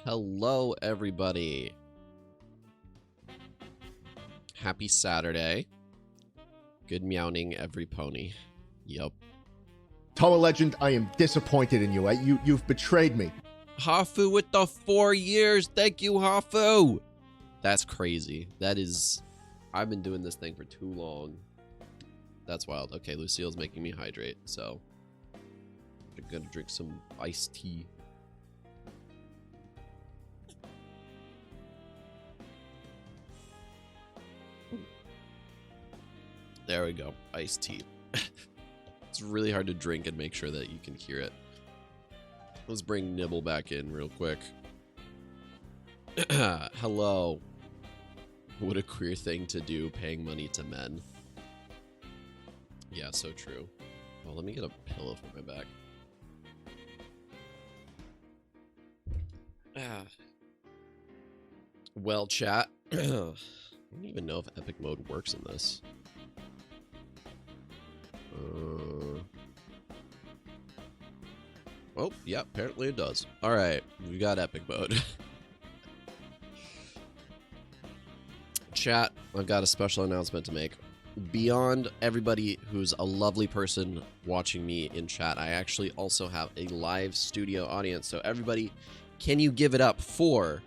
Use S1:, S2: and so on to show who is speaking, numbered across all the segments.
S1: Hello, everybody. Happy Saturday. Good meowing, every pony. Yup.
S2: Toa Legend, I am disappointed in you. You've betrayed me.
S1: Hafu with the 4 years. Thank you, Hafu. That's crazy. That is... I've been doing this thing for too long. That's wild. Okay, Lucille's making me hydrate, so... I'm gonna drink some iced tea. There we go. Iced tea. It's really hard to drink and make sure that you can hear it. Let's bring Nibble back in real quick. Hello. What a queer thing to do, paying money to men. Yeah, so true. Oh, let me get a pillow for my back. Well, chat. I don't even know if epic mode works in this. Oh, yeah, apparently it does. Alright, we got epic mode. Chat, I've got a special announcement to make. Beyond everybody who's a lovely person watching me in chat, I actually also have a live studio audience. So everybody, can you give it up for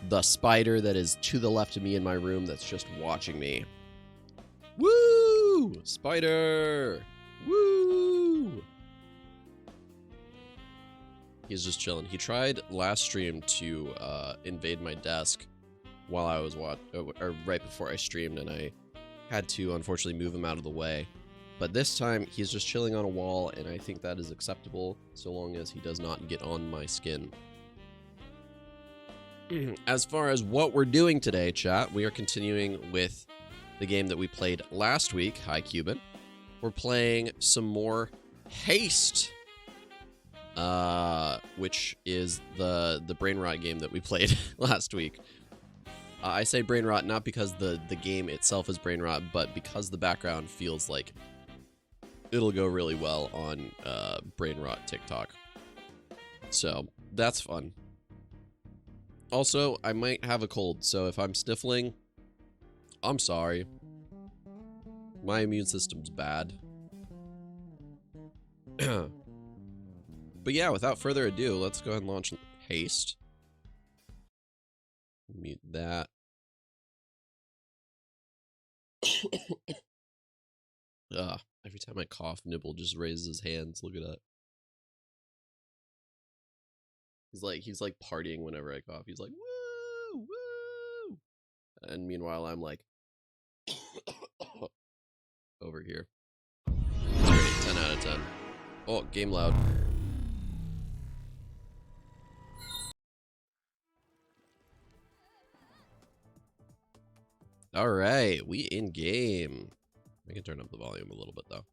S1: the spider that is to the left of me in my room that's just watching me? Woo! Spider! Woo! He's just chilling. He tried last stream to invade my desk while I was or right before I streamed, and I had to unfortunately move him out of the way. But this time he's just chilling on a wall, and I think that is acceptable so long as he does not get on my skin. As far as what we're doing today, chat, we are continuing with the game that we played last week. Hi, Cuban. We're playing some more Haste, which is the brain rot game that we played last week. I say brain rot not because the game itself is brain rot, but because the background feels like it'll go really well on brain rot TikTok. So that's fun. Also, I might have a cold, so if I'm sniffling, I'm sorry. My immune system's bad. But yeah, without further ado, let's go ahead and launch Haste. Mute that. Every time I cough, Nibble just raises his hands. Look at that. He's like partying whenever I cough. He's like, woo, woo. And meanwhile, I'm like over here. Great, 10 out of 10. Oh, game loud. All right, we in game. I can turn up the volume a little bit though.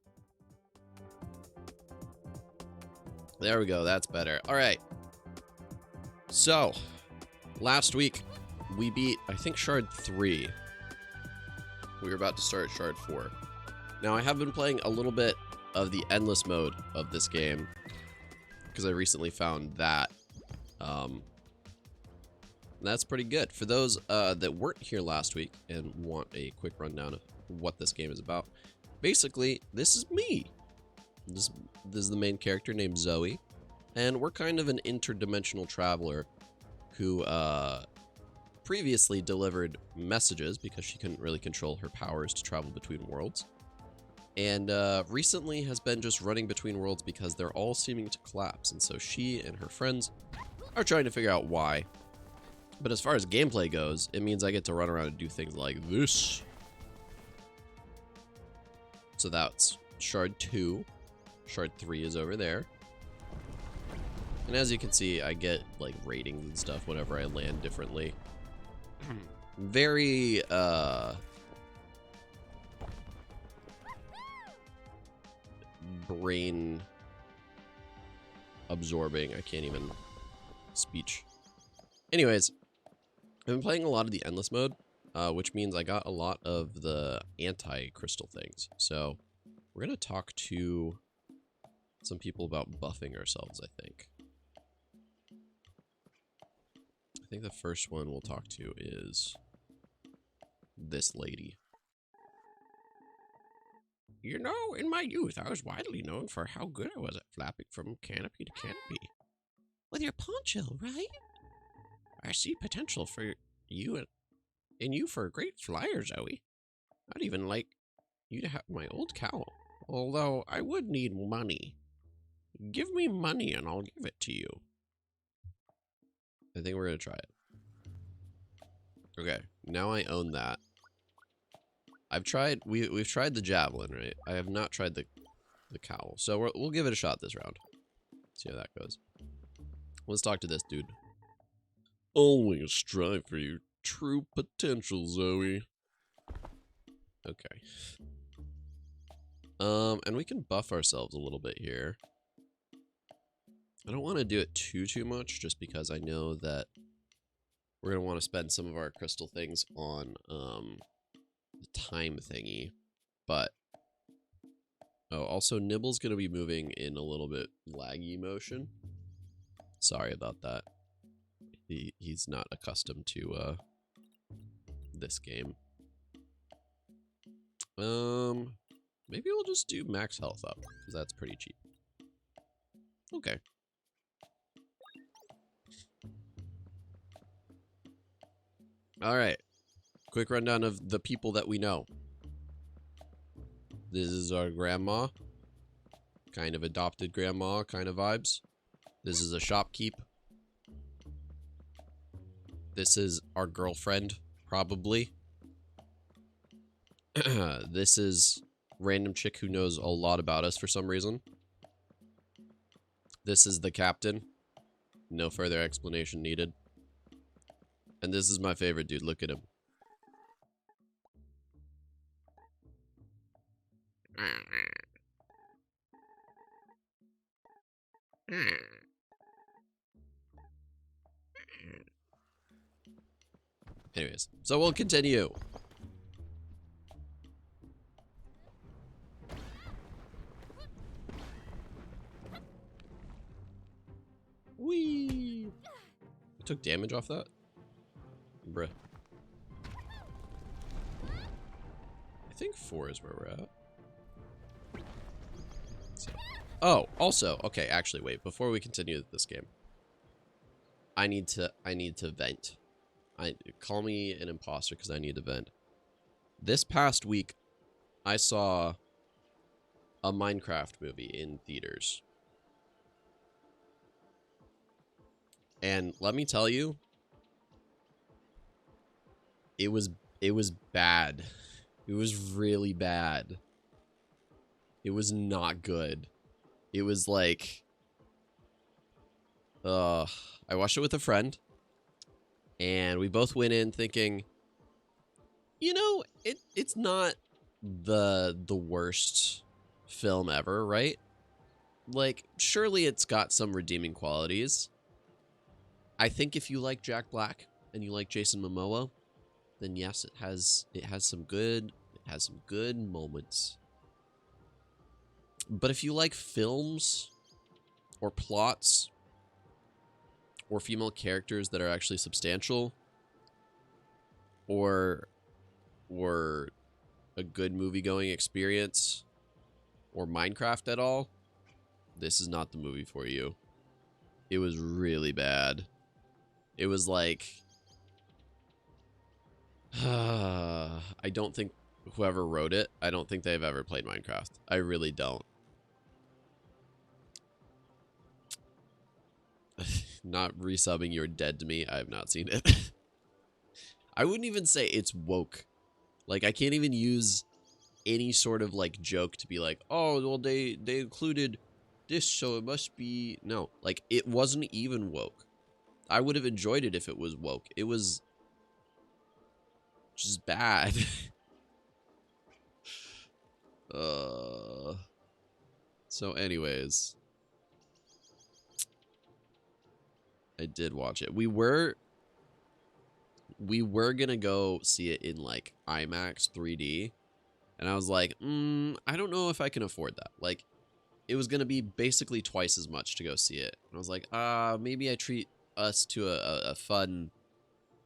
S1: There we go, that's better. All right. So, last week we beat, I think, Shard 3. We were about to start Shard 4. Now, I have been playing a little bit of the endless mode of this game because I recently found that. That's pretty good. For those that weren't here last week and want a quick rundown of what this game is about, basically, this is me. This is the main character named Zoe, and we're kind of an interdimensional traveler who previously delivered messages because she couldn't really control her powers to travel between worlds, and recently has been just running between worlds because they're all seeming to collapse, and so she and her friends are trying to figure out why. But as far as gameplay goes, it means I get to run around and do things like this. So that's Shard 2. Shard 3 is over there. And as you can see, I get like ratings and stuff whenever I land differently. Very brain absorbing. I can't even speech. Anyways, I've been playing a lot of the endless mode, which means I got a lot of the anti-crystal things. So we're gonna talk to some people about buffing ourselves, I think. think the first one we'll talk to is this lady. You know, in my youth, I was widely known for how good I was at flapping from canopy to canopy. With your poncho, right? I see potential for you for a great flyer, Zoe. I'd even like you to have my old cowl. Although, I would need money. Give me money and I'll give it to you. I think we're gonna try it. Okay, now I own that. We've tried the javelin, right? I have not tried the cowl. So we'll give it a shot this round. See how that goes. Let's talk to this dude. Always strive for your true potential, Zoe. Okay. And we can buff ourselves a little bit here. I don't want to do it too much, just because I know that we're going to want to spend some of our crystal things on, the time thingy. But, oh, also Nibble's going to be moving in a little bit laggy motion. Sorry about that. He's not accustomed to, this game. Maybe we'll just do max health up, because that's pretty cheap. Okay. Alright. Quick rundown of the people that we know. This is our grandma. Kind of adopted grandma kind of vibes. This is a shopkeep. This is our girlfriend, probably. This is random chick who knows a lot about us for some reason. This is the captain. No further explanation needed. And this is my favorite dude. Look at him. Anyways, so we'll continue. Whee! Took damage off that? Bruh. I think 4 is where we're at. Oh, also, okay, actually, wait. Before we continue this game, I need to vent. Call me an imposter because I need to vent. This past week, I saw a Minecraft movie in theaters. And let me tell you, it was bad. It was really bad. It was not good. It was like, I watched it with a friend, and we both went in thinking, you know, it's not the worst film ever, right? Like, surely it's got some redeeming qualities. I think if you like Jack Black and you like Jason Momoa, then yes, it has some good moments. But if you like films or plots or female characters that are actually substantial, or a good movie-going experience, or Minecraft at all, this is not the movie for you. It was really bad. It was like, I don't think whoever wrote it, I don't think they've ever played Minecraft. I really don't. Not resubbing You're Dead to Me. I have not seen it. I wouldn't even say it's woke. Like, I can't even use any sort of, like, joke to be like, oh, well, they included this, so it must be... No, like, it wasn't even woke. I would have enjoyed it if it was woke. It was just bad. So anyways, I did watch it. We were gonna go see it in like IMAX 3D, and I was like, I don't know if I can afford that. Like, it was gonna be basically twice as much to go see it, and I was like, maybe I treat us to a fun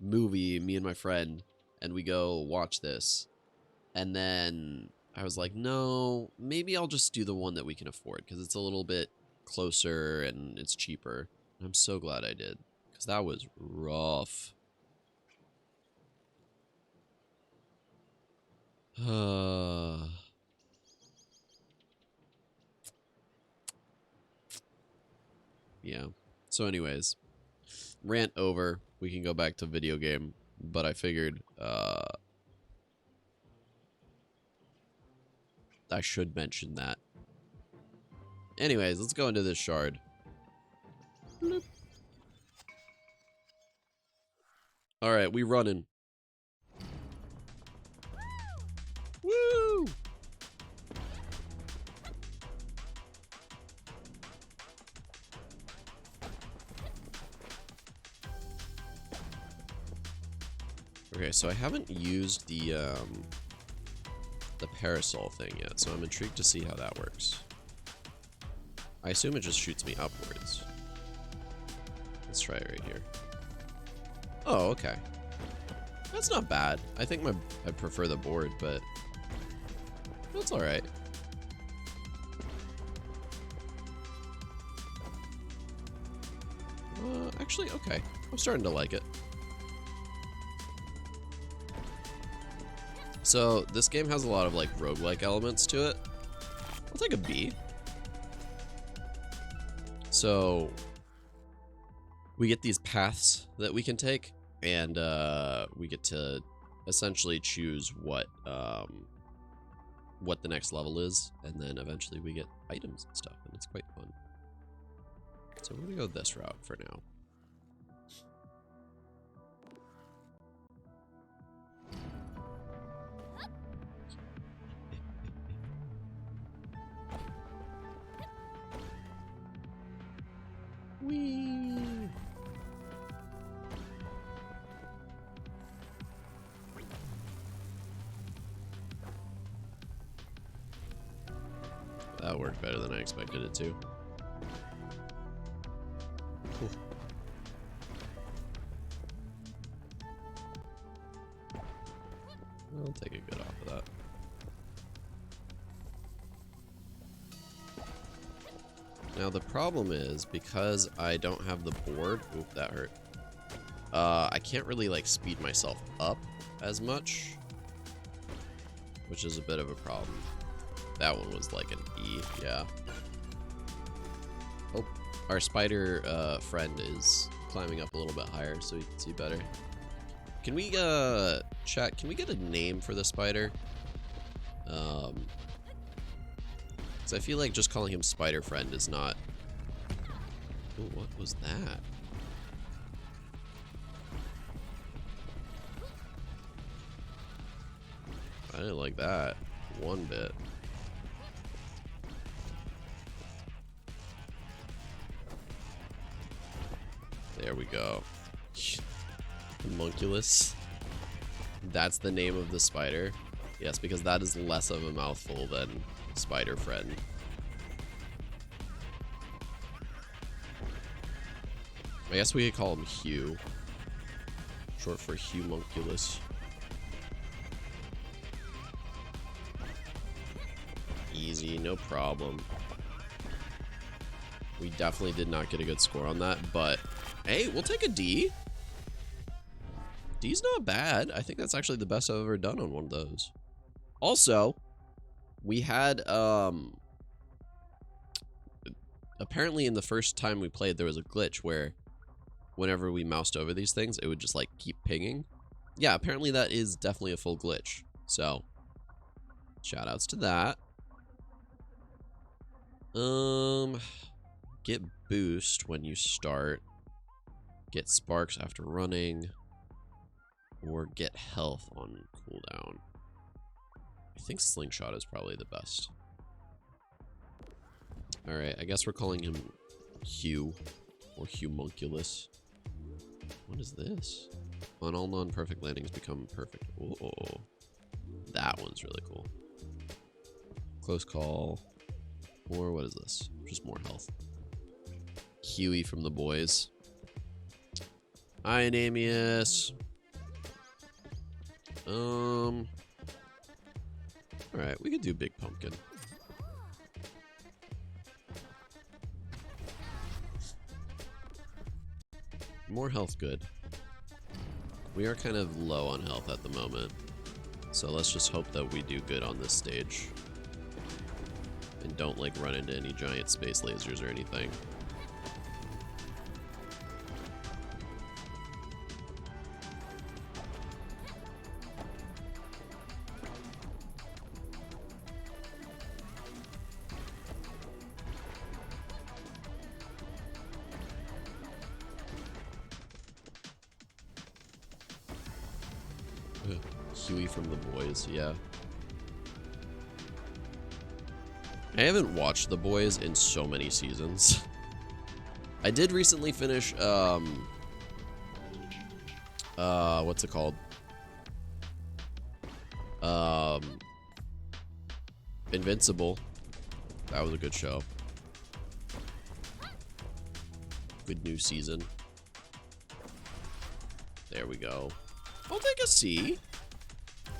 S1: movie, me and my friend, and we go watch this. And then I was like, no, maybe I'll just do the one that we can afford because it's a little bit closer and it's cheaper. And I'm so glad I did because that was rough. Yeah. So anyways, rant over. We can go back to video game, but I figured I should mention that. Anyways, let's go into this shard. Bloop. All right, we running. Woo! Okay, so I haven't used the parasol thing yet, so I'm intrigued to see how that works. I assume it just shoots me upwards. Let's try it right here. Oh, okay. That's not bad. I think I prefer the board, but that's all right. Actually, okay. I'm starting to like it. So this game has a lot of like roguelike elements to it. I'll take a B. So we get these paths that we can take, and we get to essentially choose what the next level is, and then eventually we get items and stuff, and it's quite fun. So we're gonna go this route for now. Whee! That worked better than I expected it to. Cool. I'll take a good off of that. Now the problem is, because I don't have the board, oop, that hurt. I can't really like speed myself up as much, which is a bit of a problem. That one was like an E, yeah. Oh, our spider friend is climbing up a little bit higher so you can see better. Can we, chat, can we get a name for the spider? So I feel like just calling him Spider Friend is not... Ooh, what was that? I didn't like that one bit. There we go. Homunculus. That's the name of the spider. Yes, because that is less of a mouthful than Spider Friend. I guess we could call him Hugh. Short for Homunculus. Easy, no problem. We definitely did not get a good score on that, but hey, we'll take a D. D's not bad. I think that's actually the best I've ever done on one of those. Also, we had, apparently in the first time we played, there was a glitch where whenever we moused over these things, it would just like keep pinging. Yeah, apparently that is definitely a full glitch. So, shout outs to that. Get boost when you start. Get sparks after running. Or get health on cooldown. I think slingshot is probably the best. Alright, I guess we're calling him Hugh. Or Homunculus. What is this? On all non-perfect landings become perfect. Oh, that one's really cool. Close call. Or what is this? Just more health. Huey from the boys. Hi, Anamius. Alright, we could do Big Pumpkin. More health, good. We are kind of low on health at the moment. So let's just hope that we do good on this stage. And don't, like, run into any giant space lasers or anything. Huey from The Boys, yeah. I haven't watched The Boys in so many seasons. I did recently finish, what's it called? Invincible. That was a good show. Good new season. There we go. I'll take a C.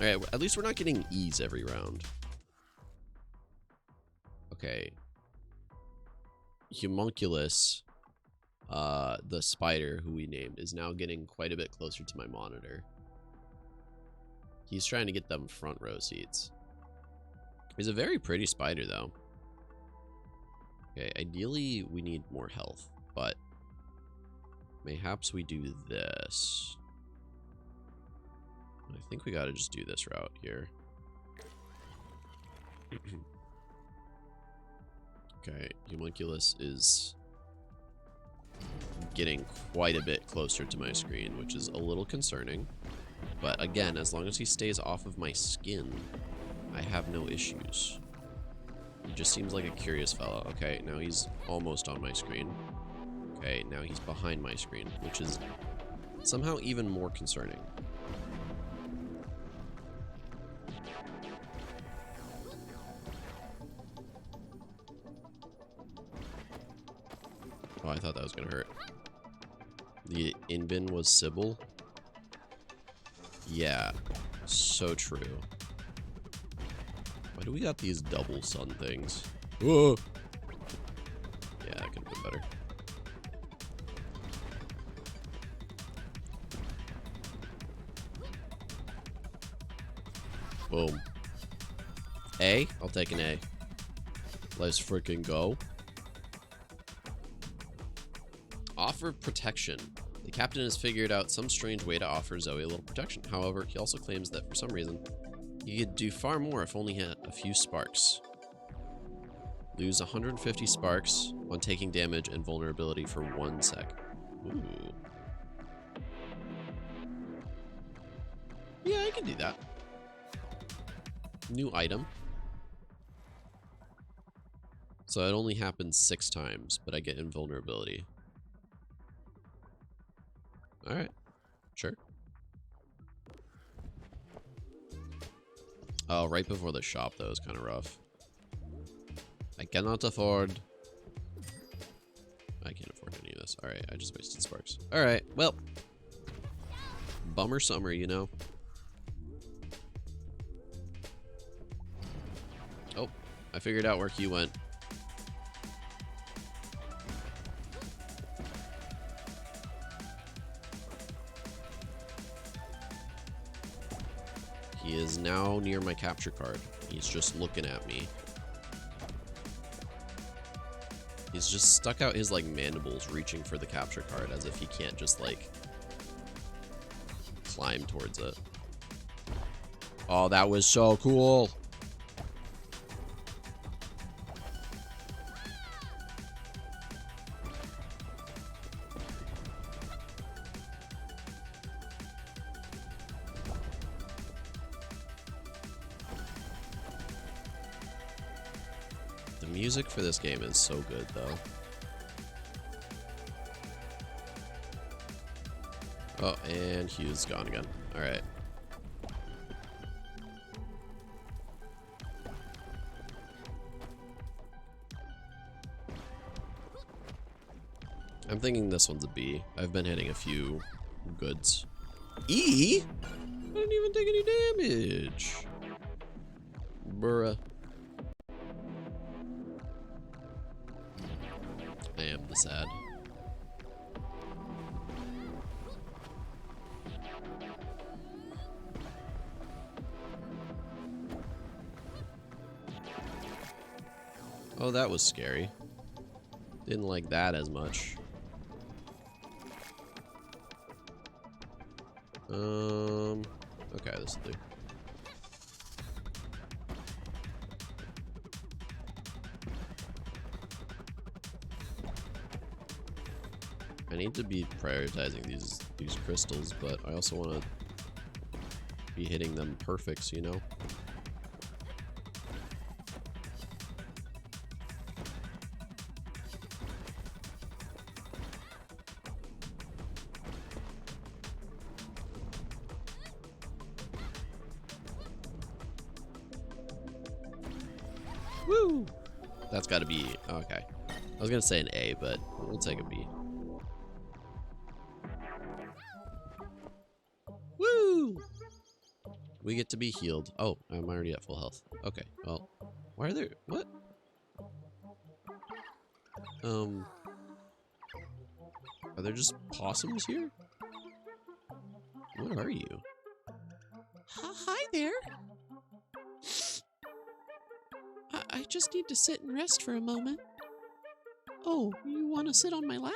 S1: Alright, at least we're not getting E's every round. Okay. Homunculus, the spider who we named, is now getting quite a bit closer to my monitor. He's trying to get them front row seats. He's a very pretty spider, though. Okay, ideally we need more health, but mayhaps we do this. I think we gotta just do this route here. Okay, Homunculus is getting quite a bit closer to my screen, which is a little concerning. But again, as long as he stays off of my skin, I have no issues. He just seems like a curious fellow. Okay, now he's almost on my screen. Okay, now he's behind my screen, which is somehow even more concerning. Oh, I thought that was gonna hurt. The in-bin was Sybil. Yeah, so true. Why do we got these double sun things? Whoa! Yeah, that could have been better. Boom. A? I'll take an A. Let's freaking go. Offer protection. The captain has figured out some strange way to offer Zoe a little protection. However, he also claims that for some reason, he could do far more if only he had a few sparks. Lose 150 sparks on taking damage and vulnerability for 1 sec. Ooh. Yeah, I can do that. New item. So it only happens 6 times, but I get invulnerability. Alright, sure. Oh, right before the shop, though, is kind of rough. I cannot afford... I can't afford any of this. Alright, I just wasted sparks. Alright, well. Bummer summer, you know. Oh, I figured out where Q went. He is now near my capture card. He's just looking at me. He's just stuck out his, like, mandibles reaching for the capture card as if he can't just, like, climb towards it. Oh, that was so cool. The music for this game is so good, though. Oh, and Hugh's gone again. Alright. I'm thinking this one's a B. I've been hitting a few goods. E? didn't even take any damage. Bruh. I am the sad. Oh, that was scary. Didn't like that as much. Okay, this will do. I need to be prioritizing these crystals, but I also want to be hitting them perfects, you know? Woo! That's got to be okay. I was gonna say an A, but we'll take a B. Woo! We get to be healed. Oh, I'm already at full health. Okay, well, why are there what? Are there just possums here? What are you?
S3: Hi there. I just need to sit and rest for a moment. Oh, you want to sit on my lap?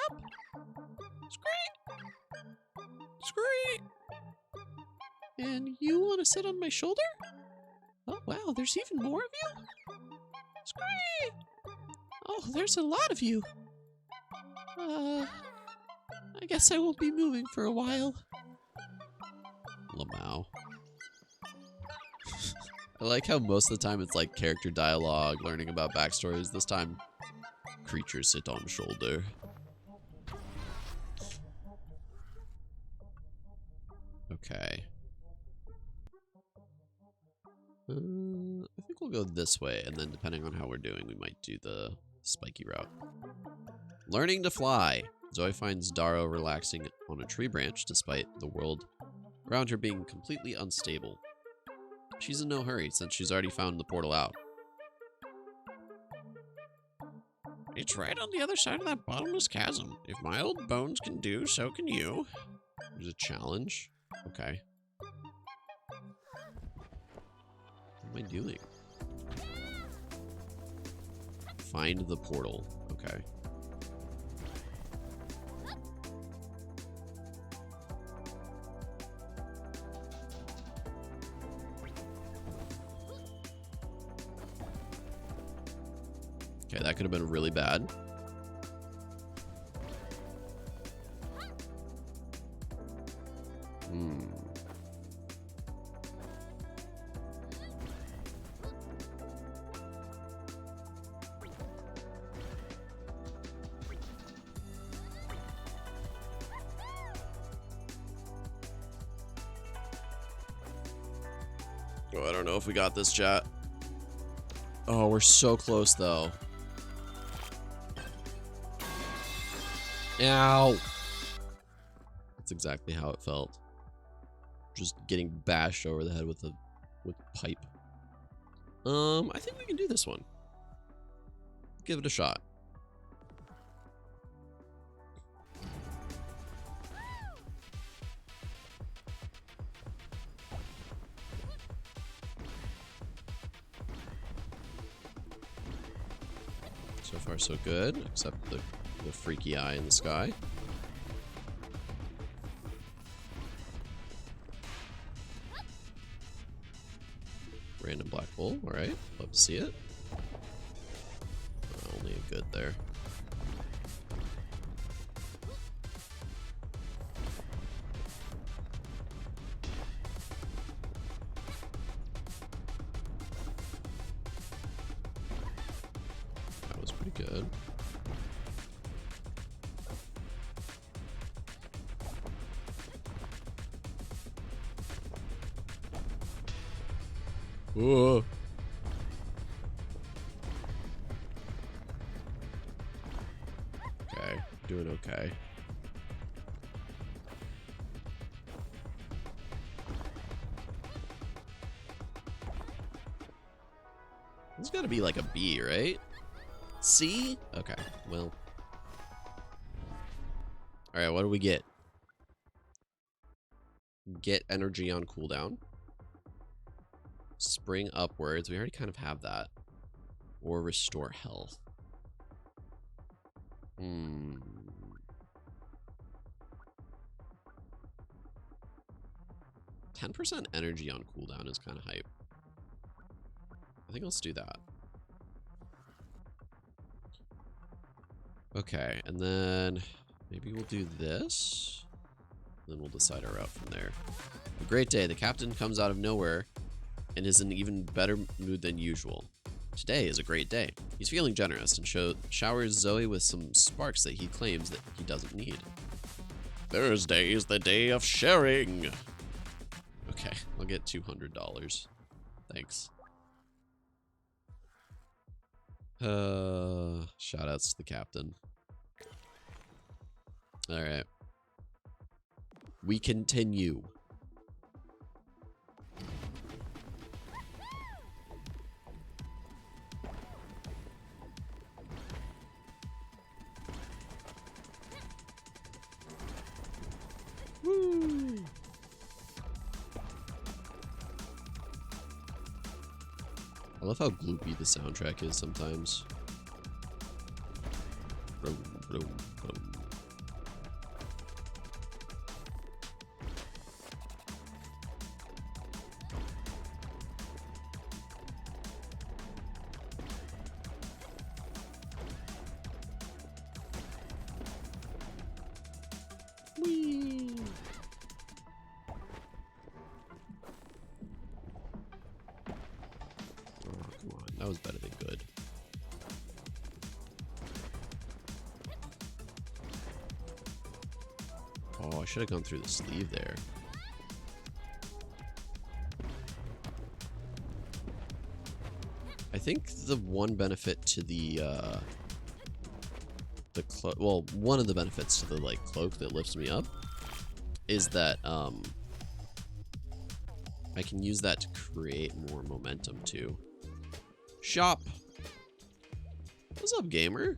S3: Screet! Screet! And you want to sit on my shoulder? Oh, wow, there's even more of you? Screet! Oh, there's a lot of you. I guess I won't be moving for a while.
S1: Lamau. I like how most of the time it's like character dialogue, learning about backstories. This time, creatures sit on shoulder. Okay. I think we'll go this way, and then depending on how we're doing, we might do the spiky route. Learning to fly. Zoe finds Darrow relaxing on a tree branch despite the world around her being completely unstable. She's in no hurry since she's already found the portal out.
S3: It's right on the other side of that bottomless chasm. If my old bones can do, so can you.
S1: There's a challenge. Okay. What am I doing? Find the portal. Okay. Okay, that could have been really bad. Oh, I don't know if we got this, chat. Oh, we're so close, though. Ow! That's exactly how it felt. Just getting bashed over the head with pipe. I think we can do this one. Give it a shot. So far, so good, except the freaky eye in the sky. Random black hole, alright. Love to see it. Only a good there. That was pretty good. Whoa. Okay, doing okay. It's gotta be like a B, right? C? Okay, well. Alright, what do we get? Get energy on cooldown. Spring upwards. We already kind of have that. Or restore health. 10% energy on cooldown is kind of hype. I think let's do that. Okay, and then maybe we'll do this. Then we'll decide our route from there. A great day. The captain comes out of nowhere and is in an even better mood than usual. Today is a great day. He's feeling generous and showers Zoe with some sparks that he claims that he doesn't need. Thursday is the day of sharing. Okay, I'll get $200. Thanks. Shoutouts to the captain. Alright. We continue. Woo! I love how gloopy the soundtrack is sometimes. Vroom, vroom, vroom. Whee! Oh, come on. That was better than good. Oh, I should have gone through the sleeve there. I think the one benefit to the cloak, well, one of the benefits to the like cloak that lifts me up is that I can use that to create more momentum too. Shop. What's up, gamer?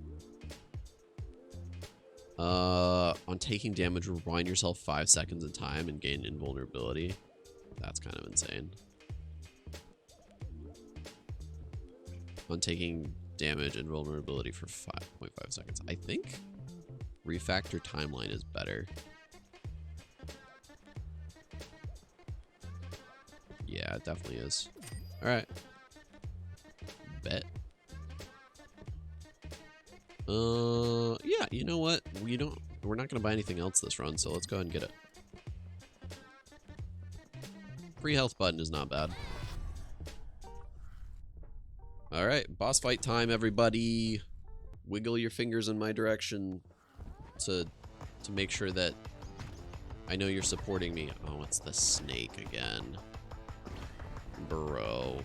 S1: On taking damage, rewind yourself 5 seconds in time and gain invulnerability. That's kind of insane. On taking damage and vulnerability for 5.5 seconds. I think refactor timeline is better. Yeah, it definitely is. Alright. Bet. Yeah, you know what? We're not gonna buy anything else this run, so let's go ahead and get it. Free health button is not bad. Alright, boss fight time, everybody. Wiggle your fingers in my direction to make sure that I know you're supporting me. Oh, it's the snake again. Bro.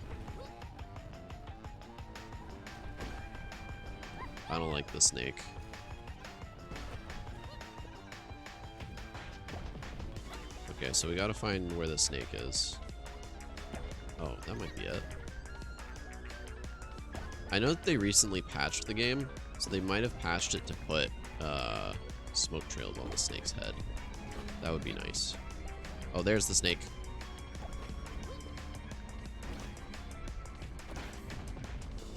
S1: I don't like the snake. Okay, so we gotta find where the snake is. Oh, that might be it. I know that they recently patched the game, so they might have patched it to put smoke trails on the snake's head. That would be nice. Oh, there's the snake.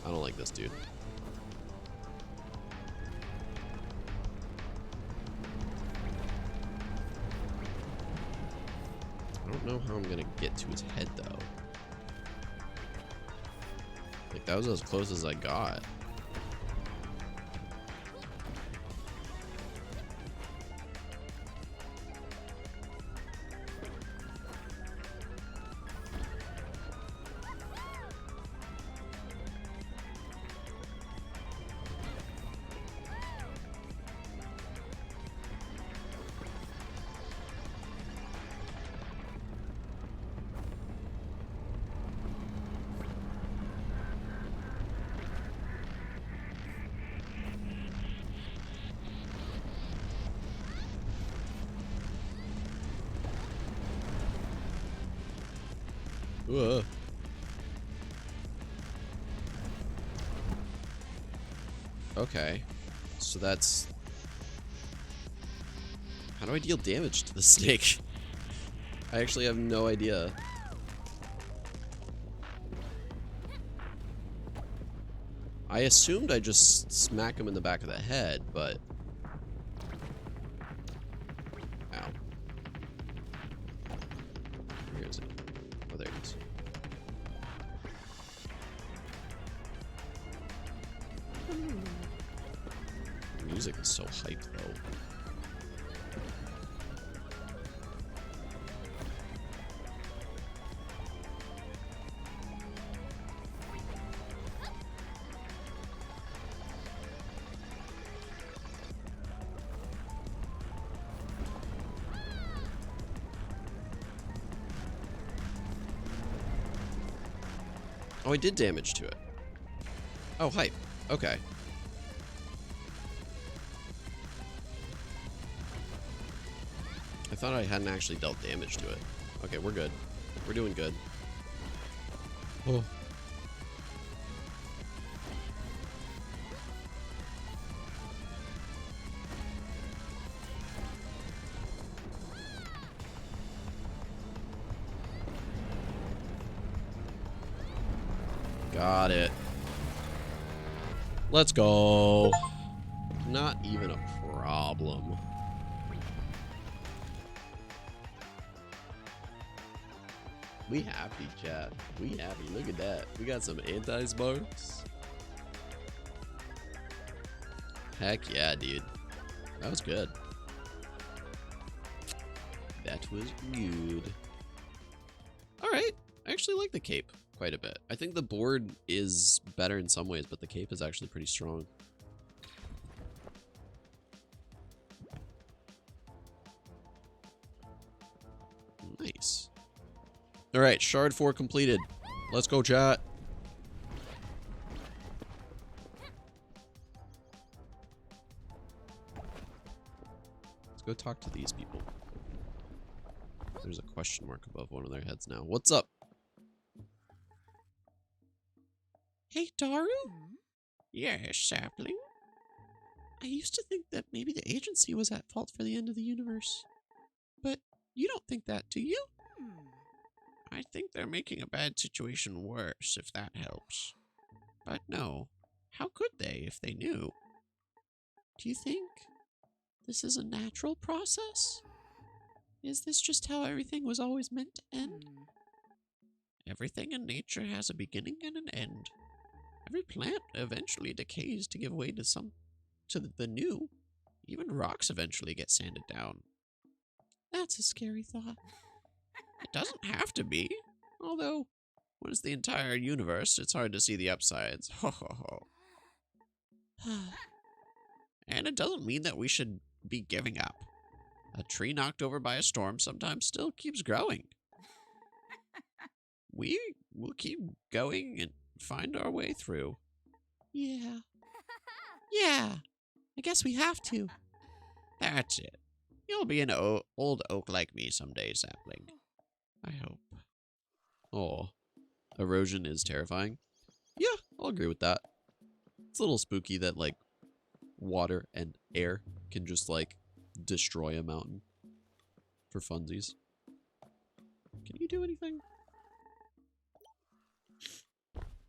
S1: I don't like this dude. I don't know how I'm gonna get to his head though. Like, that was as close as I got. Okay. So that's... How do I deal damage to the snake? I actually have no idea. I assumed I just smack him in the back of the head, but... Ow. Where is it? Oh, there it is. The music is so hyped, though. Oh, I did damage to it. Oh, hype. Okay. I thought I hadn't actually dealt damage to it. Okay, we're good. We're doing good. Oh. Got it. Let's go. Not even a problem. We happy, chat. We happy. Look at that. We got some anti-sparks. Heck yeah, dude. That was good. That was good. Alright. I actually like the cape quite a bit. I think the board is better in some ways, but the cape is actually pretty strong. Nice. Alright, shard 4 completed. Let's go, chat. Let's go talk to these people. There's a question mark above one of their heads now. What's up?
S3: Hey, Daru? Yes, Sapling? I used to think that maybe the agency was at fault for the end of the universe. But you don't think that, do you? I think they're making a bad situation worse, if that helps. But no, how could they if they knew? Do you think this is a natural process? Is this just how everything was always meant to end? Everything in nature has a beginning and an end. Every plant eventually decays to give way to the new. Even rocks eventually get sanded down. That's a scary thought. It doesn't have to be. Although, when it's the entire universe, it's hard to see the upsides. Ho ho ho. And it doesn't mean that we should be giving up. A tree knocked over by a storm sometimes still keeps growing. We will keep going and find our way through. Yeah. Yeah. I guess we have to. That's it. You'll be an old oak like me someday, Sapling. I hope. Oh, erosion is terrifying. Yeah, I'll agree with that. It's a little spooky that, like, water and air can just, like, destroy a mountain for funsies. Can you do anything?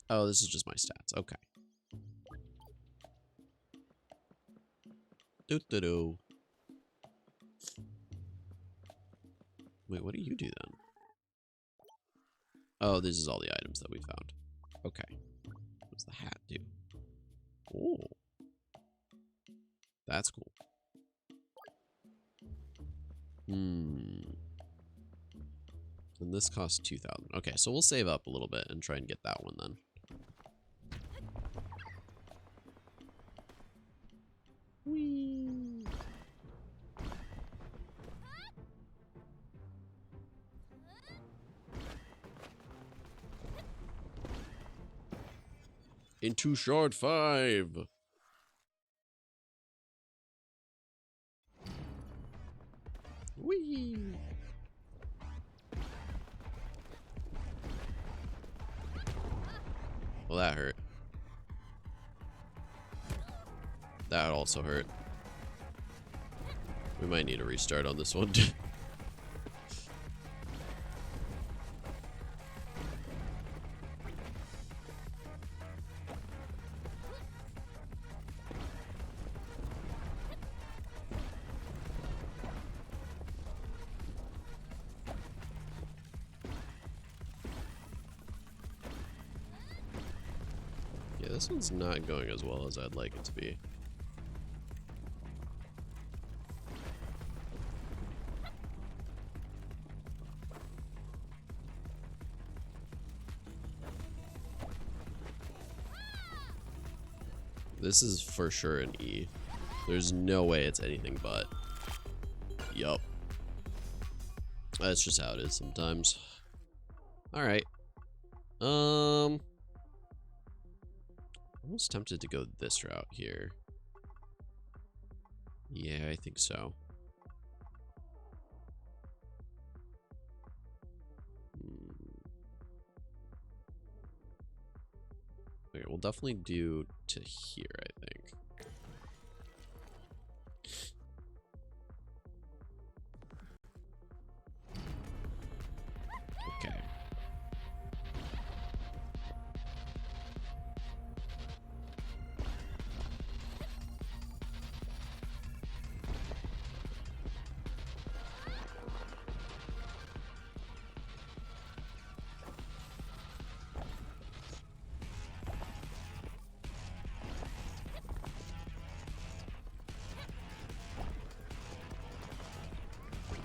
S3: Oh, this is just my stats. Okay. Do-do-do. Wait, what do you do then? Oh, this is all the items that we found. Okay. What does the hat do? Oh. That's cool. And this costs 2,000. Okay, so we'll save up a little bit and try and get that one then. Whee! Into shard 5. Whee! Well, that hurt.
S1: That also hurt. We might need a restart on this one. Yeah, this one's not going as well as I'd like it to be. This is for sure an E. There's no way it's anything but. Yup. That's just how it is sometimes. Alright. I'm almost tempted to go this route here. Yeah, I think so. Okay, we'll definitely do to here, I think. Okay.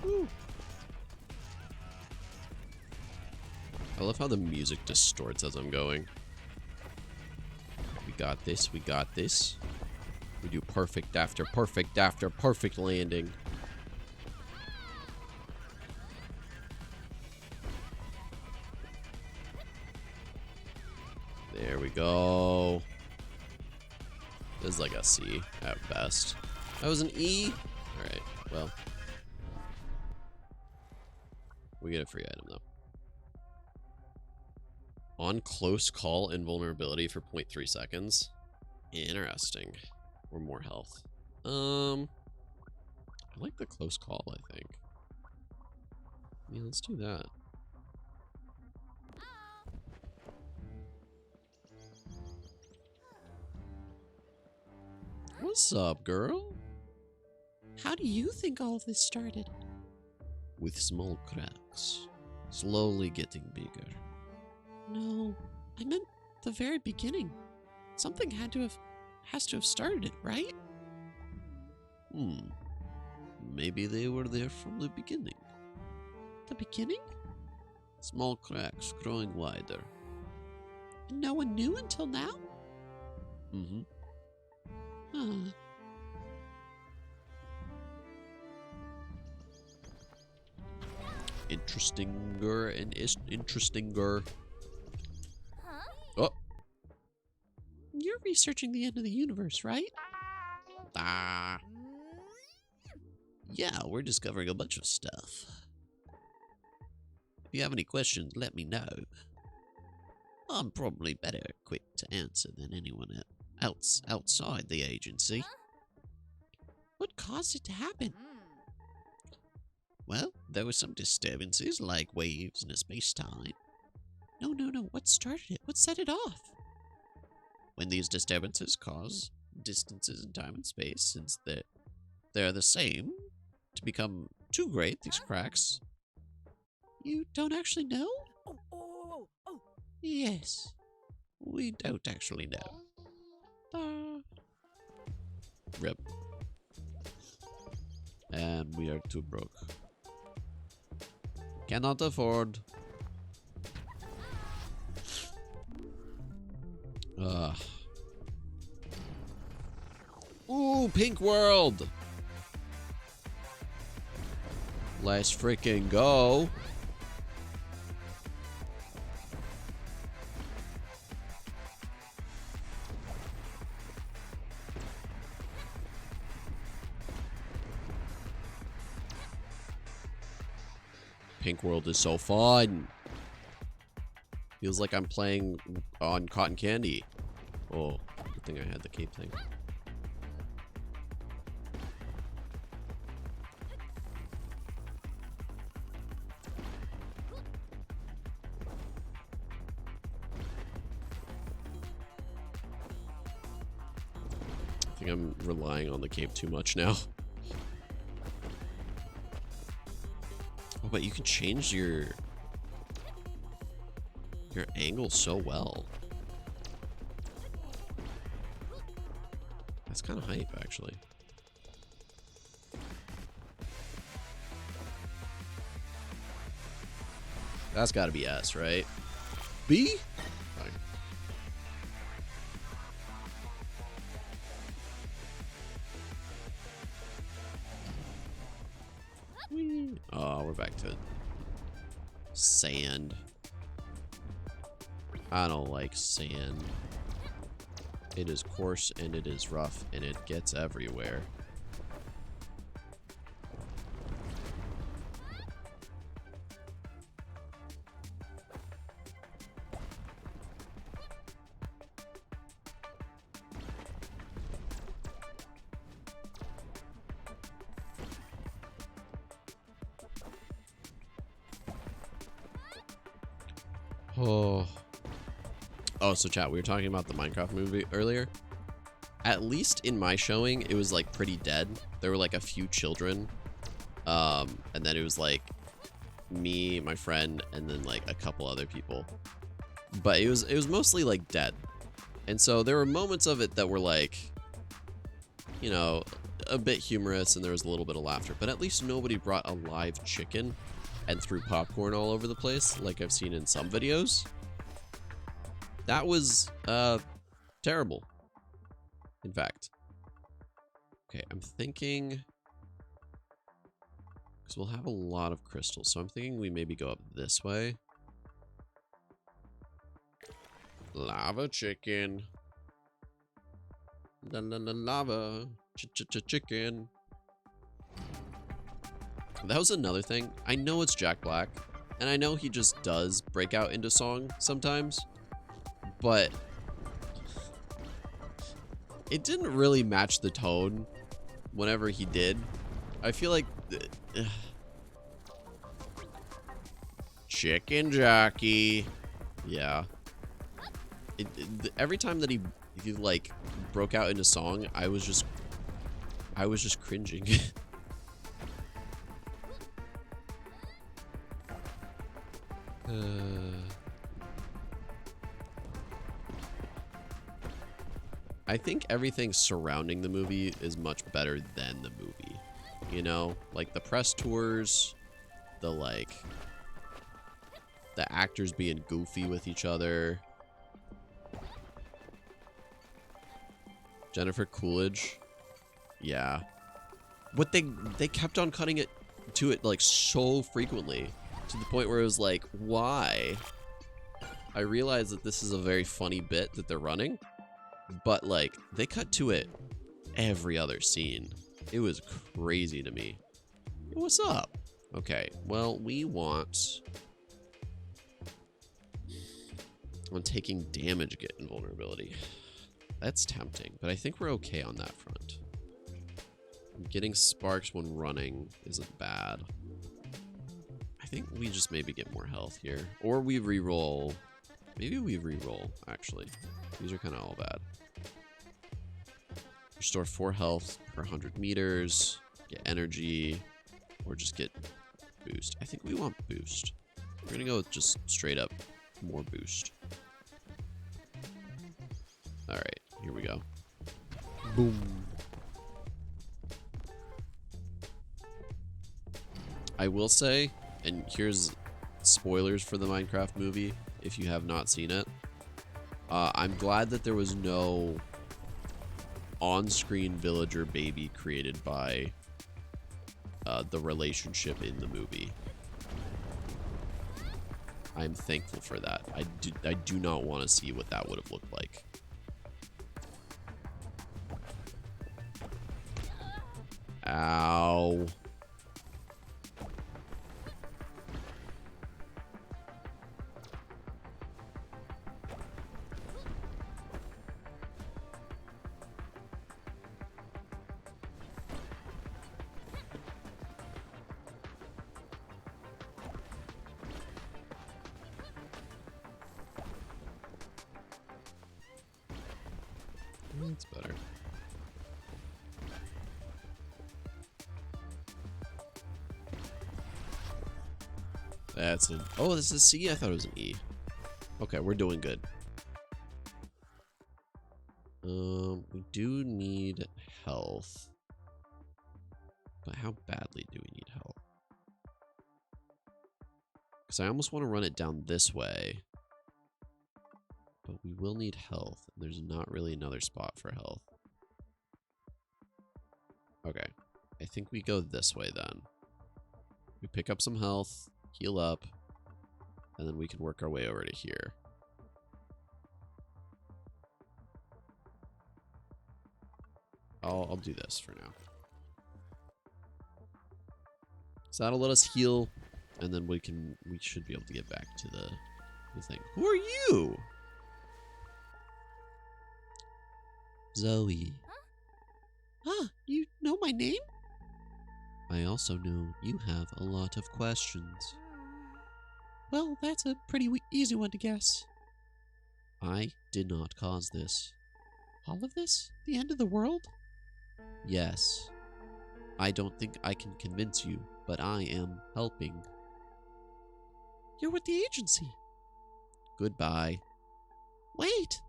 S1: Woo. I love how the music distorts as I'm going. We got this, we got this. We do perfect after perfect landing. There we go. This is like a C at best. That was an E? Alright, well. We get a free item though. On close call invulnerability for 0.3 seconds. Interesting. Or more health. I like the close call, I think. Yeah, let's do that. What's up, girl?
S3: How do you think all of this started?
S1: With small cracks. Slowly getting bigger.
S3: No, I meant the very beginning. Something has to have started it, right?
S1: Maybe they were there from the beginning.
S3: The beginning?
S1: Small cracks growing wider.
S3: And no one knew until now?
S1: Mm-hmm.
S3: Huh.
S1: Interestinger and interestinger. Oh.
S3: You're researching the end of the universe, right?
S1: Yeah, we're discovering a bunch of stuff. If you have any questions, let me know. I'm probably better equipped to answer than anyone else outside the agency.
S3: What caused it to happen?
S1: Well, there were some disturbances, like waves in a space-time.
S3: No. What started it? What set it off?
S1: When these disturbances cause distances in time and space, since they're the same, to become too great, these cracks.
S3: You don't actually know? Yes.
S1: We don't actually know. Rip. And we are too broke. Cannot afford. Ooh, Pink World. Let's freaking go. Pink World is so fun. Feels like I'm playing on Cotton Candy. Oh, good thing I had the cape thing. think I'm relying on the cape too much now. Oh, but you can change your angle so well. That's kind of hype, actually. That's got to be S, right? B? Fine. Whee. Oh, we're back to sand. I don't like sand. It is coarse and it is rough and it gets everywhere. Oh, so chat, we were talking about the Minecraft movie earlier. At least in my showing, it was like pretty dead. There were like a few children. And then it was like me, my friend, and then like a couple other people. But it was mostly like dead. And so there were moments of it that were like, you know, a bit humorous and there was a little bit of laughter. But at least nobody brought a live chicken and threw popcorn all over the place like I've seen in some videos. That was terrible, in fact. Okay, I'm thinking, because we'll have a lot of crystals, so I'm thinking we maybe go up this way. Lava chicken. La la la lava. Chicken. That was another thing. I know it's Jack Black, and I know he just does break out into song sometimes. But it didn't really match the tone whenever he did. I feel like Chicken Jockey. Yeah. Every time that he like broke out into song, I was just cringing. I think everything surrounding the movie is much better than the movie. You know, like the press tours, the actors being goofy with each other. Jennifer Coolidge. Yeah. But they kept on cutting it to it like so frequently to the point where it was like, why? I realize that this is a very funny bit that they're running. But, like, they cut to it every other scene. It was crazy to me. What's up? Okay, well, we want... on taking damage get invulnerability. That's tempting, but I think we're okay on that front. Getting sparks when running isn't bad. I think we just maybe get more health here. Or we re-roll. Maybe we re-roll, actually. These are kind of all bad. Restore 4 health per 100 meters. Get energy. Or just get boost. I think we want boost. We're going to go with just straight up more boost. Alright, here we go. Boom. I will say, and here's spoilers for the Minecraft movie, if you have not seen it. I'm glad that there was no on-screen villager baby created by the relationship in the movie. I'm thankful for that. I do not want to see what that would have looked like. Ow. That's better. That's an... Oh, this is C? I thought it was an E. Okay, we're doing good. We do need health. But how badly do we need health? Because I almost want to run it down this way. But we will need health. There's not really another spot for health. Okay. I think we go this way then. We pick up some health, heal up, and then we can work our way over to here. I'll do this for now. So that'll let us heal, and then we should be able to get back to the thing. Who are you? Zoe.
S3: Ah, you know my name?
S1: I also know you have a lot of questions.
S3: Well, that's a pretty easy one to guess.
S1: I did not cause this.
S3: All of this? The end of the world?
S1: Yes. I don't think I can convince you, but I am helping.
S3: You're with the agency.
S1: Goodbye.
S3: Wait!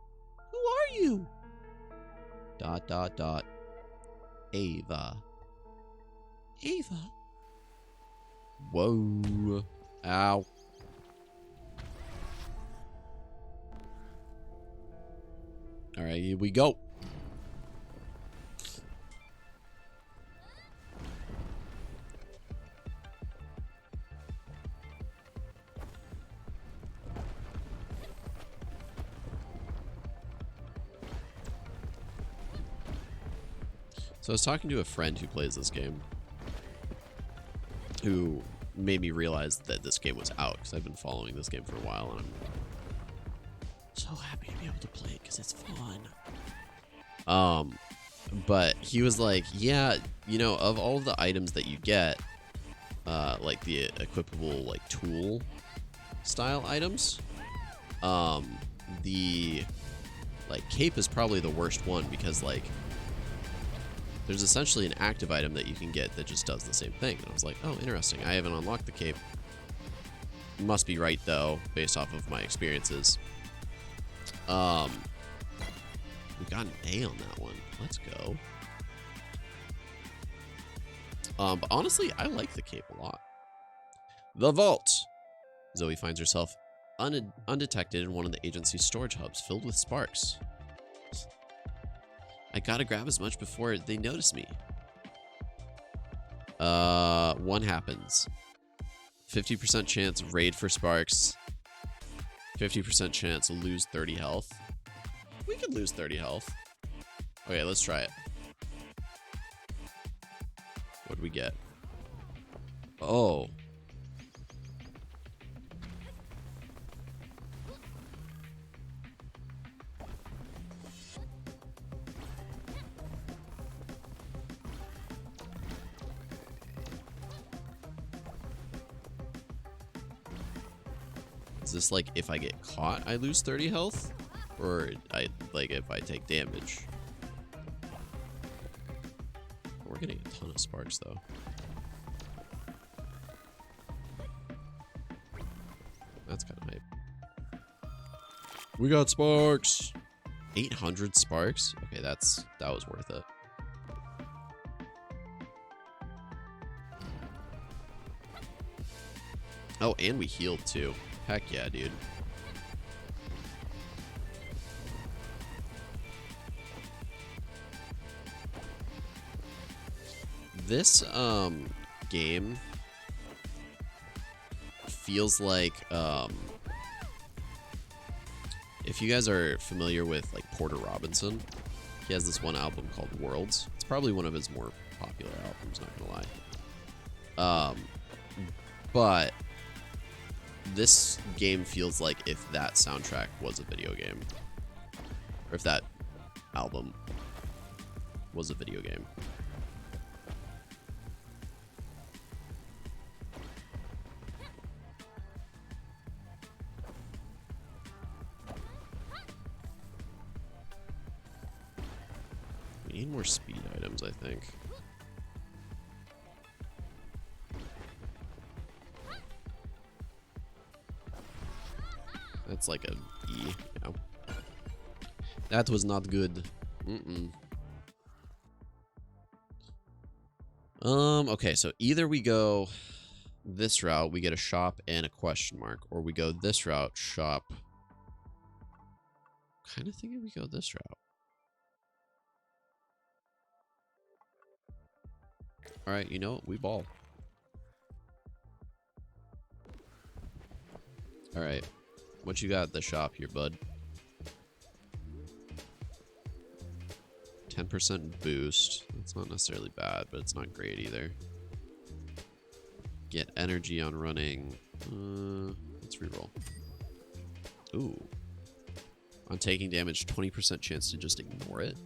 S3: Who are you? ...
S1: Ava.
S3: Ava?
S1: Whoa. Ow. Alright, here we go. So I was talking to a friend who plays this game, who made me realize that this game was out, because I've been following this game for a while, and I'm so happy to be able to play it, because it's fun. But he was like, yeah, you know, of all of the items that you get, like the equipable, like, tool style items, the, like, cape is probably the worst one, because, like, there's essentially an active item that you can get that just does the same thing. And I was like, oh, interesting. I haven't unlocked the cape. Must be right, though, based off of my experiences. We got an A on that one. Let's go. But honestly, I like the cape a lot. The vault. Zoe finds herself undetected in one of the agency's storage hubs filled with sparks. I gotta grab as much before they notice me. One happens. 50% chance raid for sparks. 50% chance lose 30 health. We could lose 30 health. Okay, let's try it. What'd we get? Oh. Is this like if I get caught, I lose 30 health? Or I like if I take damage? We're getting a ton of sparks though. That's kind of hype. We got sparks! 800 sparks? Okay, that was worth it. Oh, and we healed too. Heck yeah, dude. This game feels like if you guys are familiar with like Porter Robinson, he has this one album called Worlds. It's probably one of his more popular albums, not gonna lie. But this game feels like if that soundtrack was a video game. Or if that album was a video game. We need more speed items, I think. That's like a E, yeah. That was not good. Okay, so either we go this route, we get a shop and a question mark, or we go this route, shop. Kind of thinking we go this route. All right, you know what? We ball. All right, what you got at the shop here, bud? 10% boost. That's not necessarily bad, but it's not great either. Get energy on running. Let's reroll. Ooh. On taking damage, 20% chance to just ignore it.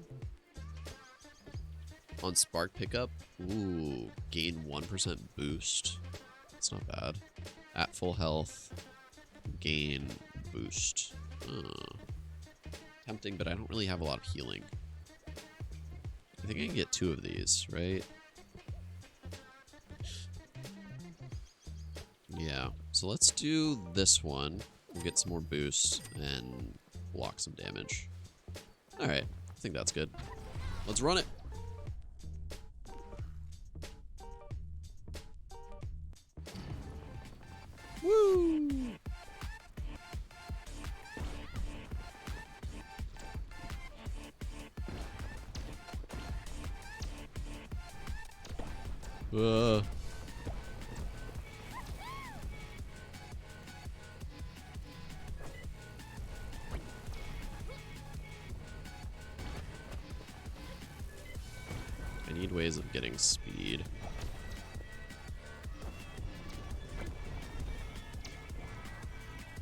S1: On spark pickup, ooh, gain 1% boost. That's not bad. At full health, gain boost. Tempting, but I don't really have a lot of healing. I think I can get 2 of these, right? Yeah, so let's do this one. We'll get some more boosts and block some damage. Alright, I think that's good. Let's run it! Woo! I need ways of getting speed.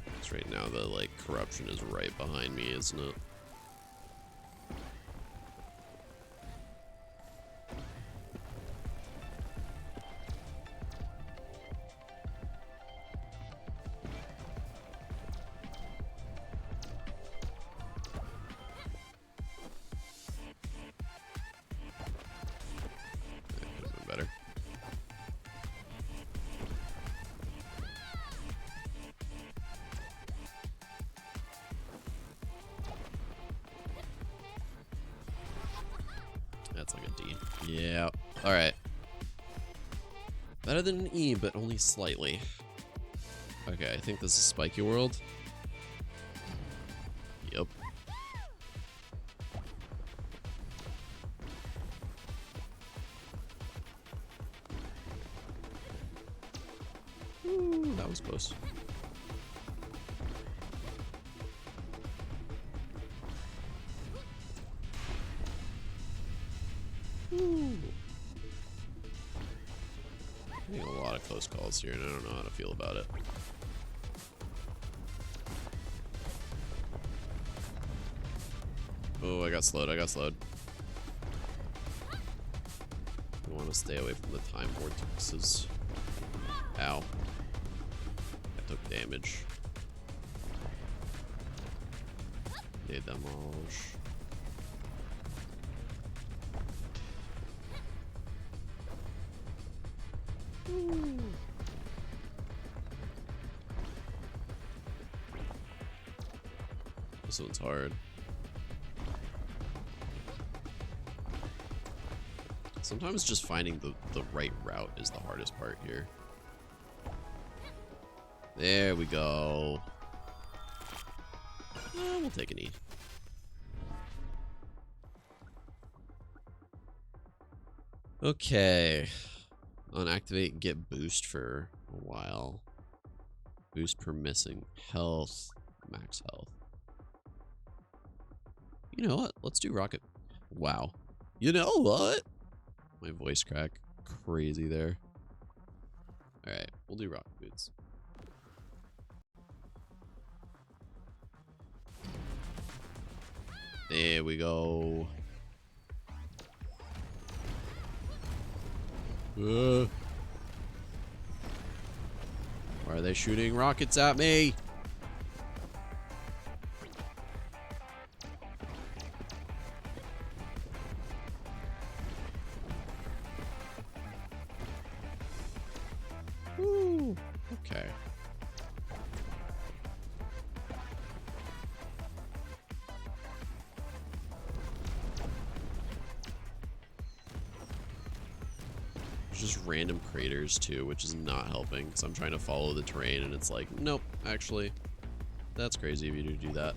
S1: Because right now the, like, corruption is right behind me, isn't it? Better. That's like a D. Yeah. All right. Better than an E, but only slightly. Okay, I think this is Spiky World. Yep. Ooh, that was close. Ooh. Getting a lot of close calls here, and I don't know how to feel about it. Oh, I got slowed. I want to stay away from the time vortexes. Ow. I took damage. They demolish. This one's hard. Sometimes just finding the right route is the hardest part here. There we go. We'll take an E. Okay. Unactivate, get boost for a while. Boost per missing health, max health. You know what? Let's do rocket. Wow. You know what? My voice crack. Crazy there. Alright, we'll do rocket boots. There we go. Why are they shooting rockets at me? Ooh, okay. just random craters too, which is not helping because I'm trying to follow the terrain and it's like, nope, actually, that's crazy of you to do that.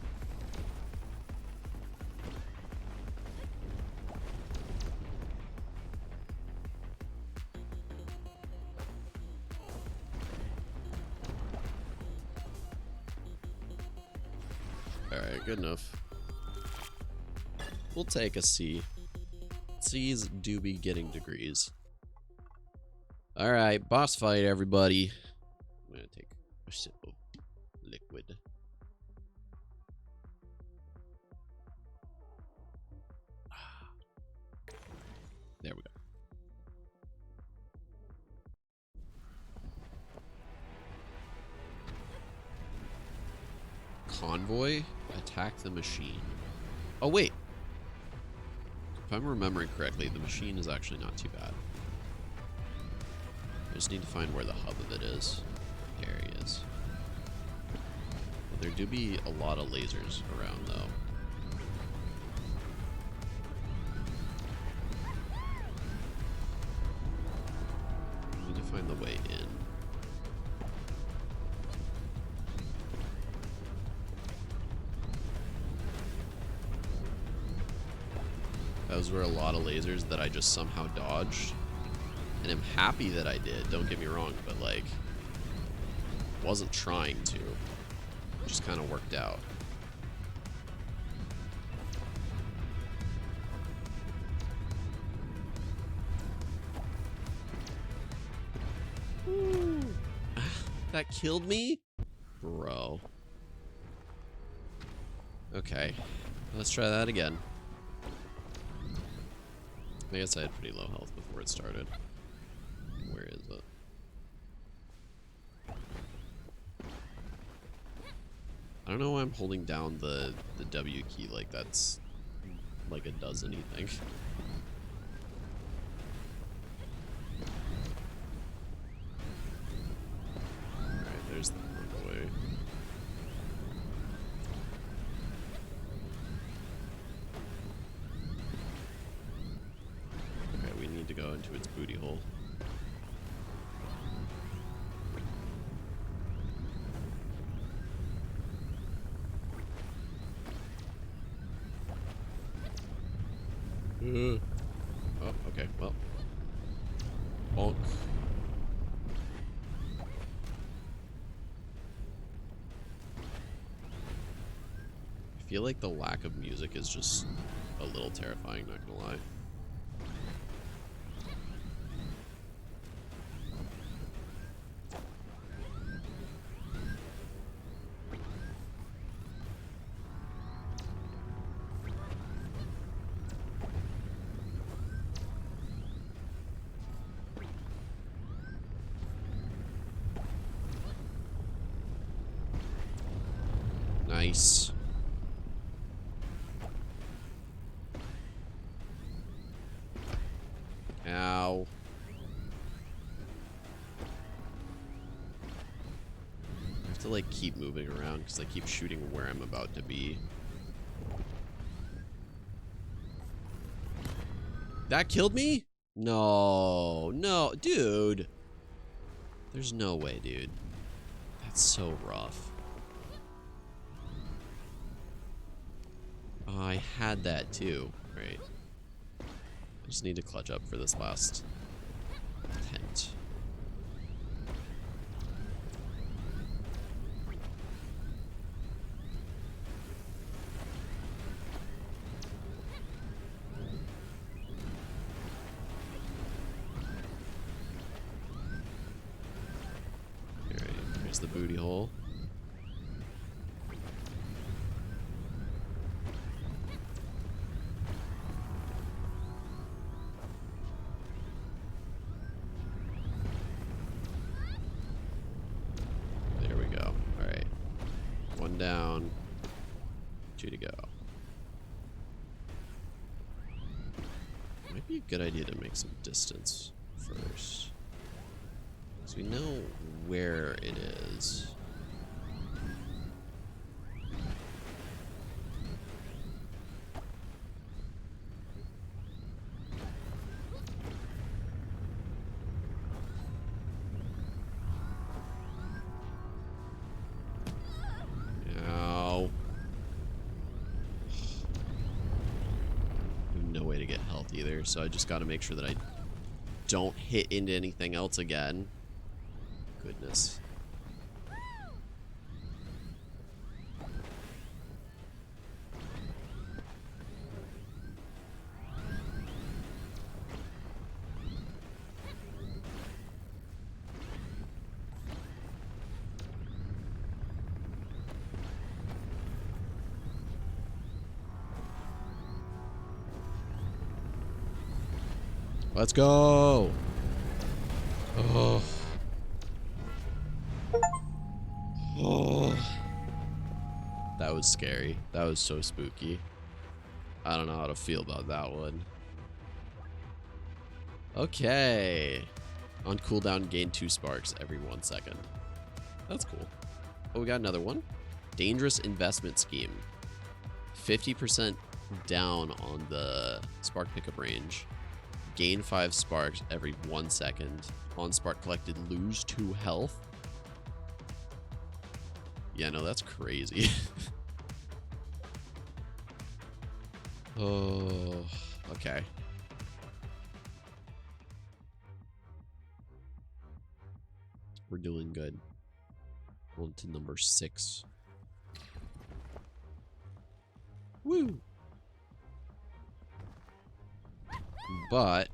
S1: Alright, good enough. We'll take a C. C's do be getting degrees. Alright, boss fight, everybody. I'm gonna take a sip of liquid. There we go. Convoy, attack the machine. Oh, wait. If I'm remembering correctly, the machine is actually not too bad. I just need to find where the hub of it is. There he is. Well, there do be a lot of lasers around, though. I need to find the way in. Those were a lot of lasers that I just somehow dodged. And I'm happy that I did, don't get me wrong, but like, wasn't trying to. It just kind of worked out. Ooh. That killed me? Bro. Okay, let's try that again. I guess I had pretty low health before it started. Where is it? I don't know why I'm holding down the W key like that's like it does anything. Alright, there's the convoy. Okay, we need to go into its booty hole. Oh, okay, well. Bonk. I feel like the lack of music is just a little terrifying, not gonna lie. Nice. Ow. I have to like keep moving around because I keep shooting where I'm about to be. That killed me? No, no, dude. There's no way, dude. That's so rough. Oh, I had that too. Right. I just need to clutch up for this last tent. Alright, here's the booty hole. Down, 2 to go. Might be a good idea to make some distance first, so we know where it is. either, so I just gotta make sure that I don't hit into anything else again. Goodness. Let's go. Oh. Oh. That was scary. That was so spooky. I don't know how to feel about that one. Okay. On cooldown, gain 2 sparks every 1 second. That's cool. Oh, we got another one. Dangerous investment scheme. 50% down on the spark pickup range. Gain 5 sparks every 1 second. On spark collected, lose 2 health. Yeah, no, that's crazy. Oh, okay. We're doing good. On to number 6. Woo! But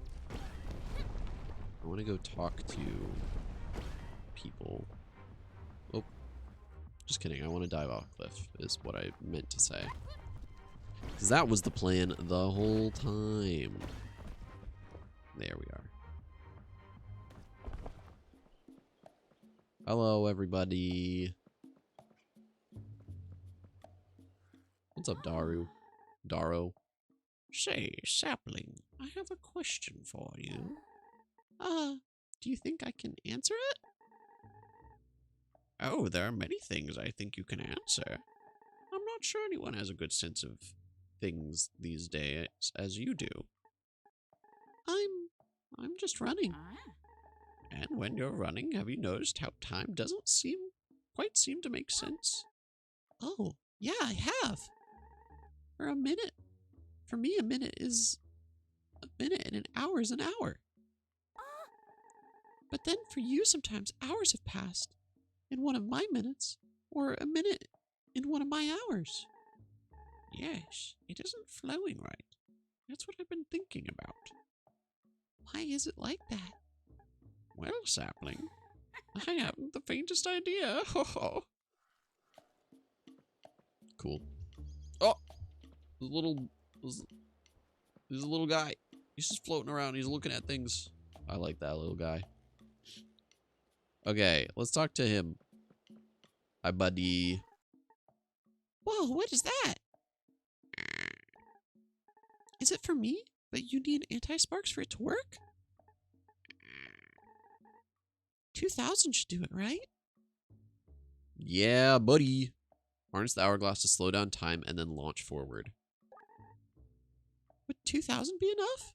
S1: I want to go talk to people. Oh, just kidding. I want to dive off a cliff is what I meant to say. Because that was the plan the whole time. There we are. Hello, everybody. What's up, Daru? Daro?
S3: Say, Sapling, I have a question for you. Do you think I can answer it? Oh, there are many things I think you can answer. I'm not sure anyone has a good sense of things these days as you do. I'm just running. And when you're running, have you noticed how time doesn't quite seem to make sense? Oh, yeah, I have. For a minute. For me, a minute is a minute and an hour is an hour. But then for you, sometimes hours have passed in one of my minutes, or a minute in one of my hours. Yes, it isn't flowing right. That's what I've been thinking about. Why is it like that? Well, Sapling, I haven't the faintest idea.
S1: Cool. Oh! There's a little guy. He's just floating around. He's looking at things. I like that little guy. Okay, let's talk to him. Hi, buddy.
S3: Whoa, what is that? Is it for me that you need anti-sparks for it to work? 2000 should do it, right?
S1: Yeah, buddy. Harness the hourglass to slow down time and then launch forward.
S3: Would 2000 be enough?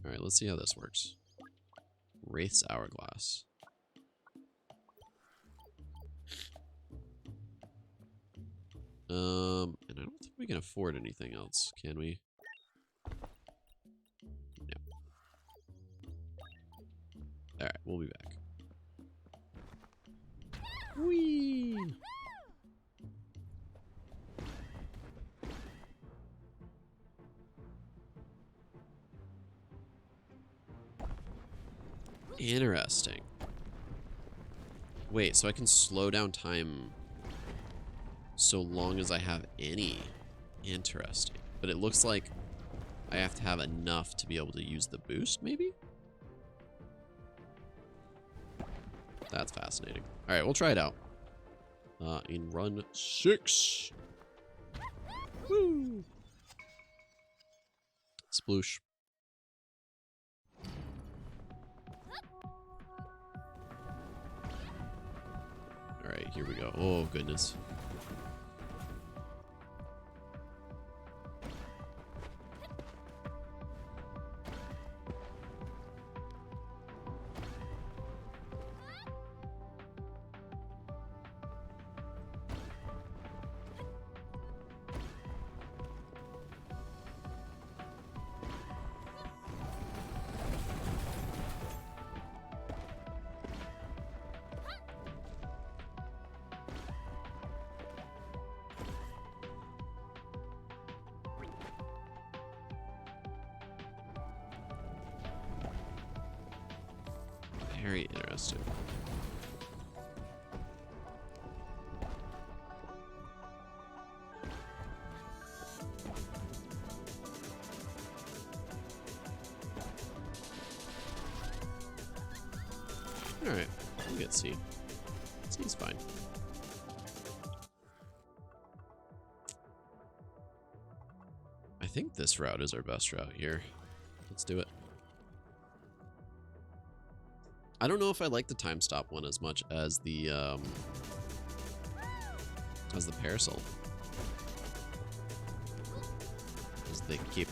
S1: Alright, let's see how this works. Wraith's hourglass. And I don't think we can afford anything else, can we? No. Alright, we'll be back. Whee! Interesting. Wait, so I can slow down time so long as I have any. Interesting. But it looks like I have to have enough to be able to use the boost, maybe? That's fascinating. Alright, we'll try it out. In run 6. Woo! Sploosh. Alright, here we go. Oh, goodness. Very interesting. Alright, we'll get C. C's fine. I think this route is our best route here. Let's do it. I don't know if I like the time stop one as much as the parasol. As they keep.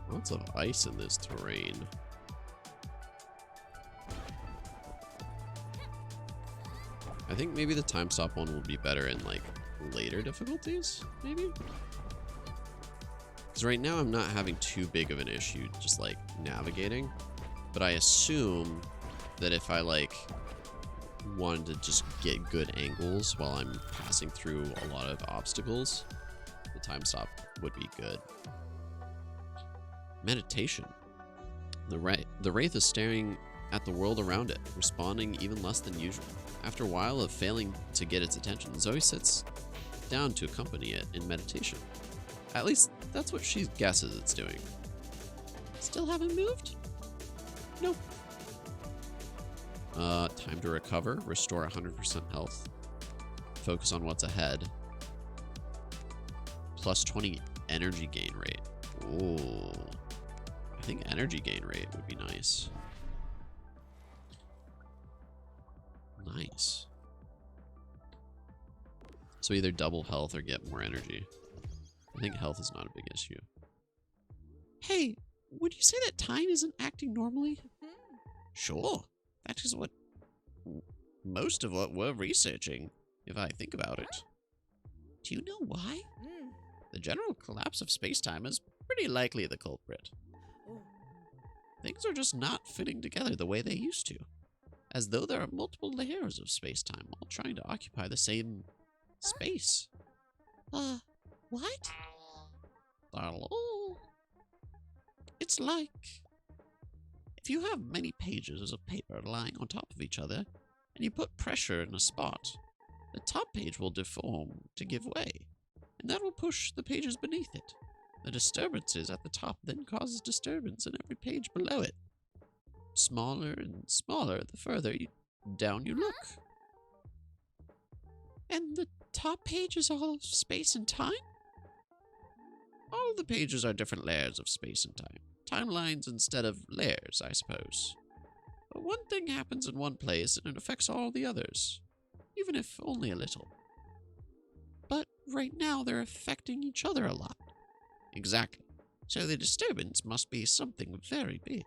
S1: Lots of ice in this terrain. I think maybe the time stop one will be better in like later difficulties, maybe? Because right now I'm not having too big of an issue just like navigating, but I assume that if I like wanted to just get good angles while I'm passing through a lot of obstacles, the time stop would be good. Meditation. The Wraith is staring at the world around it, responding even less than usual. After a while of failing to get its attention, Zoe sits down to accompany it in meditation. At least, that's what she guesses it's doing.
S3: Still haven't moved? Nope.
S1: Time to recover, restore 100% health. Focus on what's ahead. Plus 20 energy gain rate. Ooh. I think energy gain rate would be nice. Nice. So either double health or get more energy. I think health is not a big issue.
S3: Hey, would you say that time isn't acting normally?
S1: Sure. That is what most of what we're researching, if I think about it.
S3: Do you know why?
S1: The general collapse of space-time is pretty likely the culprit. Things are just not fitting together the way they used to, as though there are multiple layers of space-time all trying to occupy the same space.
S3: What?
S1: Hello? It's like if you have many pages of paper lying on top of each other, and you put pressure in a spot, the top page will deform to give way, and that will push the pages beneath it. The disturbances at the top then causes disturbance in every page below it. Smaller and smaller the further down you look.
S3: And the top page is all of space and time?
S1: All the pages are different layers of space and time. Timelines instead of layers, I suppose. But one thing happens in one place and it affects all the others, even if only a little.
S3: But right now they're affecting each other a lot.
S1: Exactly. So the disturbance must be something very big.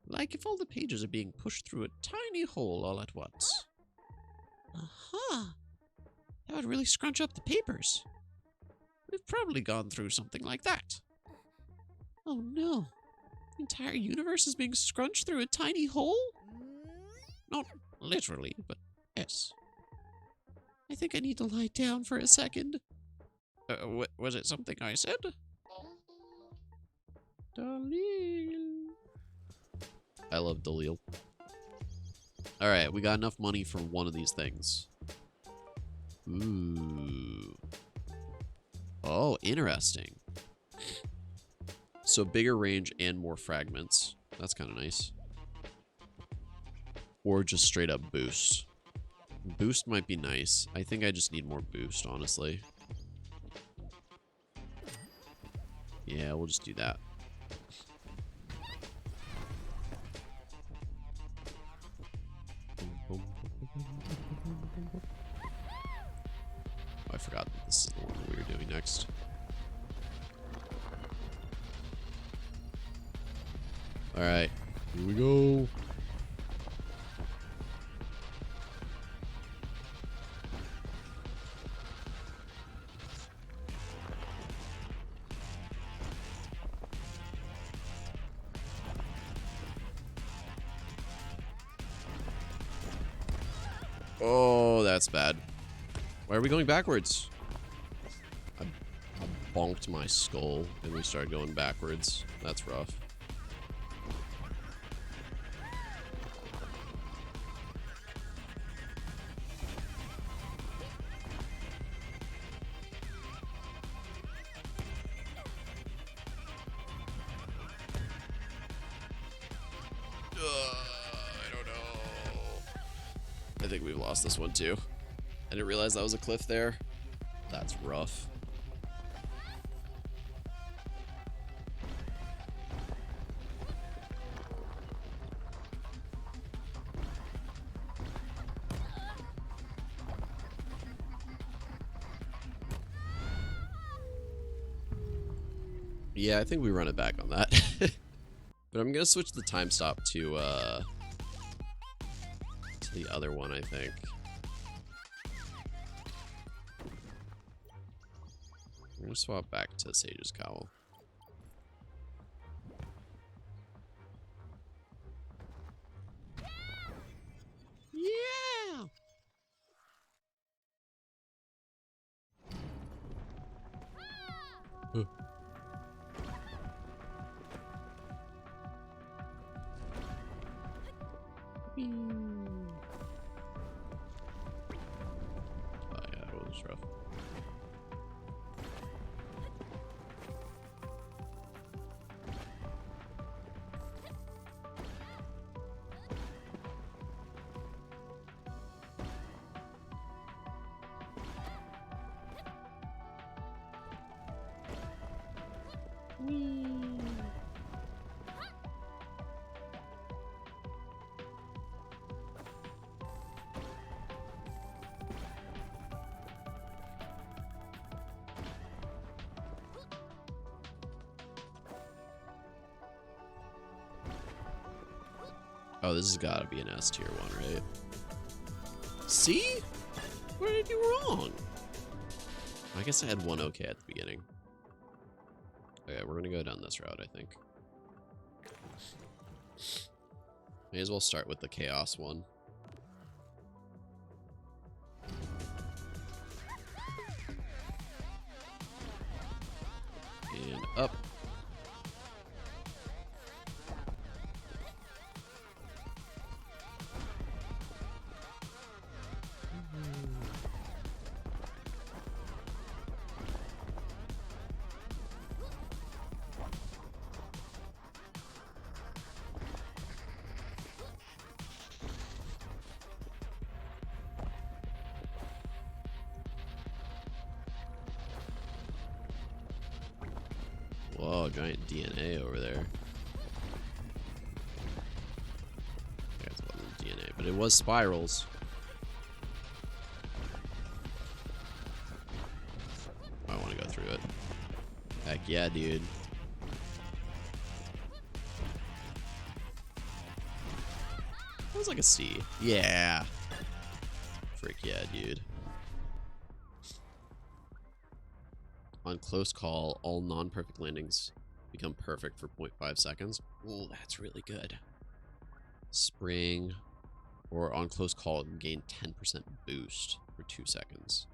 S1: Like if all the pages are being pushed through a tiny hole all at once.
S3: Aha! That would really scrunch up the papers.
S1: We've probably gone through something like that.
S3: Oh no. The entire universe is being scrunched through a tiny hole?
S1: Not literally, but yes.
S3: I think I need to lie down for a second.
S1: Was it something I said?
S3: Dalil.
S1: I love Dalil. Alright, we got enough money for one of these things. Ooh. Oh, interesting. So bigger range and more fragments. That's kind of nice. Or just straight up boost. Boost might be nice. I think I just need more boost, honestly. Yeah, we'll just do that. Oh, I forgot that this is the one that we were doing next. Alright, here we go. Oh, that's bad. Why are we going backwards? I bonked my skull and we started going backwards. That's rough. I don't know. I think we've lost this one too. I didn't realize that was a cliff there. That's rough. Yeah, I think we run it back on that. But I'm gonna switch the time stop to the other one, I think. I'm gonna swap back to Sage's Cowl.
S3: Yeah!
S1: Huh. Oh yeah, that was rough. Oh, this has got to be an S tier one, right? See? What did I do wrong? I guess I had one okay at the beginning. Okay, we're gonna go down this route, I think. May as well start with the chaos one. And up. Whoa, giant DNA over there. Yeah, it wasn't DNA, but it was spirals. I want to go through it. Heck yeah, dude. That was like a C. Yeah. Frick yeah, dude. On close call, all non-perfect landings become perfect for 0.5 seconds. Oh, that's really good. Spring, or on close call, gain 10% boost for 2 seconds.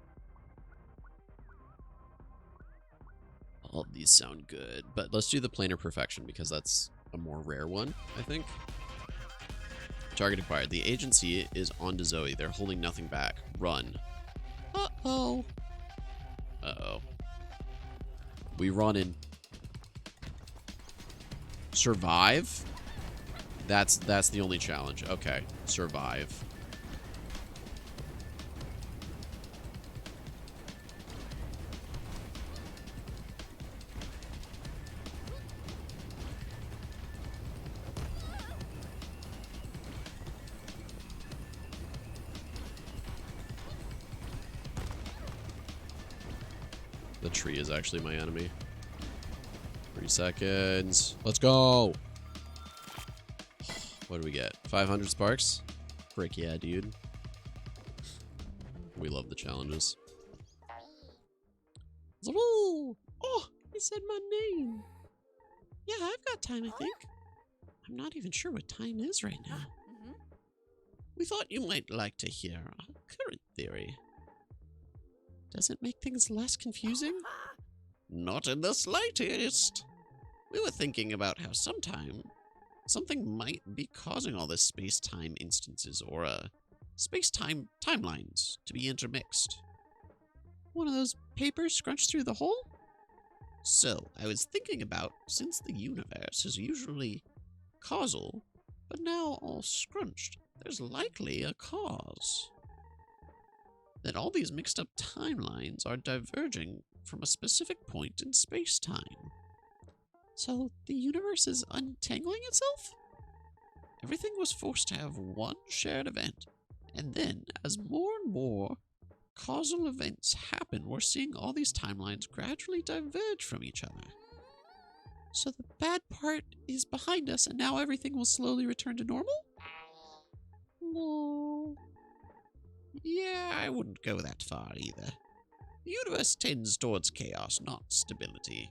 S1: All of these sound good, but let's do the planar perfection because that's a more rare one, I think. Target acquired. The agency is on to Zoe. They're holding nothing back. Run.
S3: Uh-oh.
S1: Uh-oh. We run and survive? That's the only challenge. Okay. Survive. The tree is actually my enemy. 3 seconds. Let's go. What do we get? 500 sparks? Frick yeah, dude. We love the challenges.
S3: Oh, he said my name. Yeah, I've got time, I think. I'm not even sure what time is right now. We thought you might like to hear a current theory. Does it make things less confusing?
S4: Not in the slightest. We were thinking about how something might be causing all this space-time instances or space-time timelines to be intermixed.
S3: One of those papers scrunched through the hole?
S4: So, I was thinking about, since the universe is usually causal, but now all scrunched, there's likely a cause. That all these mixed up timelines are diverging from a specific point in space-time.
S3: So the universe is untangling itself?
S4: Everything was forced to have one shared event, and then, as more and more causal events happen, we're seeing all these timelines gradually diverge from each other.
S3: So the bad part is behind us, and now everything will slowly return to normal?
S4: No. Yeah, I wouldn't go that far either. The universe tends towards chaos, not stability.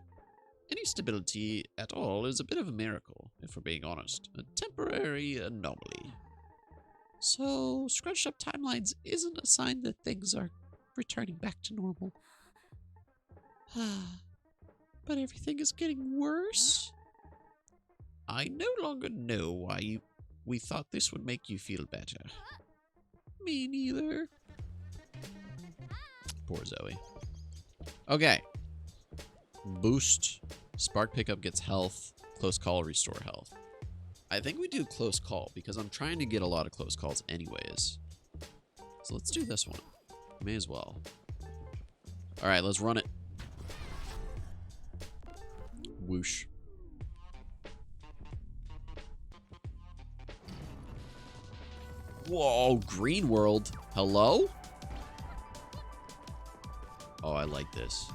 S4: Any stability at all is a bit of a miracle, if we're being honest. A temporary anomaly.
S3: So, scrunched up timelines isn't a sign that things are returning back to normal. But everything is getting worse?
S4: I no longer know why we thought this would make you feel better.
S3: Me neither.
S1: Poor Zoe. Okay. Boost. Spark pickup gets health. Close call, restore health. I think we do close call because I'm trying to get a lot of close calls anyways. So let's do this one. May as well. Alright, let's run it. Whoosh. Whoa, green world. Hello? Oh, I like this.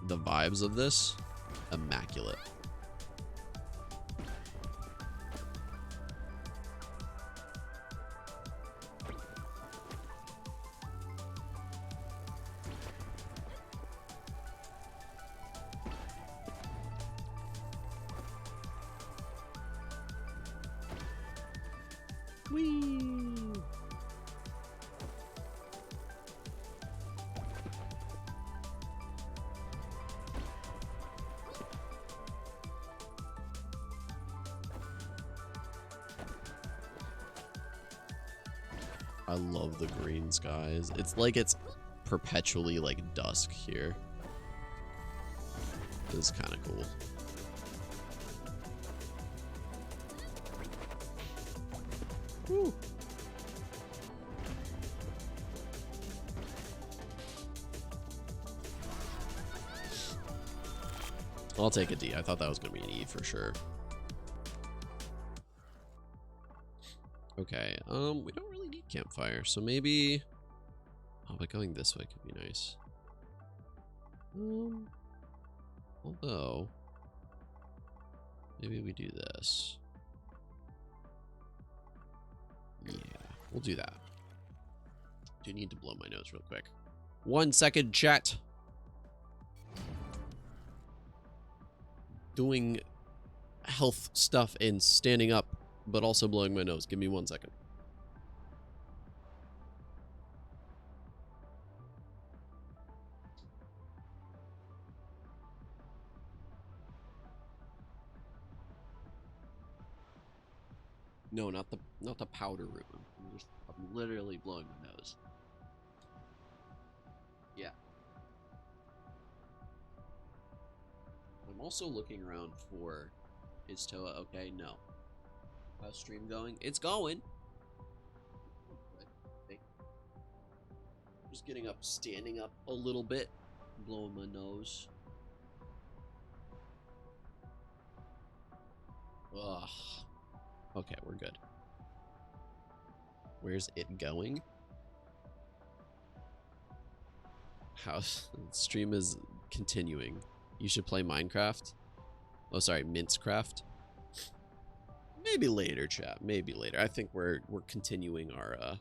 S1: The vibes of this, immaculate.
S3: Whee!
S1: I love the green skies. It's like it's perpetually like dusk here. This is kind of cool. Woo. I'll take a D. I thought that was going to be an E for sure. Okay, we don't really need campfire, so maybe... Oh, but going this way could be nice. Although... Maybe we do this. Yeah, we'll do that. Do need to blow my nose real quick. 1 second, chat. Doing health stuff and standing up, but also blowing my nose. Give me 1 second. No, not the powder room. I'm literally blowing my nose. Yeah. I'm also looking around for, is Toa okay? No. How's stream going? It's going. Just getting up, standing up a little bit, blowing my nose. Ugh. Okay, we're good. Where's it going? House stream is continuing. You should play Minecraft. Oh, sorry, Minecraft. Maybe later, chat. Maybe later. I think we're continuing our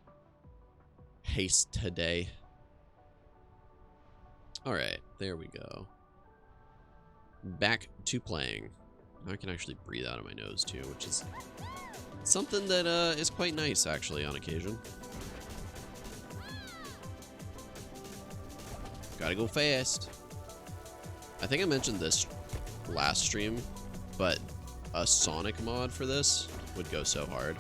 S1: haste today. All right, there we go. Back to playing. Now I can actually breathe out of my nose too, which is something that is quite nice actually on occasion. Gotta go fast. I think I mentioned this last stream, but a Sonic mod for this would go so hard.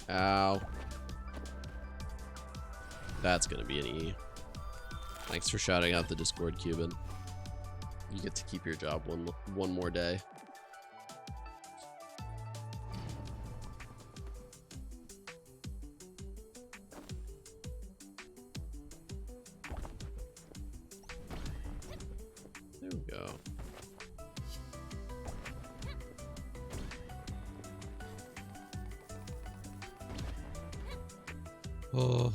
S1: Ow. That's gonna be an E. Thanks for shouting out the Discord, Cuban. You get to keep your job one more day. There we go. Oh.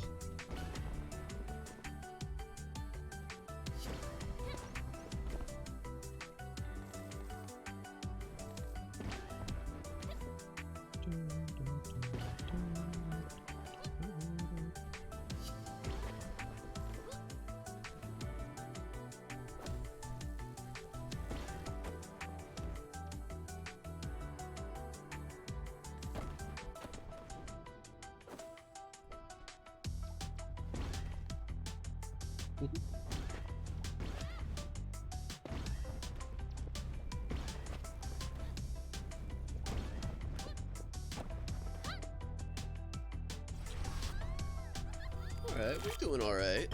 S1: Alright, we're doing alright.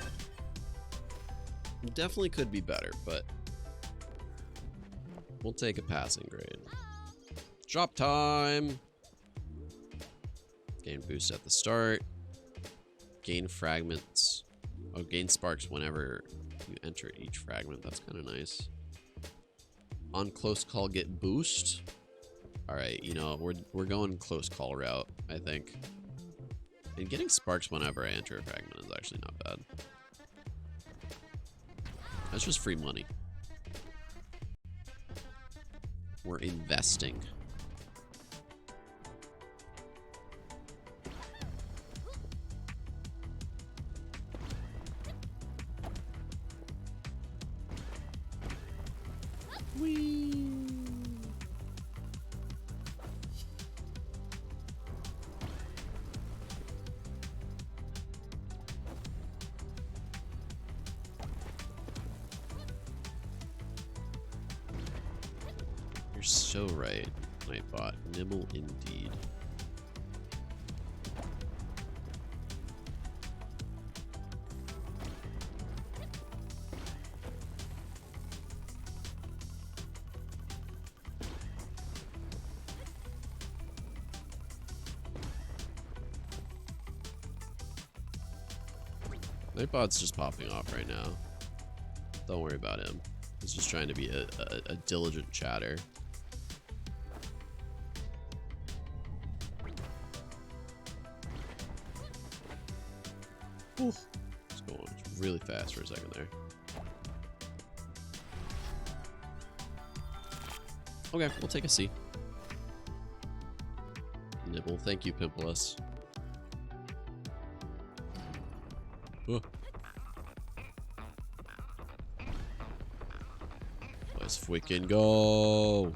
S1: Definitely could be better, but we'll take a passing grade. Drop time! Gain boost at the start. Gain fragments. Oh, gain sparks whenever you enter each fragment. That's kind of nice. On close call, get boost. Alright, you know, we're going close call route, I think. And getting sparks whenever I enter a fragment is actually not bad. That's just free money. We're investing. Whee! You're so right, Nightbot. Nibble indeed. Nightbot's just popping off right now. Don't worry about him. He's just trying to be a diligent chatter. Ooh. It's going really fast for a second there. Okay, we'll take a C. Nibble, thank you, Pimples. Let's freaking go.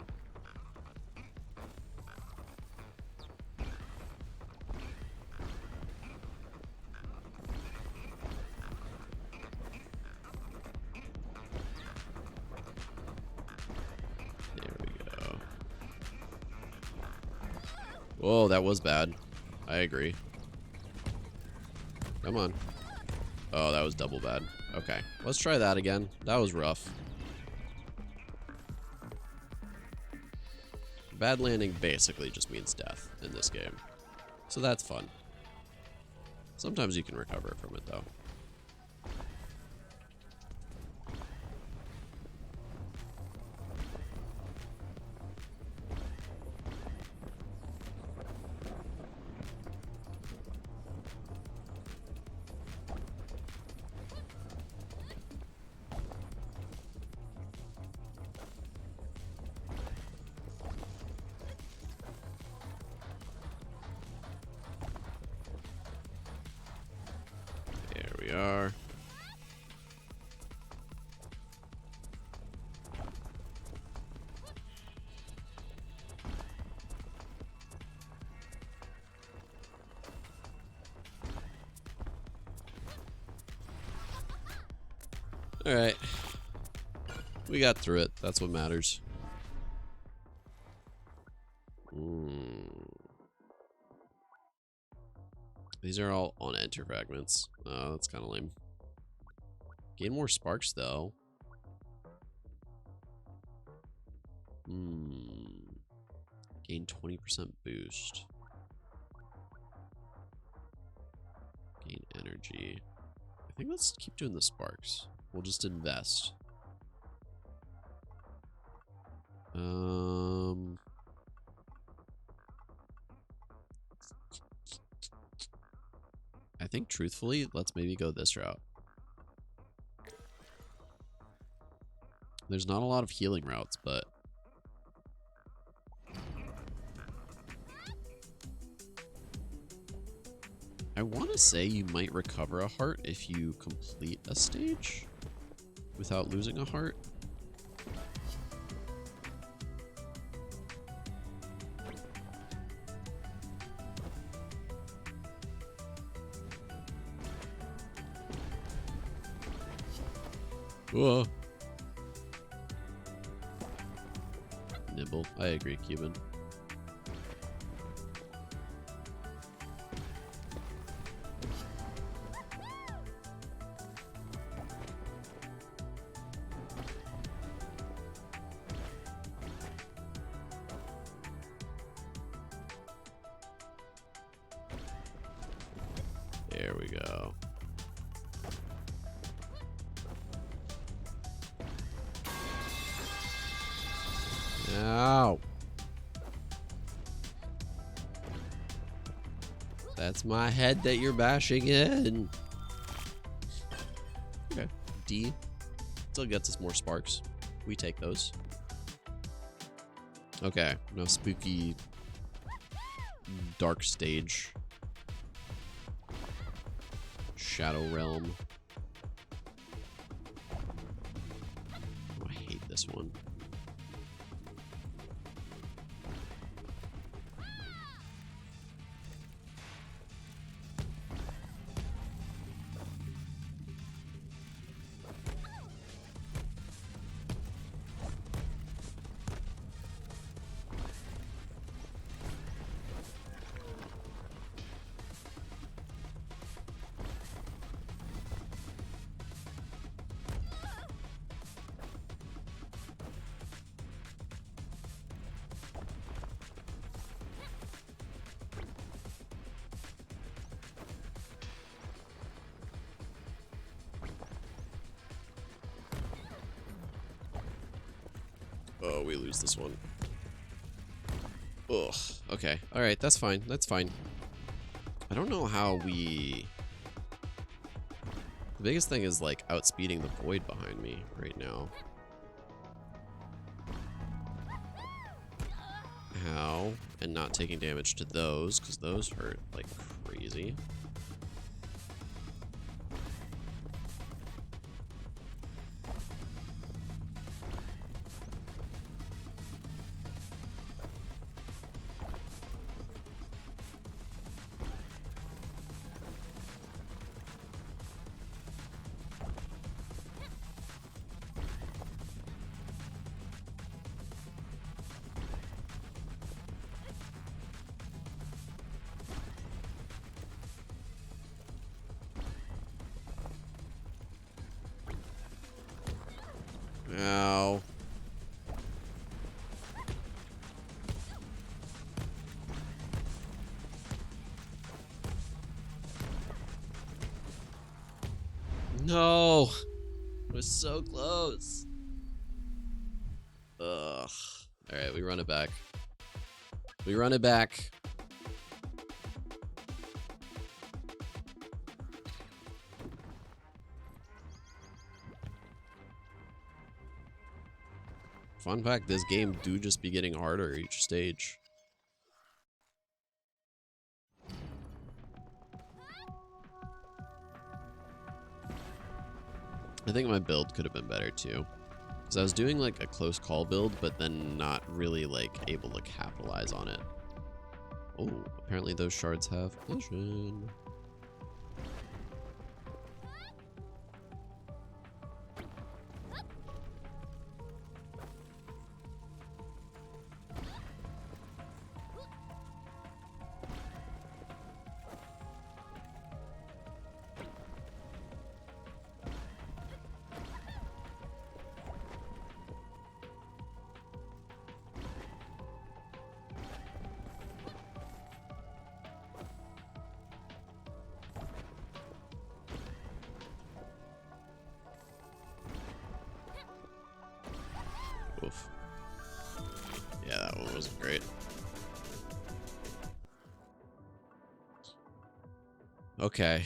S1: There we go. Whoa, that was bad. I agree. Come on. Oh, that was double bad. Okay, let's try that again. That was rough. Bad landing basically just means death in this game. So that's fun. Sometimes you can recover from it though. Alright. We got through it. That's what matters. These are all on enter fragments. Oh, that's kind of lame. Gain more sparks, though. Gain 20% boost. Gain energy. I think let's keep doing the sparks. We'll just invest. I think truthfully, let's maybe go this route. There's not a lot of healing routes, but I want to say you might recover a heart if you complete a stage without losing a heart. Whoa. Nibble. I agree, Cuban. There we go. Ow. That's my head that you're bashing in. Okay. D. Still gets us more sparks. We take those. Okay. No spooky dark stage. Shadow Realm. Oh, I hate this one. Oh, we lose this one. Ugh. Okay. Alright, that's fine. That's fine. I don't know how we... The biggest thing is, like, outspeeding the void behind me right now. How? And not taking damage to those, because those hurt like crazy. Ow. No. It was so close. Ugh. Alright, we run it back. We run it back. Fun fact, this game do just be getting harder each stage. I think my build could have been better too. Because I was doing like a close call build, but then not really like able to capitalize on it. Oh, apparently those shards have collision. Oof. Yeah, that one wasn't great. Okay.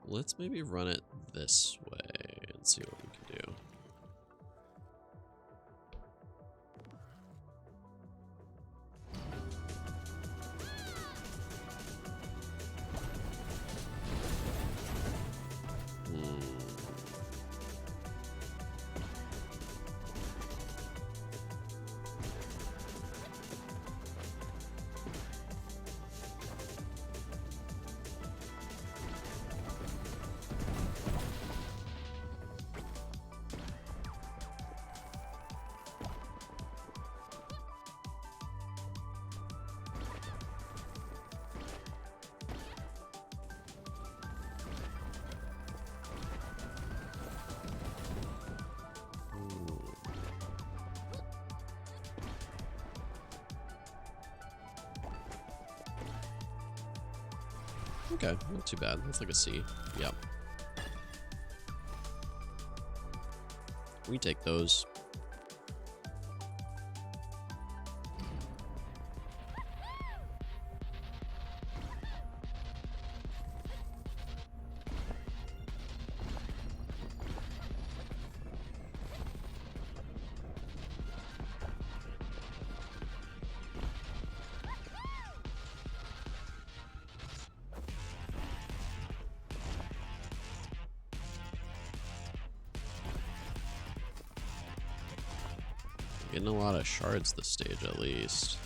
S1: Let's maybe run it this way and see what we can do. Okay, not too bad. That's like a C. Yep. We take those. Getting a lot of shards this stage, at least.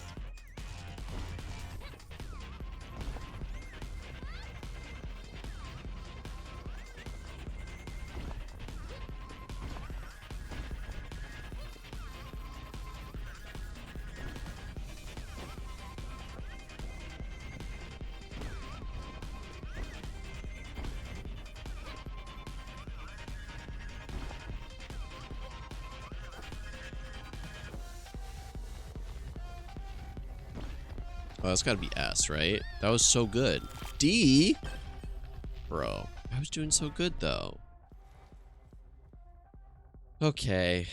S1: Oh, that's gotta be S, right? That was so good. D? Bro, I was doing so good, though. Okay.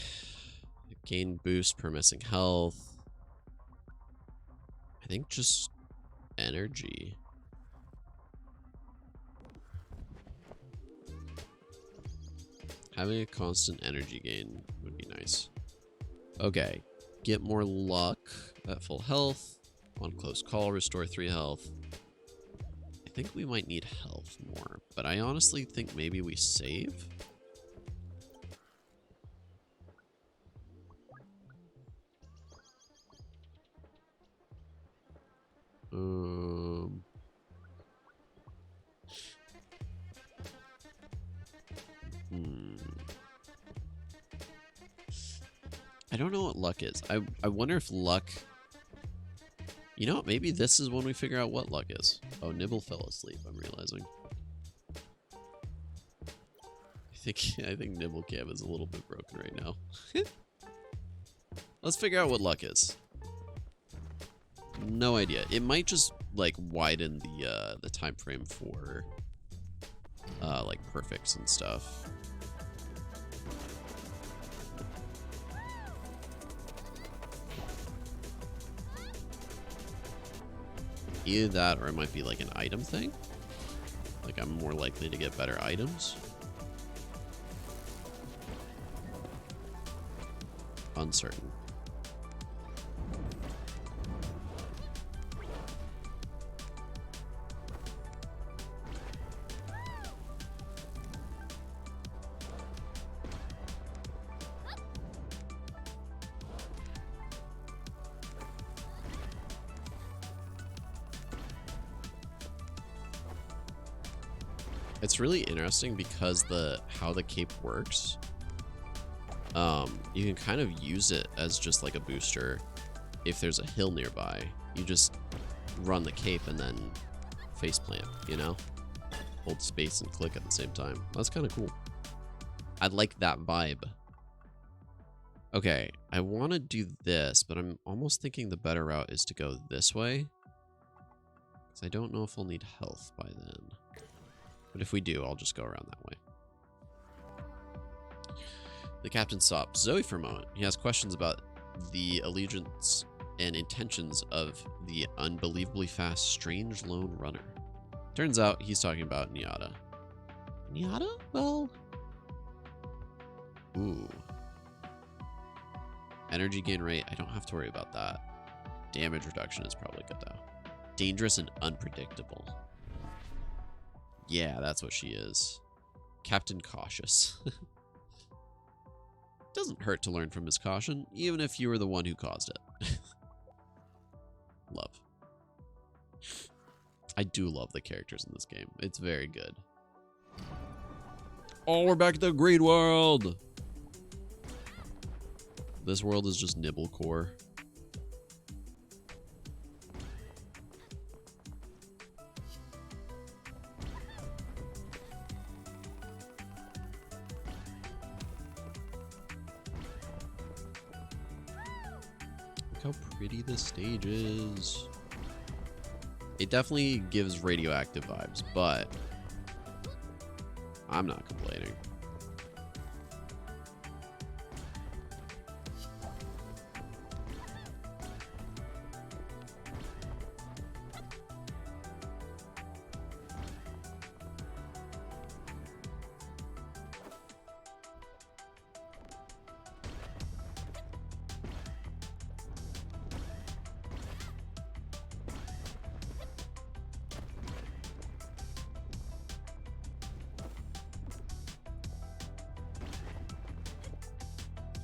S1: Gain boost per missing health. I think just energy. Having a constant energy gain would be nice. Okay. Get more luck at full health. On close call, restore 3 health. I think we might need health more, but I honestly think maybe we save. I don't know what luck is. I wonder if luck... You know what? Maybe this is when we figure out what luck is. Oh, Nibble fell asleep, I'm realizing. I think Nibble Cam is a little bit broken right now. Let's figure out what luck is. No idea. It might just like widen the time frame for like perfects and stuff. Either that or it might be like an item thing. Like I'm more likely to get better items. Uncertain. It's really interesting because how the cape works. You can kind of use it as just like a booster. If there's a hill nearby, you just run the cape and then face plant, you know? Hold space and click at the same time. That's kind of cool. I like that vibe. Okay, I want to do this, but I'm almost thinking the better route is to go this way. Because I don't know if we'll need health by then. But if we do, I'll just go around that way. The captain stops Zoe for a moment. He has questions about the allegiance and intentions of the unbelievably fast, strange lone runner. Turns out he's talking about Nyada.
S3: Nyada? Well,
S1: Ooh. Energy gain rate, I don't have to worry about that. Damage reduction is probably good though. Dangerous and unpredictable. Yeah, that's what she is. Captain Cautious. Doesn't hurt to learn from his caution, even if you were the one who caused it. Love. I do love the characters in this game. It's very good. Oh, we're back at the Greed World! This world is just Nibblecore. Look how pretty this stage is. It definitely gives radioactive vibes, but I'm not complaining.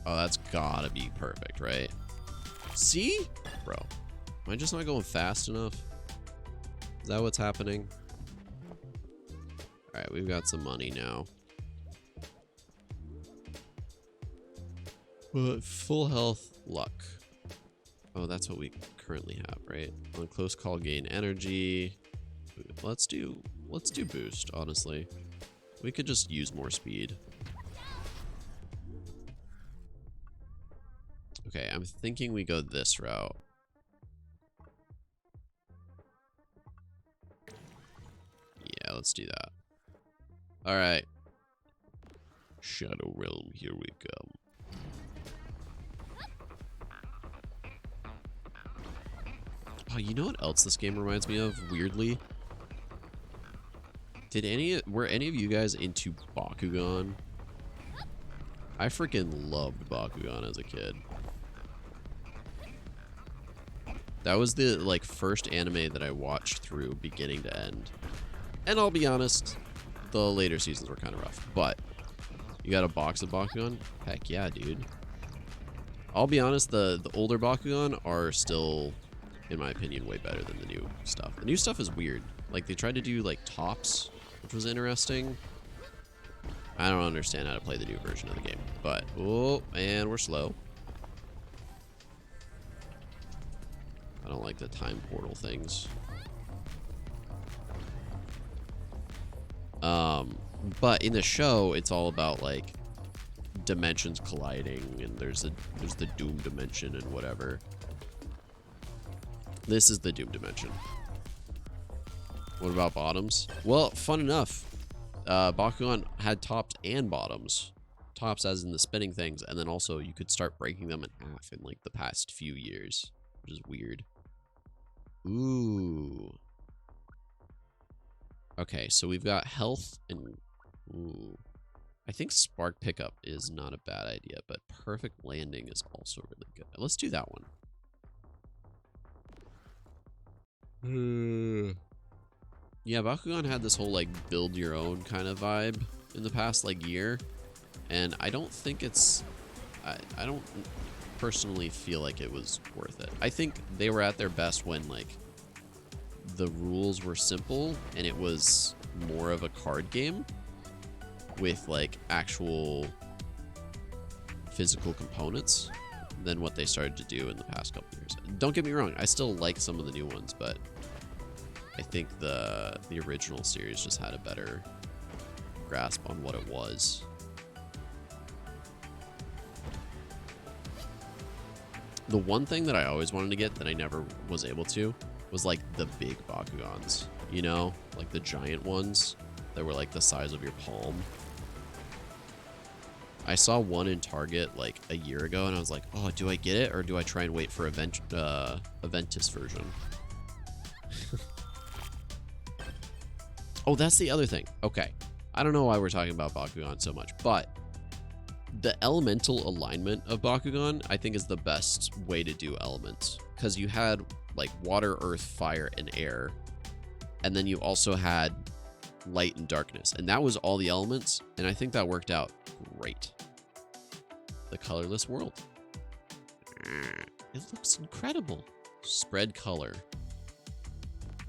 S1: Oh, that's gotta be perfect, right? See? Bro, am I just not going fast enough? Is that what's happening? Alright, we've got some money now. But full health, luck. Oh, that's what we currently have, right? On close call, gain energy. Let's do boost, honestly. We could just use more speed. Okay, I'm thinking we go this route. Yeah, let's do that. Alright. Shadow Realm, here we come. Oh, you know what else this game reminds me of, weirdly? Were any of you guys into Bakugan? I freaking loved Bakugan as a kid. That was the like first anime that I watched through beginning to end. And I'll be honest, the later seasons were kind of rough. But you got a box of Bakugan? Heck yeah, dude. I'll be honest, the older Bakugan are still, in my opinion, way better than the new stuff. The new stuff is weird. Like they tried to do like tops, which was interesting. I don't understand how to play the new version of the game. But, oh, and we're slow. I don't like the time portal things. But in the show, it's all about like dimensions colliding, and there's the Doom dimension and whatever. This is the Doom dimension. What about bottoms? Well, fun enough. Bakugan had tops and bottoms. Tops as in the spinning things, and then also you could start breaking them in half in like the past few years, which is weird. Ooh. Okay, so we've got health and... Ooh. I think spark pickup is not a bad idea, but perfect landing is also really good. Let's do that one. Yeah, Bakugan had this whole, like, build your own kind of vibe in the past, like, year. And I don't think it's... I don't personally feel like it was worth it. I think they were at their best when, like, the rules were simple and it was more of a card game with, like, actual physical components than what they started to do in the past couple years. Don't get me wrong, I still like some of the new ones, but I think the original series just had a better grasp on what it was. The one thing that I always wanted to get that I never was able to was like the big Bakugans, you know, like the giant ones that were like the size of your palm. I saw one in Target like a year ago, and I was like, oh, do I get it, or do I try and wait for Aventus version? Oh, that's the other thing. Okay. I don't know why we're talking about Bakugan so much, but the elemental alignment of Bakugan, I think, is the best way to do elements. Because you had, like, water, earth, fire, and air. And then you also had light and darkness. And that was all the elements, and I think that worked out great. The colorless world. It looks incredible. Spread color.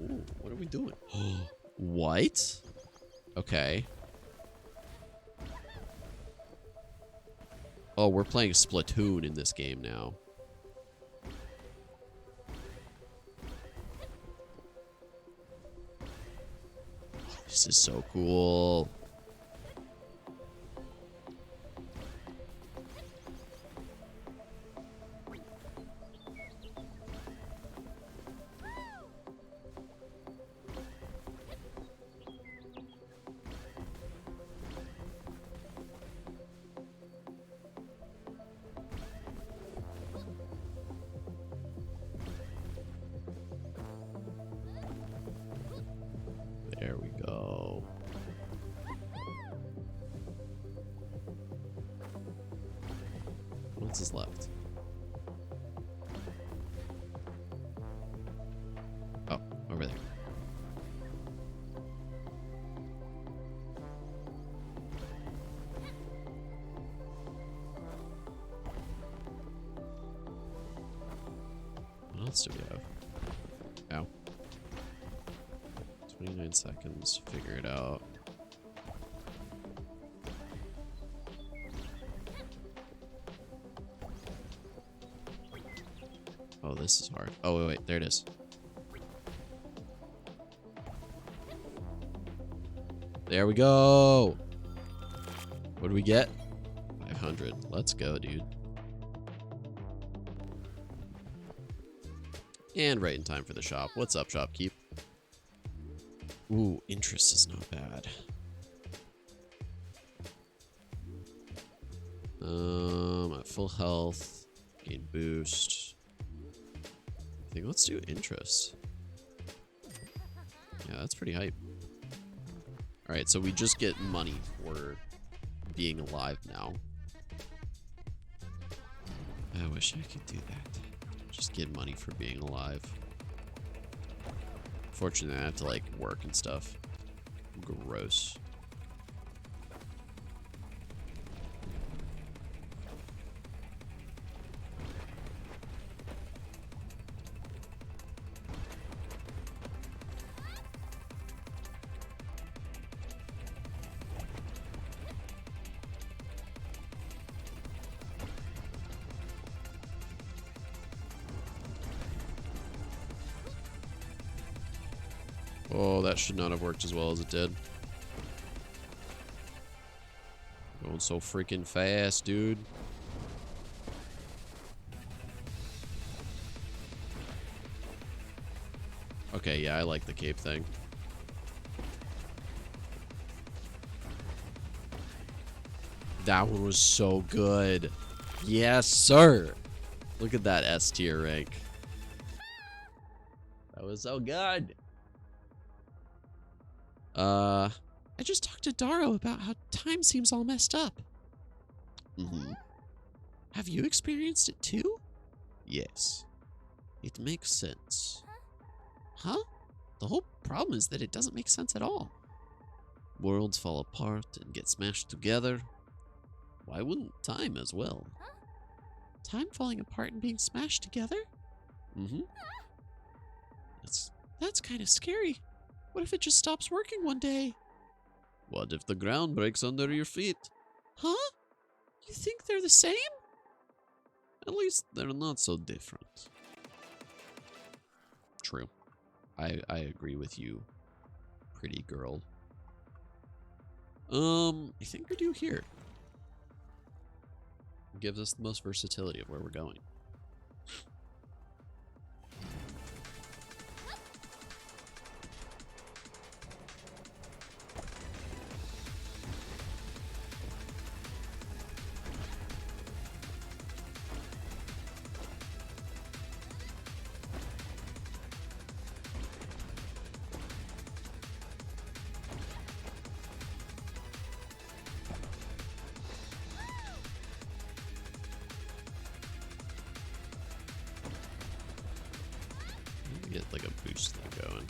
S1: Ooh, what are we doing? What? Okay. Oh, we're playing Splatoon in this game now. This is so cool. There we go. What's this left? Oh, over there. What else do we have? Ow. 29 seconds, figure it out. Oh, this is hard. Oh, wait, there it is. There we go! What do we get? 500. Let's go, dude. And right in time for the shop. What's up, shopkeep? Ooh, interest is not bad. At full health, gain boost. I think let's do interest. Yeah, that's pretty hype. Alright, so we just get money for being alive now. I wish I could do that. Just get money for being alive. Fortunately, I have to like work and stuff. Gross. Oh, that should not have worked as well as it did. Going so freaking fast, dude. Okay, yeah, I like the cape thing. That one was so good. Yes, sir. Look at that S tier rank. That was so good.
S3: I just talked to Daro about how time seems all messed up.
S1: Mm-hmm.
S3: Have you experienced it too?
S1: Yes. It makes sense.
S3: Huh? The whole problem is that it doesn't make sense at all.
S1: Worlds fall apart and get smashed together. Why wouldn't time as well?
S3: Time falling apart and being smashed together?
S1: Mm-hmm.
S3: That's kind of scary. What if it just stops working one day?
S1: What if the ground breaks under your feet?
S3: Huh? You think they're the same?
S1: At least they're not so different. True. I agree with you, pretty girl. I think we're due here. Gives us the most versatility of where we're going. get like a boost thing going.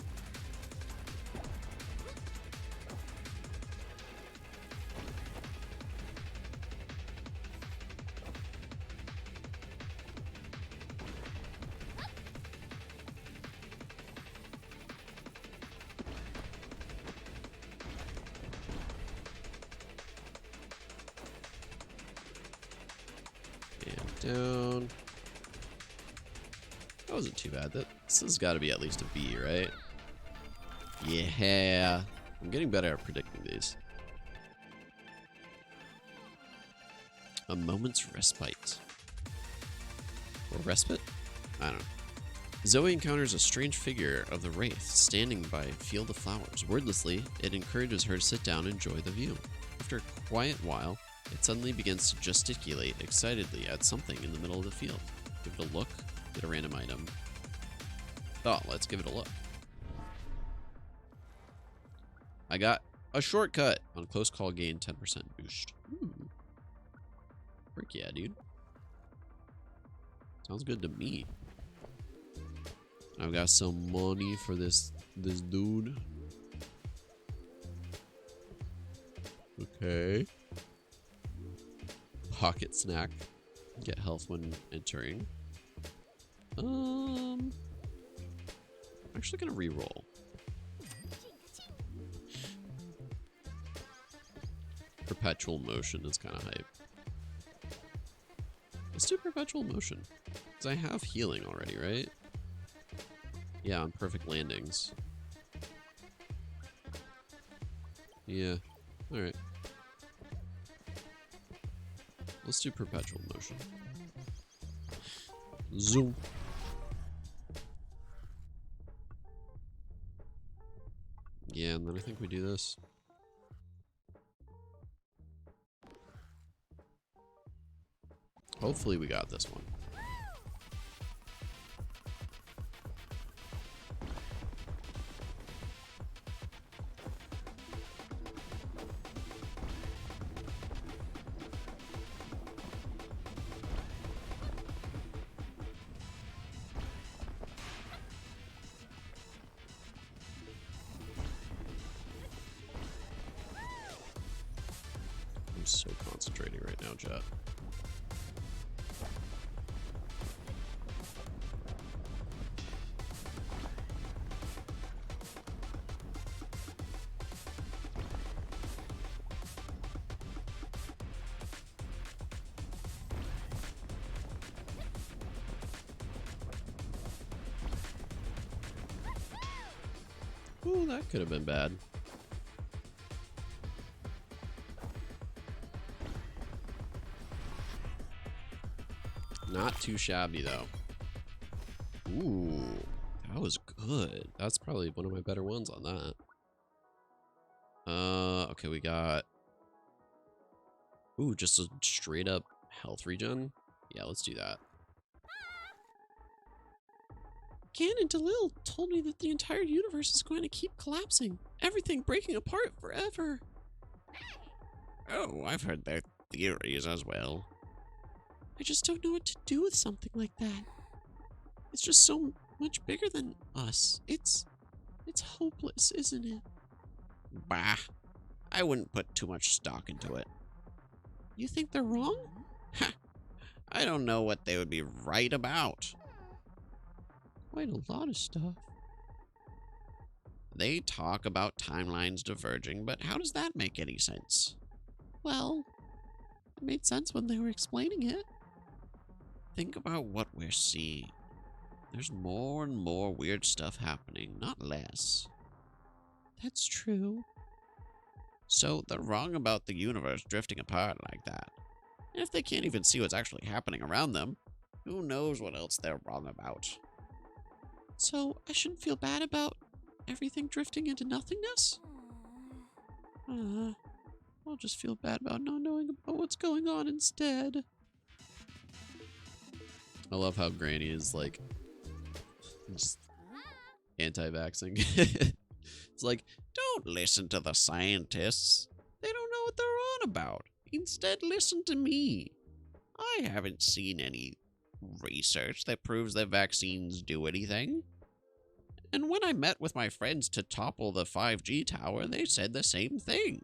S1: Down. That wasn't too bad. This has got to be at least a B, right? Yeah. I'm getting better at predicting these. A moment's respite. Or respite? I don't know. Zoe encounters a strange figure of the Wraith standing by a field of flowers. Wordlessly, it encourages her to sit down and enjoy the view. After a quiet while, it suddenly begins to gesticulate excitedly at something in the middle of the field. Give it a look, get a random item. Oh, let's give it a look. I got a shortcut. On close call, gain 10% boost. Ooh. Frick yeah, dude. Sounds good to me. I've got some money for this dude. Okay. Pocket snack. Get health when entering. I'm actually gonna re-roll. Perpetual motion is kind of hype. Let's do perpetual motion. Because I have healing already, right? Yeah, on perfect landings. Yeah. Alright. Let's do perpetual motion. Zoom. Yeah, and then I think we do this. Hopefully we got this one. I'm so concentrating right now, chat. Ooh, that could have been bad. Not too shabby, though. Ooh, that was good. That's probably one of my better ones on that. Okay, we got... Ooh, just a straight up health regen? Yeah, let's do that.
S3: Ganon DeLille told me that the entire universe is going to keep collapsing. Everything breaking apart forever.
S4: Oh, I've heard their theories as well.
S3: I just don't know what to do with something like that. It's just so much bigger than us. It's hopeless, isn't it?
S4: Bah. I wouldn't put too much stock into it.
S3: You think they're wrong?
S4: Ha! I don't know what they would be right about.
S3: Quite a lot of stuff.
S4: They talk about timelines diverging, but how does that make any sense?
S3: Well, it made sense when they were explaining it.
S4: Think about what we're seeing. There's more and more weird stuff happening, not less.
S3: That's true.
S4: So they're wrong about the universe drifting apart like that. And if they can't even see what's actually happening around them, who knows what else they're wrong about?
S3: So I shouldn't feel bad about everything drifting into nothingness? I'll just feel bad about not knowing about what's going on instead.
S1: I love how Granny is like just anti-vaxxing. It's like,
S4: Don't listen to the scientists. They don't know what they're on about. Instead, listen to me. I haven't seen any research that proves that vaccines do anything. And when I met with my friends to topple the 5G tower, they said the same thing.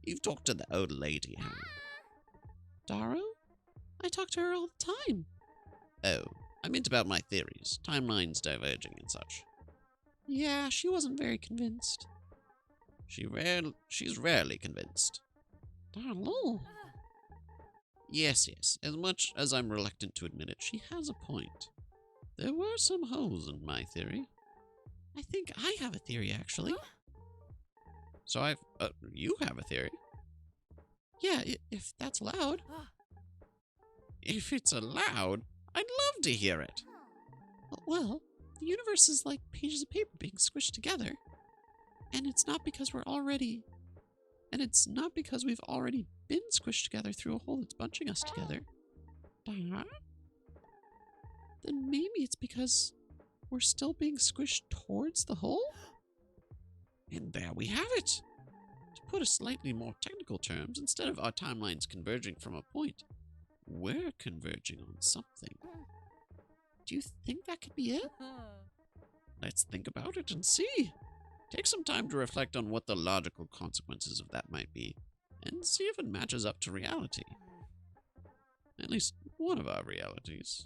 S4: You've talked to the old lady, haven't you?
S3: Daru? I talk to her all the time.
S4: Oh, I meant about my theories, timelines diverging and such.
S3: Yeah, she wasn't very convinced.
S4: She's rarely convinced.
S3: Darlo.
S4: Yes, as much as I'm reluctant to admit it, she has a point. There were some holes in my theory.
S3: I think I have a theory, actually.
S4: So you have a theory?
S3: Yeah, if that's allowed.
S4: If it's allowed, I'd love to hear it.
S3: Well, the universe is like pages of paper being squished together. And it's not because we've already been squished together through a hole that's bunching us together. Then maybe it's because we're still being squished towards the hole?
S4: And there we have it. To put a slightly more technical terms, instead of our timelines converging from a point, we're converging on something.
S3: Do you think that could be it?
S4: Let's think about it and see. Take some time to reflect on what the logical consequences of that might be, and see if it matches up to reality. At least one of our realities.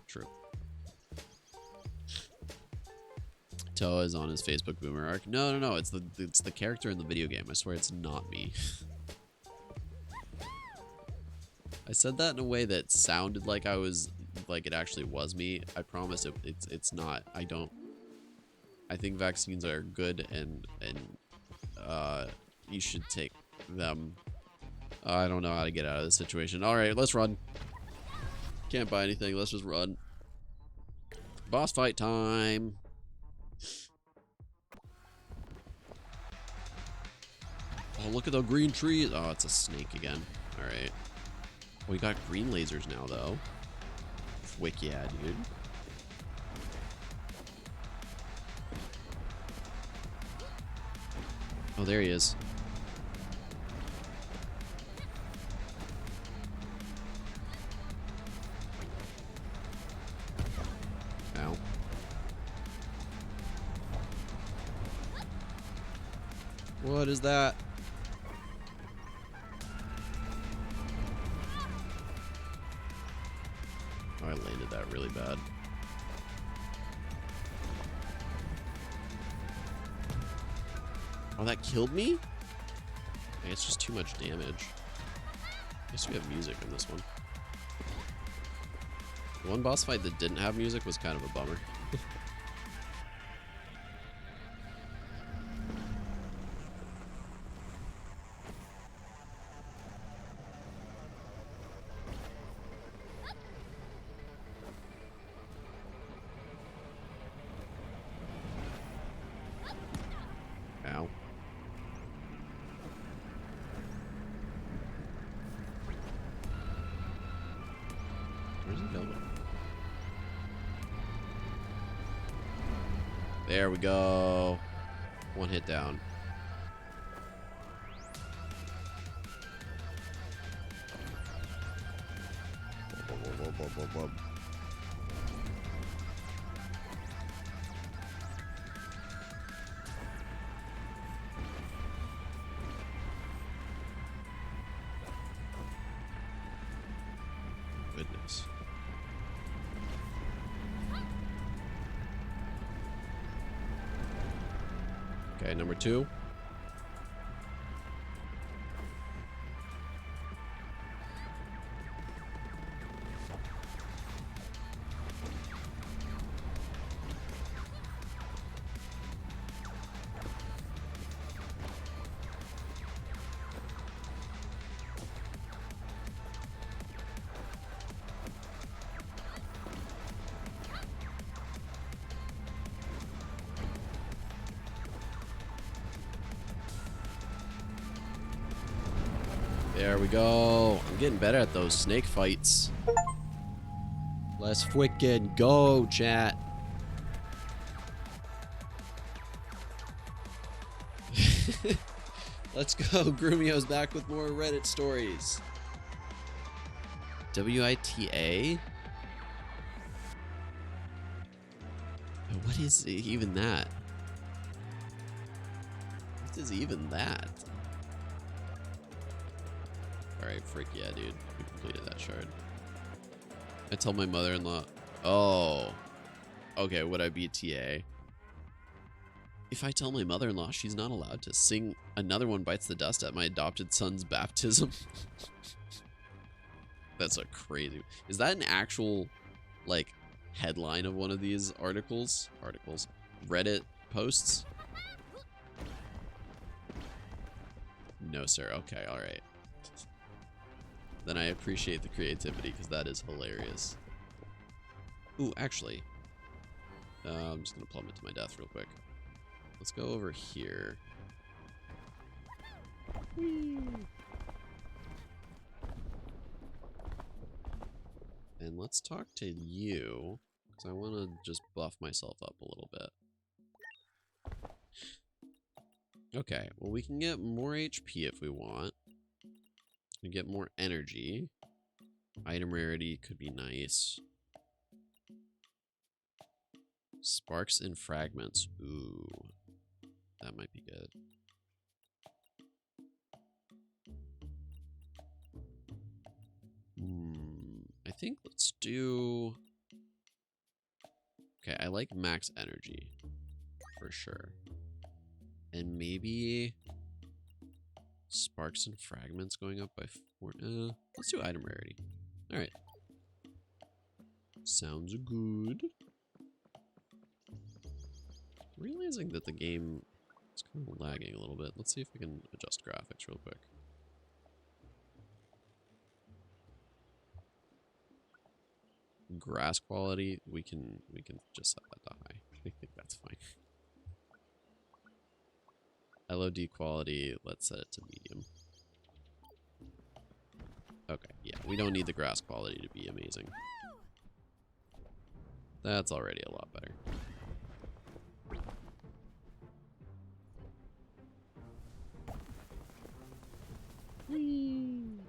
S1: True. Toa is on his Facebook boomer arc. No, it's the character in the video game. I swear it's not me. I said that in a way that sounded like it actually was me. I promise it's not. I think vaccines are good and you should take them. I don't know how to get out of this situation. All right, let's run. Can't buy anything. Let's just run. Boss fight time. Oh, look at the green trees. Oh, it's a snake again. All right. We got green lasers now, though. Wick yeah, dude. Oh, there he is. Ow. What is that? Oh, I landed that really bad. Oh, that killed me? I guess just too much damage. I guess we have music in this one. The one boss fight that didn't have music was kind of a bummer. Ow. Where's he going? There we go. One hit down. Goodness. Okay, number 2. There we go. I'm getting better at those snake fights. Let's frickin' go, chat. Let's go. Grumio's back with more Reddit stories. WITA? What is even that? What is even that? Alright, frick yeah, dude. We completed that shard. I tell my mother-in-law... Oh. Okay, would I be TA? If I tell my mother-in-law she's not allowed to sing Another One Bites the Dust at my adopted son's baptism. That's a crazy... Is that an actual, like, headline of one of these articles? Reddit posts? No, sir. Okay, alright. Then I appreciate the creativity, because that is hilarious. Ooh, actually. I'm just going to plummet to my death real quick. Let's go over here. Whee! And let's talk to you, because I want to just buff myself up a little bit. Okay, well we can get more HP if we want. We get more energy. Item rarity could be nice. Sparks and fragments. Ooh, that might be good. I think let's do... Okay, I like max energy for sure. And maybe sparks and fragments going up by 4. Let's do item rarity. All right. Sounds good. Realizing that the game is kind of lagging a little bit. Let's see if we can adjust graphics real quick. Grass quality, we can just set that to high. I think that's fine. LOD quality, let's set it to medium. Okay, yeah, we don't need the grass quality to be amazing. That's already a lot better. Whee!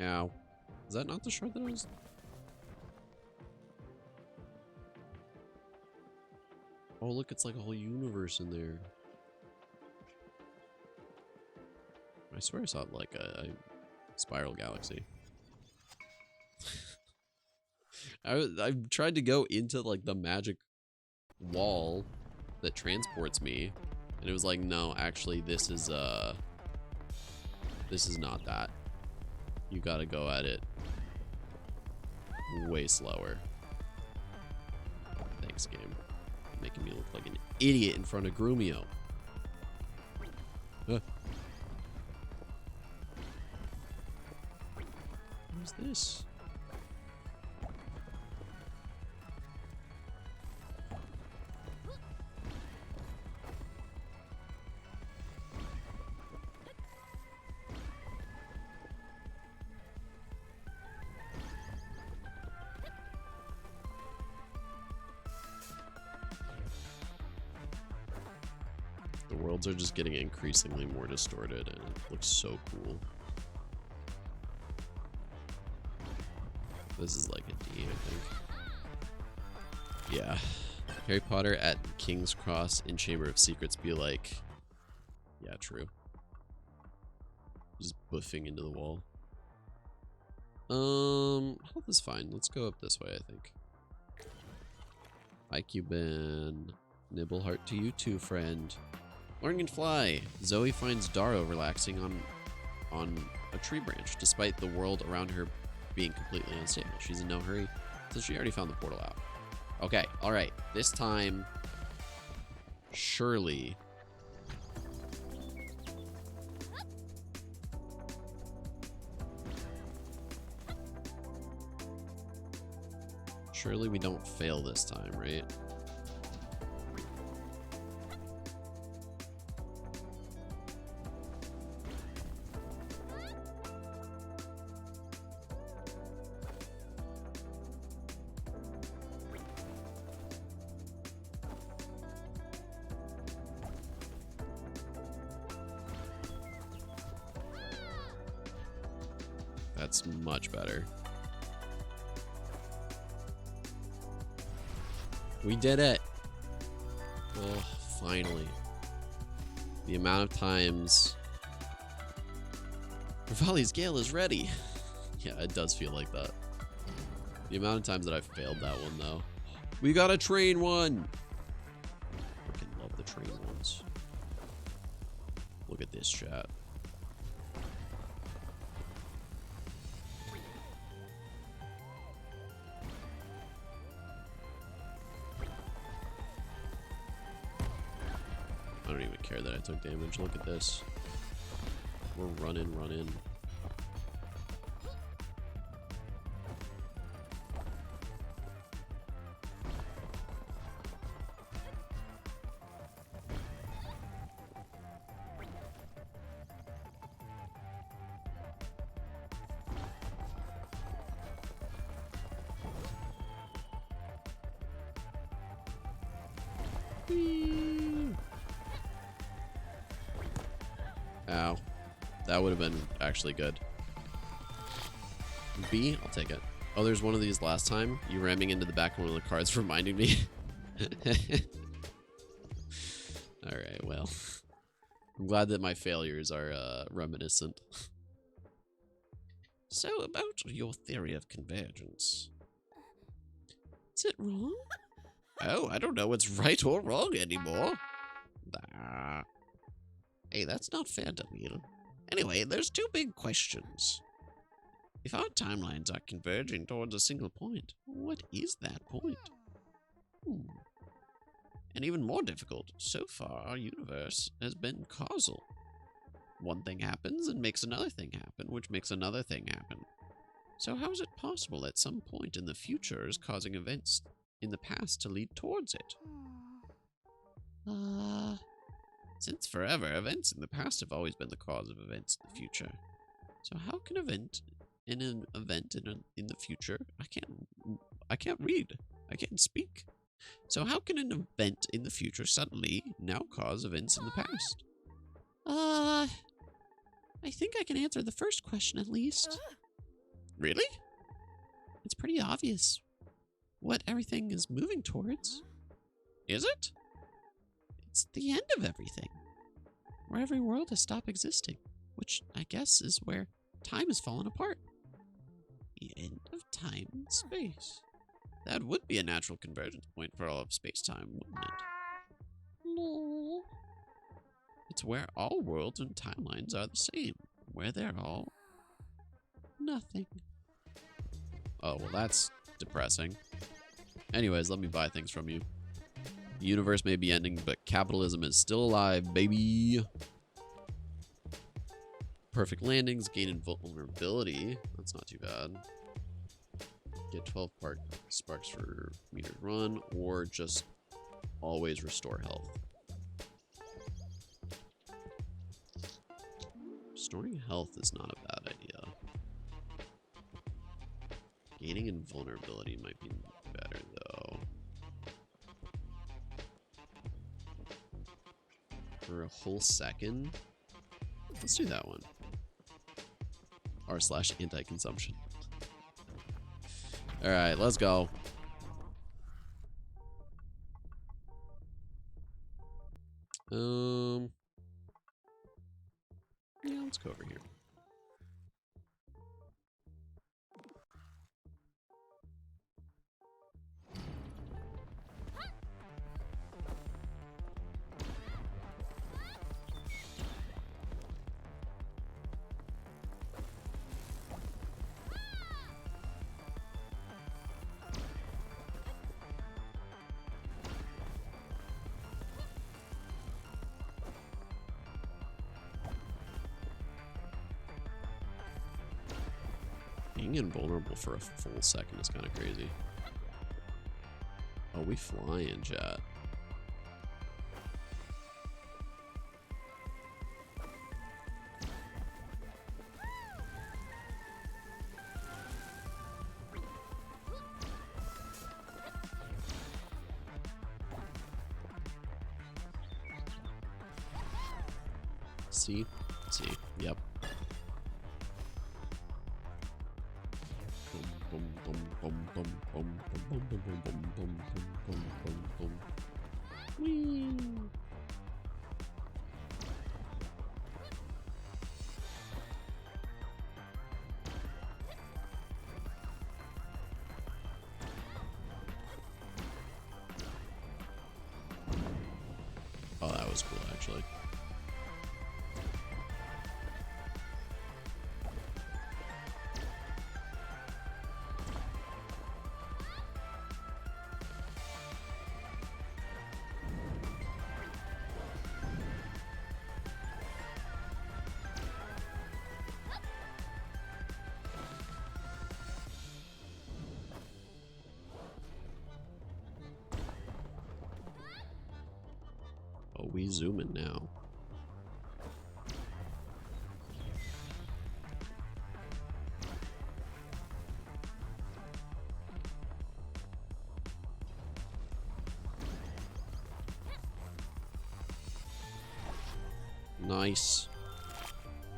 S1: Ow. Is that not the shard that I was... Oh, look, it's like a whole universe in there. I swear I saw like a spiral galaxy. I tried to go into like the magic wall that transports me, and it was like, no, actually this is not that. You gotta go at it way slower. Thanks, game. Making me look like an idiot in front of Grumio. What is this? The worlds are just getting increasingly more distorted, and it looks so cool. This is like a D, I think. Yeah. Harry Potter at King's Cross in Chamber of Secrets be like... Yeah, true. Just buffing into the wall. Health is fine. Let's go up this way, I think. Hi, Cuban. Nibbleheart to you too, friend. Learn and fly. Zoe finds Darrow relaxing on a tree branch, despite the world around her being completely unstable. She's in no hurry, since she already found the portal out. Okay, alright. This time, surely... Surely we don't fail this time, right? That's much better. We did it! Oh, finally. The amount of times... Revali's Gale is ready! Yeah, it does feel like that. The amount of times that I've failed that one, though. We got a train one! Freaking love the train ones. Look at this, chat. I don't even care that I took damage. Look at this. We're running. Ow. That would have been actually good. B? I'll take it. Oh, there's one of these last time. You ramming into the back of one of the cards reminding me. Alright, well. I'm glad that my failures are reminiscent.
S4: So, about your theory of convergence.
S3: Is it wrong?
S4: Oh, I don't know what's right or wrong anymore. Hey, that's not fair, Damil. Anyway, there's two big questions. If our timelines are converging towards a single point, what is that point? And even more difficult, so far our universe has been causal. One thing happens and makes another thing happen, which makes another thing happen. So how is it possible that some point in the future is causing events in the past to lead towards it? Since forever, events in the past have always been the cause of events in the future. So how can an event in the future? I can't read. I can't speak. So how can an event in the future suddenly now cause events in the past?
S3: I think I can answer the first question at least.
S4: Really?
S3: It's pretty obvious what everything is moving towards.
S4: Is it?
S3: It's the end of everything. Where every world has stopped existing. Which, I guess, is where time has fallen apart.
S4: The end of time and space. That would be a natural convergence point for all of space-time, wouldn't it?
S3: No.
S4: It's where all worlds and timelines are the same. Where they're all...
S3: nothing.
S1: Oh, well, that's depressing. Anyways, let me buy things from you. The universe may be ending, but capitalism is still alive, baby. Perfect landings, gain invulnerability. That's not too bad. Get 12 sparks for metered run, or just always restore health. Restoring health is not a bad idea. Gaining invulnerability might be better, though. For a whole second? Let's do that one. r/anti-consumption. Alright, let's go. Yeah, let's go over here. Being invulnerable for a full second is kind of crazy. Oh, we fly in, chat. See? See. Yep. Boom, boom, boom, boom, boom, boom, boom, boom, boom. Whee! Oh, that was cool, actually. Oh, we zoom in now. Nice.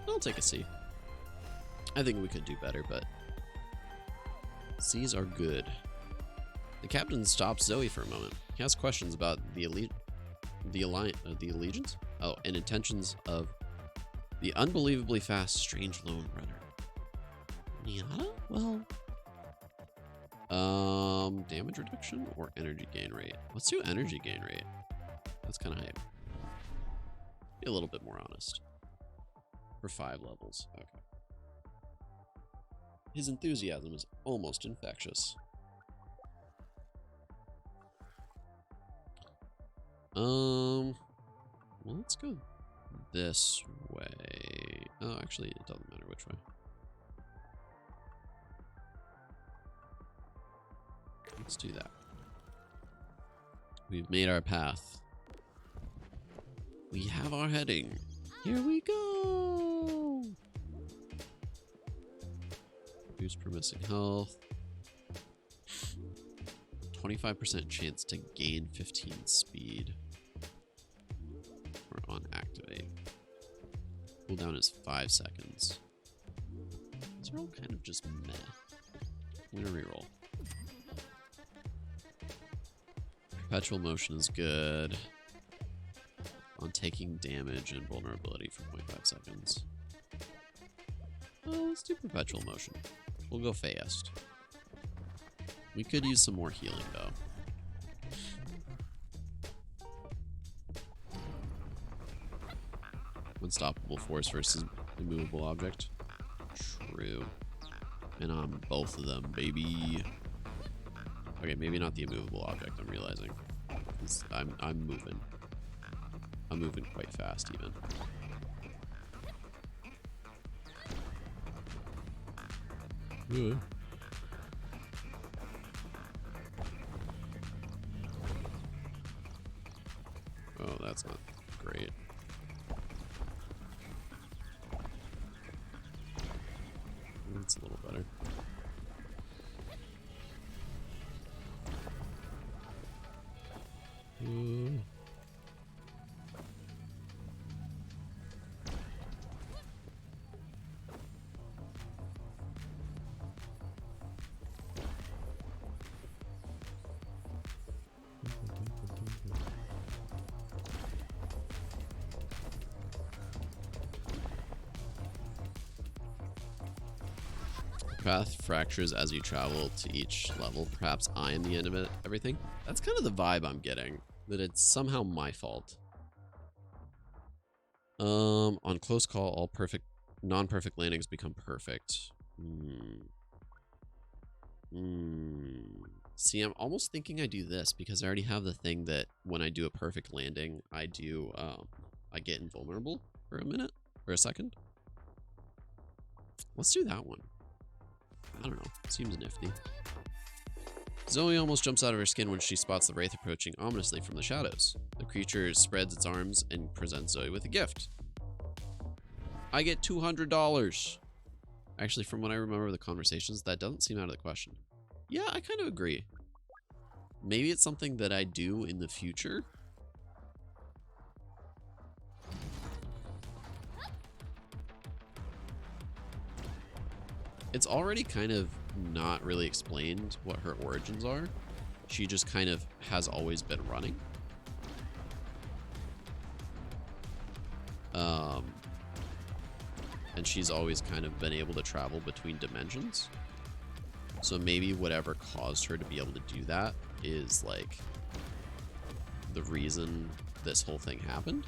S1: I'll take a C. I think we could do better, but C's are good. The captain stops Zoe for a moment. He has questions about the allegiance? Oh, and intentions of the unbelievably fast, strange lone runner. Miata? Well, damage reduction or energy gain rate? Let's do energy gain rate. That's kind of hype. Be a little bit more honest. For 5 levels. Okay. His enthusiasm is almost infectious. Well, let's go this way. Oh, actually, it doesn't matter which way. Let's do that. We've made our path. We have our heading. Here we go. Boost per missing health. 25% chance to gain 15 speed. Or on activate. Cooldown is 5 seconds. These are all kind of just meh. I'm gonna reroll. Perpetual motion is good. On taking damage and vulnerability for 0.5 seconds. Well, let's do perpetual motion. We'll go fast. We could use some more healing, though. Unstoppable force versus immovable object. True. And on both of them, baby. Okay, maybe not the immovable object, I'm realizing. I'm moving. I'm moving quite fast, even. Ooh. Oh, that's not great. That's a little better. Ooh. Path fractures as you travel to each level. Perhaps I am the end of it. Everything. That's kind of the vibe I'm getting. That it's somehow my fault. On close call, all non-perfect landings become perfect. See, I'm almost thinking I do this because I already have the thing that when I do a perfect landing, I do, I get invulnerable for a minute or a second. Let's do that one. I don't know. Seems nifty. Zoe almost jumps out of her skin when she spots the Wraith approaching ominously from the shadows. The creature spreads its arms and presents Zoe with a gift. I get $200. Actually, from what I remember of the conversations, that doesn't seem out of the question. Yeah, I kind of agree. Maybe it's something that I do in the future. It's already kind of not really explained what her origins are. She just kind of has always been running. And she's always kind of been able to travel between dimensions. So maybe whatever caused her to be able to do that is like the reason this whole thing happened.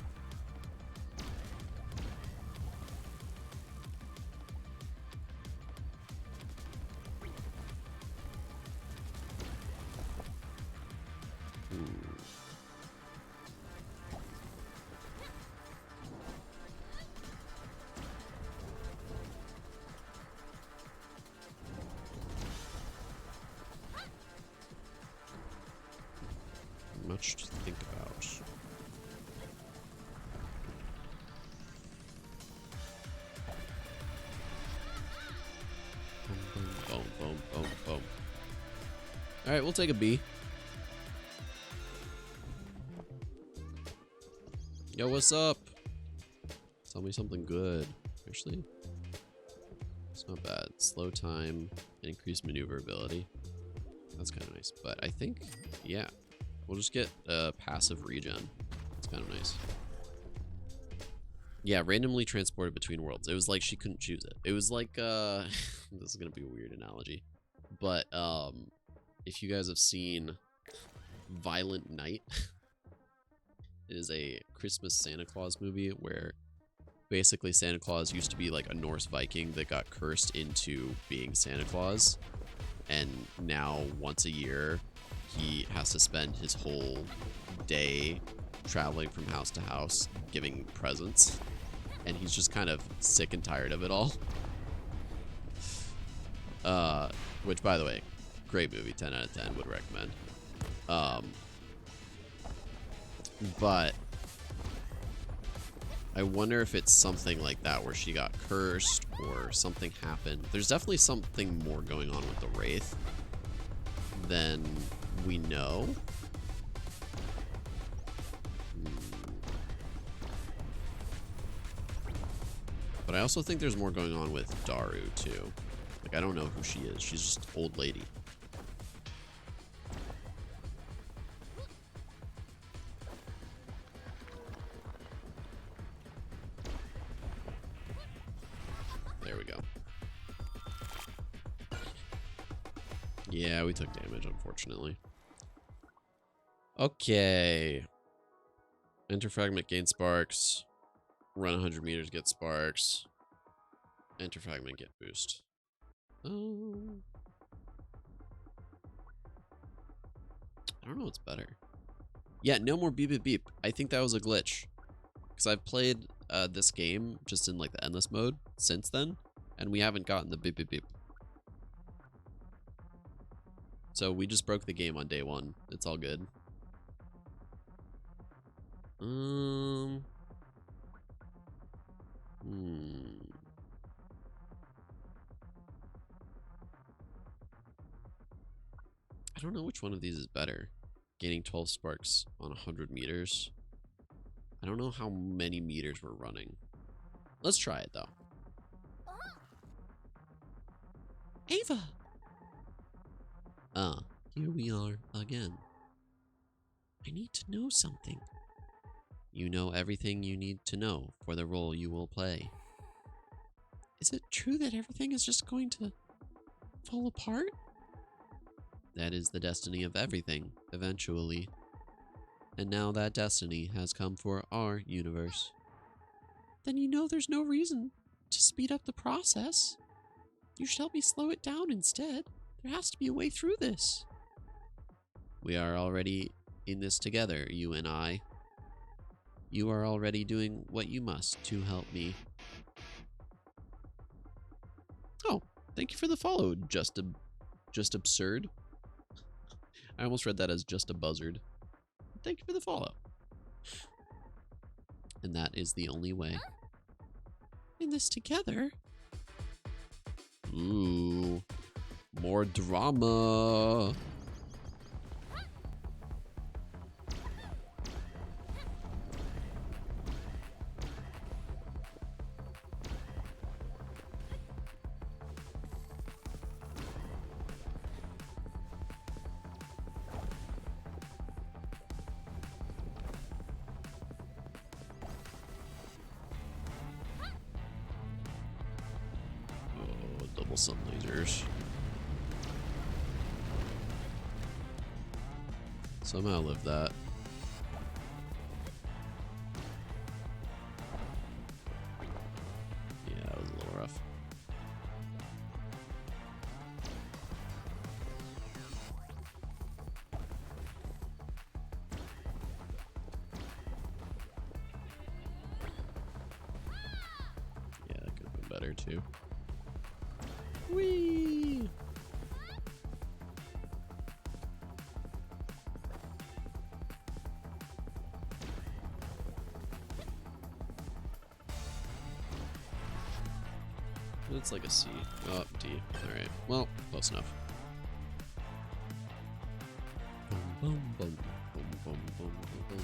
S1: Much to think about. Boom, boom, boom, boom, boom. All right, we'll take a B. Yo, what's up? Tell me something good. Actually, it's not bad. Slow time, increased maneuverability. That's kind of nice. But I think, yeah. We'll just get passive regen. It's kind of nice. Yeah, randomly transported between worlds. It was like she couldn't choose it. It was like, this is going to be a weird analogy. But if you guys have seen Violent Night, it is a Christmas Santa Claus movie where basically Santa Claus used to be like a Norse Viking that got cursed into being Santa Claus. And now once a year, he has to spend his whole day traveling from house to house giving presents, and he's just kind of sick and tired of it all. Which, by the way, great movie, 10 out of 10, would recommend. But I wonder if it's something like that where she got cursed or something happened. There's definitely something more going on with the Wraith than we know. But I also think there's more going on with Daru too. Like, I don't know who she is. She's just old lady. There we go. Yeah, we took damage, unfortunately. Okay. Enter fragment, gain sparks. Run 100 meters, get sparks. Enter fragment, get boost. Oh. I don't know what's better. Yeah, no more beep beep beep. I think that was a glitch. Because I've played this game just in like the endless mode since then. And we haven't gotten the beep beep beep. So we just broke the game on day one. It's all good. I don't know which one of these is better. Gaining 12 sparks on 100 meters. I don't know how many meters we're running. Let's try it though.
S3: Ava!
S1: Here we are again.
S3: I need to know something.
S1: You know everything you need to know for the role you will play.
S3: Is it true that everything is just going to fall apart?
S1: That is the destiny of everything, eventually. And now that destiny has come for our universe.
S3: Then you know there's no reason to speed up the process. You should help me slow it down instead. There has to be a way through this.
S1: We are already in this together, you and I. You are already doing what you must to help me. Oh, thank you for the follow, just absurd. I almost read that as just a buzzard. Thank you for the follow. And that is the only way.
S3: In this together.
S1: Ooh, more drama. sun lasers. Somehow lived that. Yeah, that was a little rough. Yeah, that could have been better too. Whee! It's like a C. Oh, D. Alright. Well, close enough. Boom, boom, boom, boom, boom, boom, boom.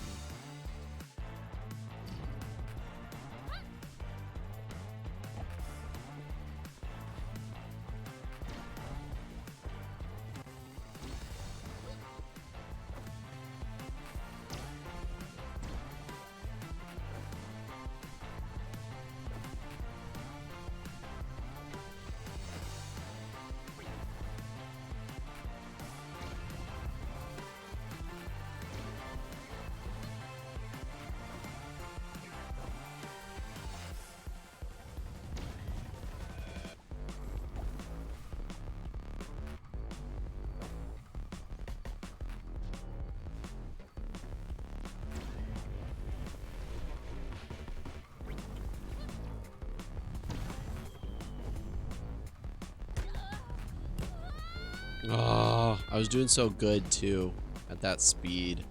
S1: Oh, I was doing so good too at that speed.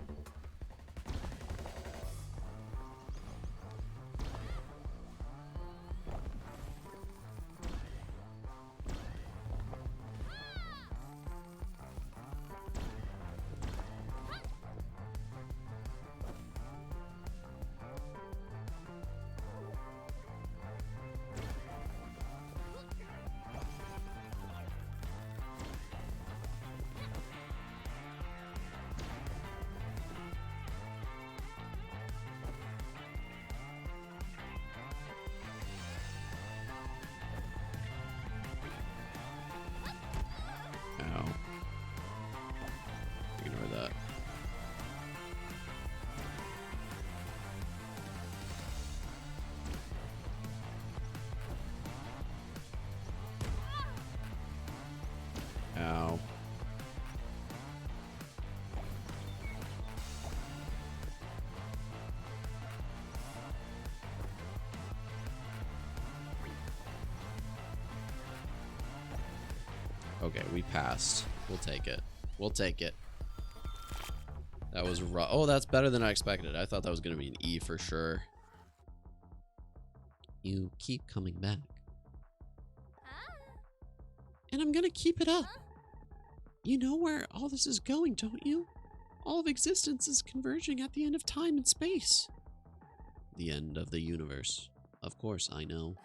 S1: Ow. Ignore that. Ow. Okay, we passed. We'll take it. We'll take it. That was rough. Oh, that's better than I expected. I thought that was going to be an E for sure.
S4: You keep coming back. And I'm gonna keep it up. You know where all this is going, don't you? All of existence is converging at the end of time and space.
S1: The end of the universe. Of course, I know.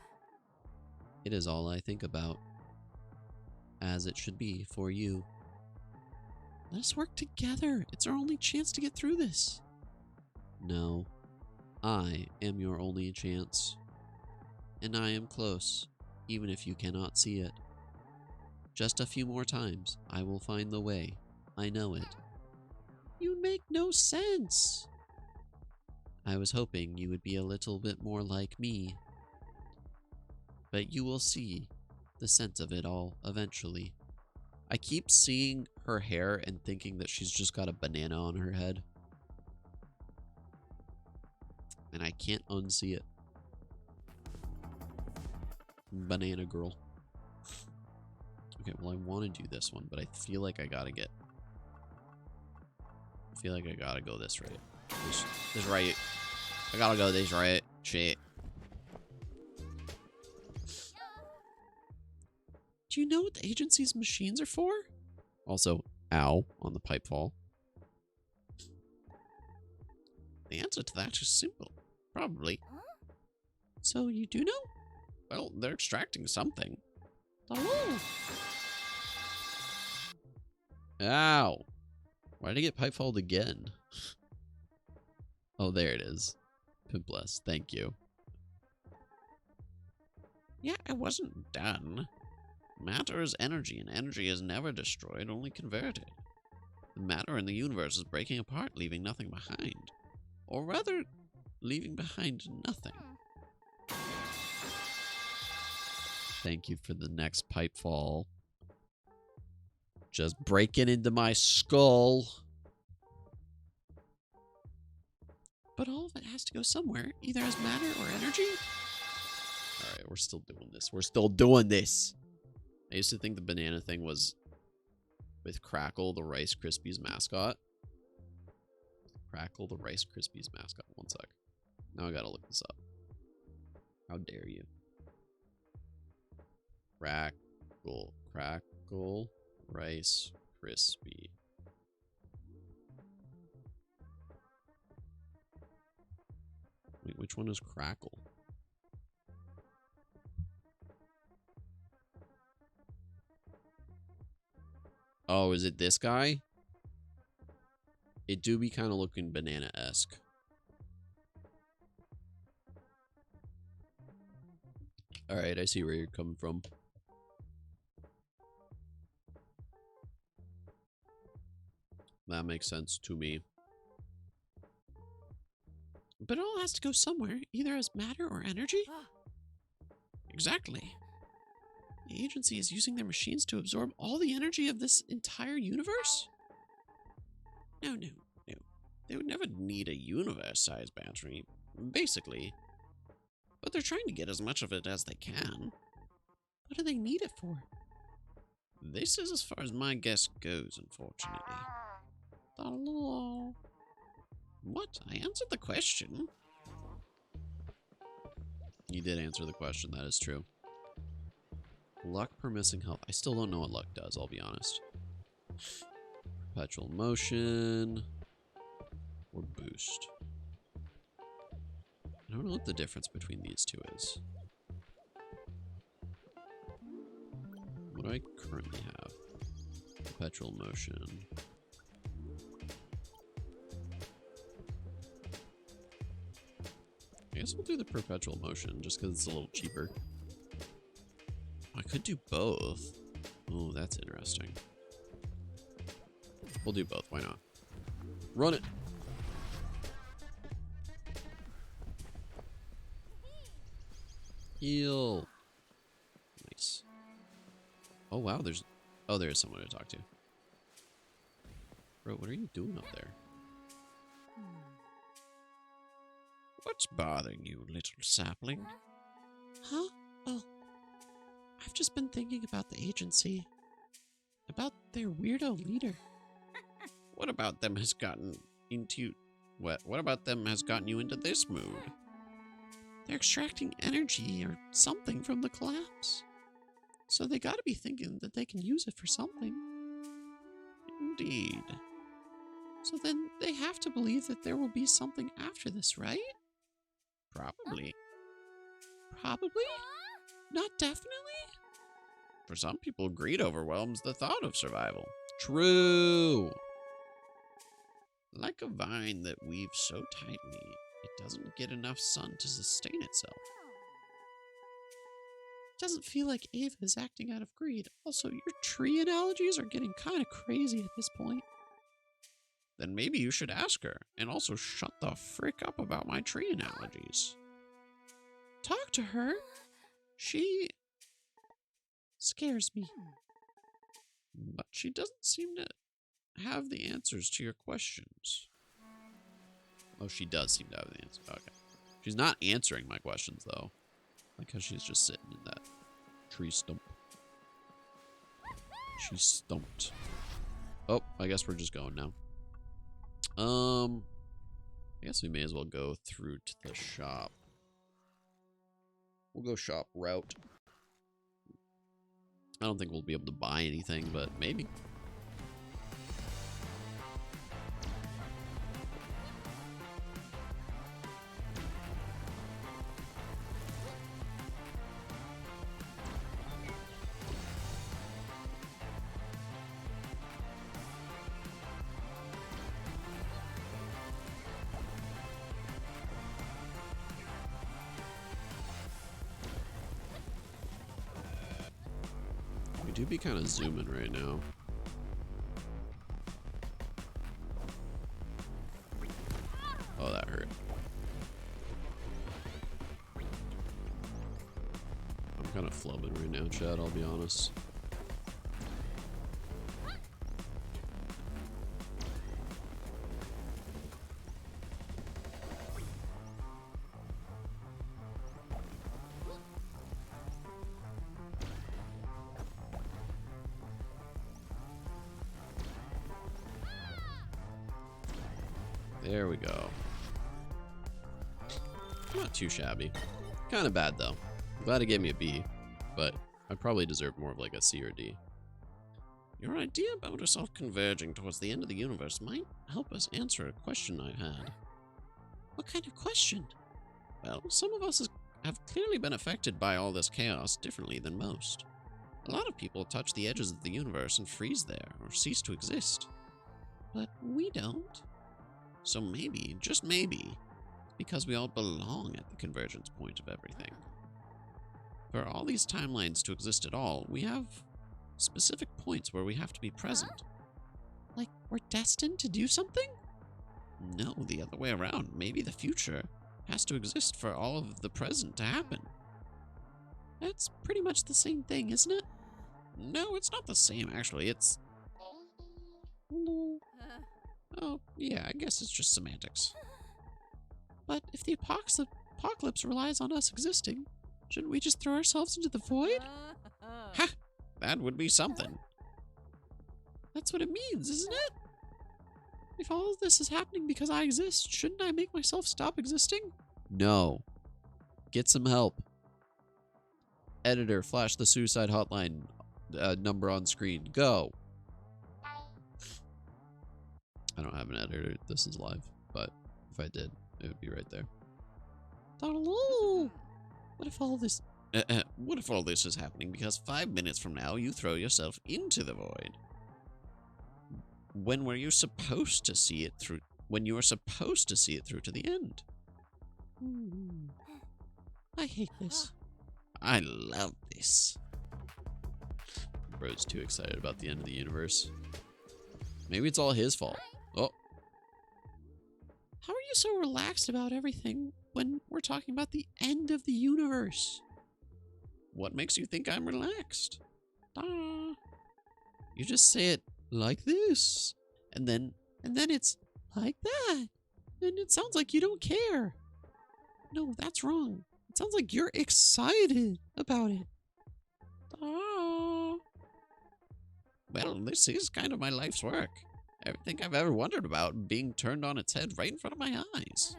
S1: It is all I think about. As it should be for you.
S4: Let us work together. It's our only chance to get through this.
S1: No. I am your only chance. And I am close, even if you cannot see it. Just a few more times, I will find the way. I know it.
S4: You make no sense.
S1: I was hoping you would be a little bit more like me. But you will see the sense of it all eventually. I keep seeing her hair and thinking that she's just got a banana on her head. And I can't unsee it. Banana girl. Okay, well I want to do this one, but I feel like I gotta get... I feel like I gotta go this right. This right. I gotta go this right. Shit.
S4: Do you know what the agency's machines are for?
S1: Also, ow, on the pipe fall.
S4: The answer to that is simple. Probably.
S3: So you do know?
S4: Well, they're extracting something.
S3: Oh.
S1: Ow! Why did I get pipe falled again? Oh, there it is. Pimpless, thank you.
S4: Yeah, I wasn't done. Matter is energy, and energy is never destroyed, only converted. The matter in the universe is breaking apart, leaving nothing behind. Or rather, leaving behind nothing. Thank you for the next pipe fall. Just breaking into my skull.
S3: But all of it has to go somewhere, either as matter or energy.
S1: Alright, we're still doing this. We're still doing this. I used to think the banana thing was with Crackle, the Rice Krispies mascot. Crackle, the Rice Krispies mascot. One sec. Now I gotta look this up. How dare you? Crackle, Rice Krispie. Wait, which one is Crackle? Oh, is it this guy? It do be kind of looking banana-esque. Alright, I see where you're coming from. That makes sense to me.
S3: But it all has to go somewhere, either as matter or energy.
S4: Exactly.
S3: The agency is using their machines to absorb all the energy of this entire universe?
S4: No. They would never need a universe-sized battery, basically. But they're trying to get as much of it as they can.
S3: What do they need it for?
S4: This is as far as my guess goes, unfortunately.
S3: Hello.
S4: What? I answered the question.
S1: You did answer the question, that is true. Luck per missing health. I still don't know what luck does, I'll be honest. Perpetual motion. Or boost. I don't know what the difference between these two is. What do I currently have? Perpetual motion. I guess we'll do the perpetual motion just because it's a little cheaper. I could do both. Oh, that's interesting. We'll do both. Why not? Run it. Heal. Nice. Oh, wow. There's someone to talk to. Bro, what are you doing up there?
S4: What's bothering you, little sapling?
S3: Huh? Oh. I've just been thinking about the agency. About their weirdo leader.
S4: What about them has gotten into... What about them has gotten you into this mood?
S3: They're extracting energy or something from the collapse. So they gotta be thinking that they can use it for something.
S4: Indeed.
S3: So then they have to believe that there will be something after this, right?
S4: Probably.
S3: Probably? Not definitely?
S4: For some people, greed overwhelms the thought of survival.
S1: True.
S4: Like a vine that weaves so tightly, it doesn't get enough sun to sustain itself.
S3: Doesn't feel like Ava is acting out of greed. Also, your tree analogies are getting kind of crazy at this point.
S4: Then maybe you should ask her, and also shut the frick up about my tree analogies.
S3: Talk to her. She scares me.
S4: But she doesn't seem to have the answers to your questions.
S1: Oh, she does seem to have the answer. Okay. She's not answering my questions, though. Like how she's just sitting in that tree stump. She's stumped. Oh, I guess we're just going now. I guess we may as well go through to the shop. We'll go shop route. I don't think we'll be able to buy anything, but maybe. do be kind of zooming right now. Oh, that hurt. I'm kind of flubbing right now, Chad, I'll be honest. There we go. Not too shabby. Kind of bad though. I'm glad it gave me a B, but I probably deserve more of like a C or D.
S4: Your idea about us all converging towards the end of the universe might help us answer a question I've had.
S3: What kind of question?
S4: Well, some of us have clearly been affected by all this chaos differently than most. A lot of people touch the edges of the universe and freeze there, or cease to exist. But we don't. So maybe, just maybe, it's because we all belong at the convergence point of everything. For all these timelines to exist at all, we have specific points where we have to be present.
S3: Like we're destined to do something?
S4: No, the other way around. Maybe the future has to exist for all of the present to happen.
S3: That's pretty much the same thing, isn't it?
S4: No, it's not the same, actually. It's... Oh, yeah, I guess it's just semantics.
S3: But if the apocalypse relies on us existing, shouldn't we just throw ourselves into the void?
S4: Ha! That would be something.
S3: That's what it means, isn't it? If all of this is happening because I exist, shouldn't I make myself stop existing?
S1: No. Get some help. Editor, flash the suicide hotline number on screen. Go. I don't have an editor. This is live, but if I did, it would be right there.
S3: What if all this...
S4: What if all this is happening because 5 minutes from now you throw yourself into the void? When were you supposed to see it through? When you were supposed to see it through to the end?
S3: I hate this.
S4: I love this.
S1: Bro's too excited about the end of the universe. Maybe it's all his fault. Oh.
S3: How are you so relaxed about everything when we're talking about the end of the universe?
S4: What makes you think I'm relaxed?
S3: You just say it like this, and then it's like that, and it sounds like you don't care. No, that's wrong. It sounds like you're excited about it.
S4: Well, this is kind of my life's work. Everything I've ever wondered about being turned on its head right in front of my eyes.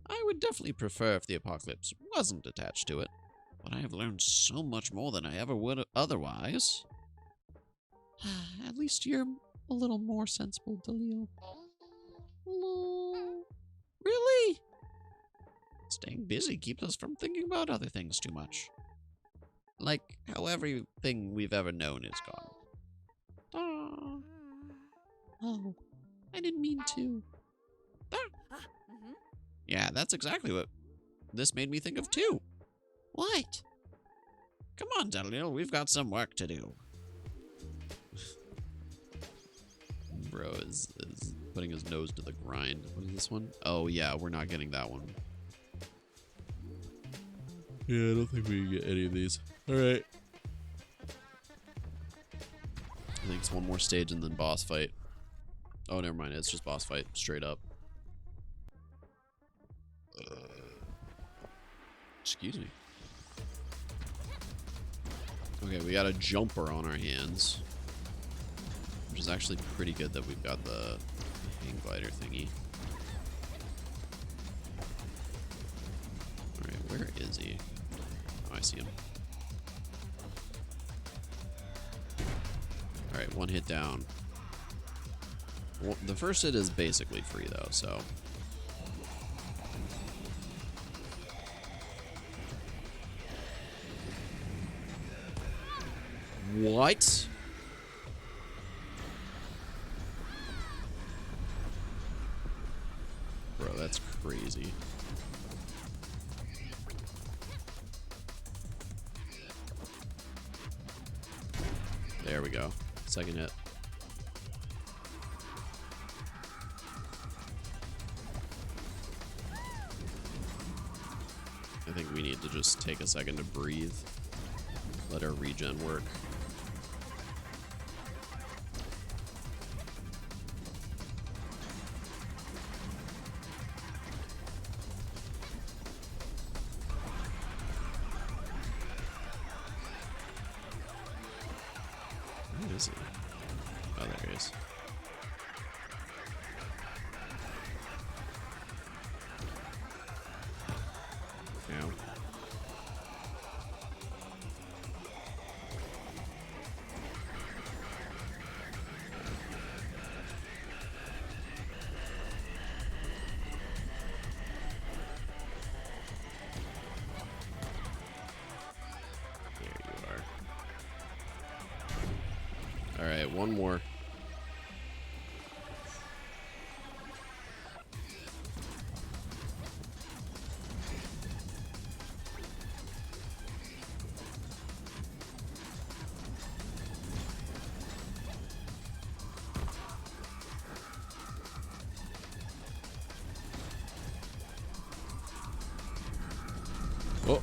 S4: I would definitely prefer if the apocalypse wasn't attached to it, but I have learned so much more than I ever would otherwise.
S3: At least you're a little more sensible, Dalil. Really?
S4: Staying busy keeps us from thinking about other things too much. Like how everything we've ever known is gone.
S3: Oh, I didn't mean to.
S4: Yeah, that's exactly what this made me think of too.
S3: What?
S4: Come on, Dalil, we've got some work to do.
S1: Bro is putting his nose to the grind. What is this one? Oh yeah, we're not getting that one. Yeah, I don't think we can get any of these. Alright. I think it's one more stage and then boss fight. Oh, never mind. It's just boss fight. Straight up. Excuse me. Okay, we got a jumper on our hands. Which is actually pretty good that we've got the hang glider thingy. Alright, where is he? Oh, I see him. Alright, one hit down. Well, the first hit is basically free though, so. What? Bro, that's crazy. There we go. Second hit. I think we need to just take a second to breathe. Let our regen work. Where is he? Oh, there he is. Ow. There you are. Alright, one more. Oh.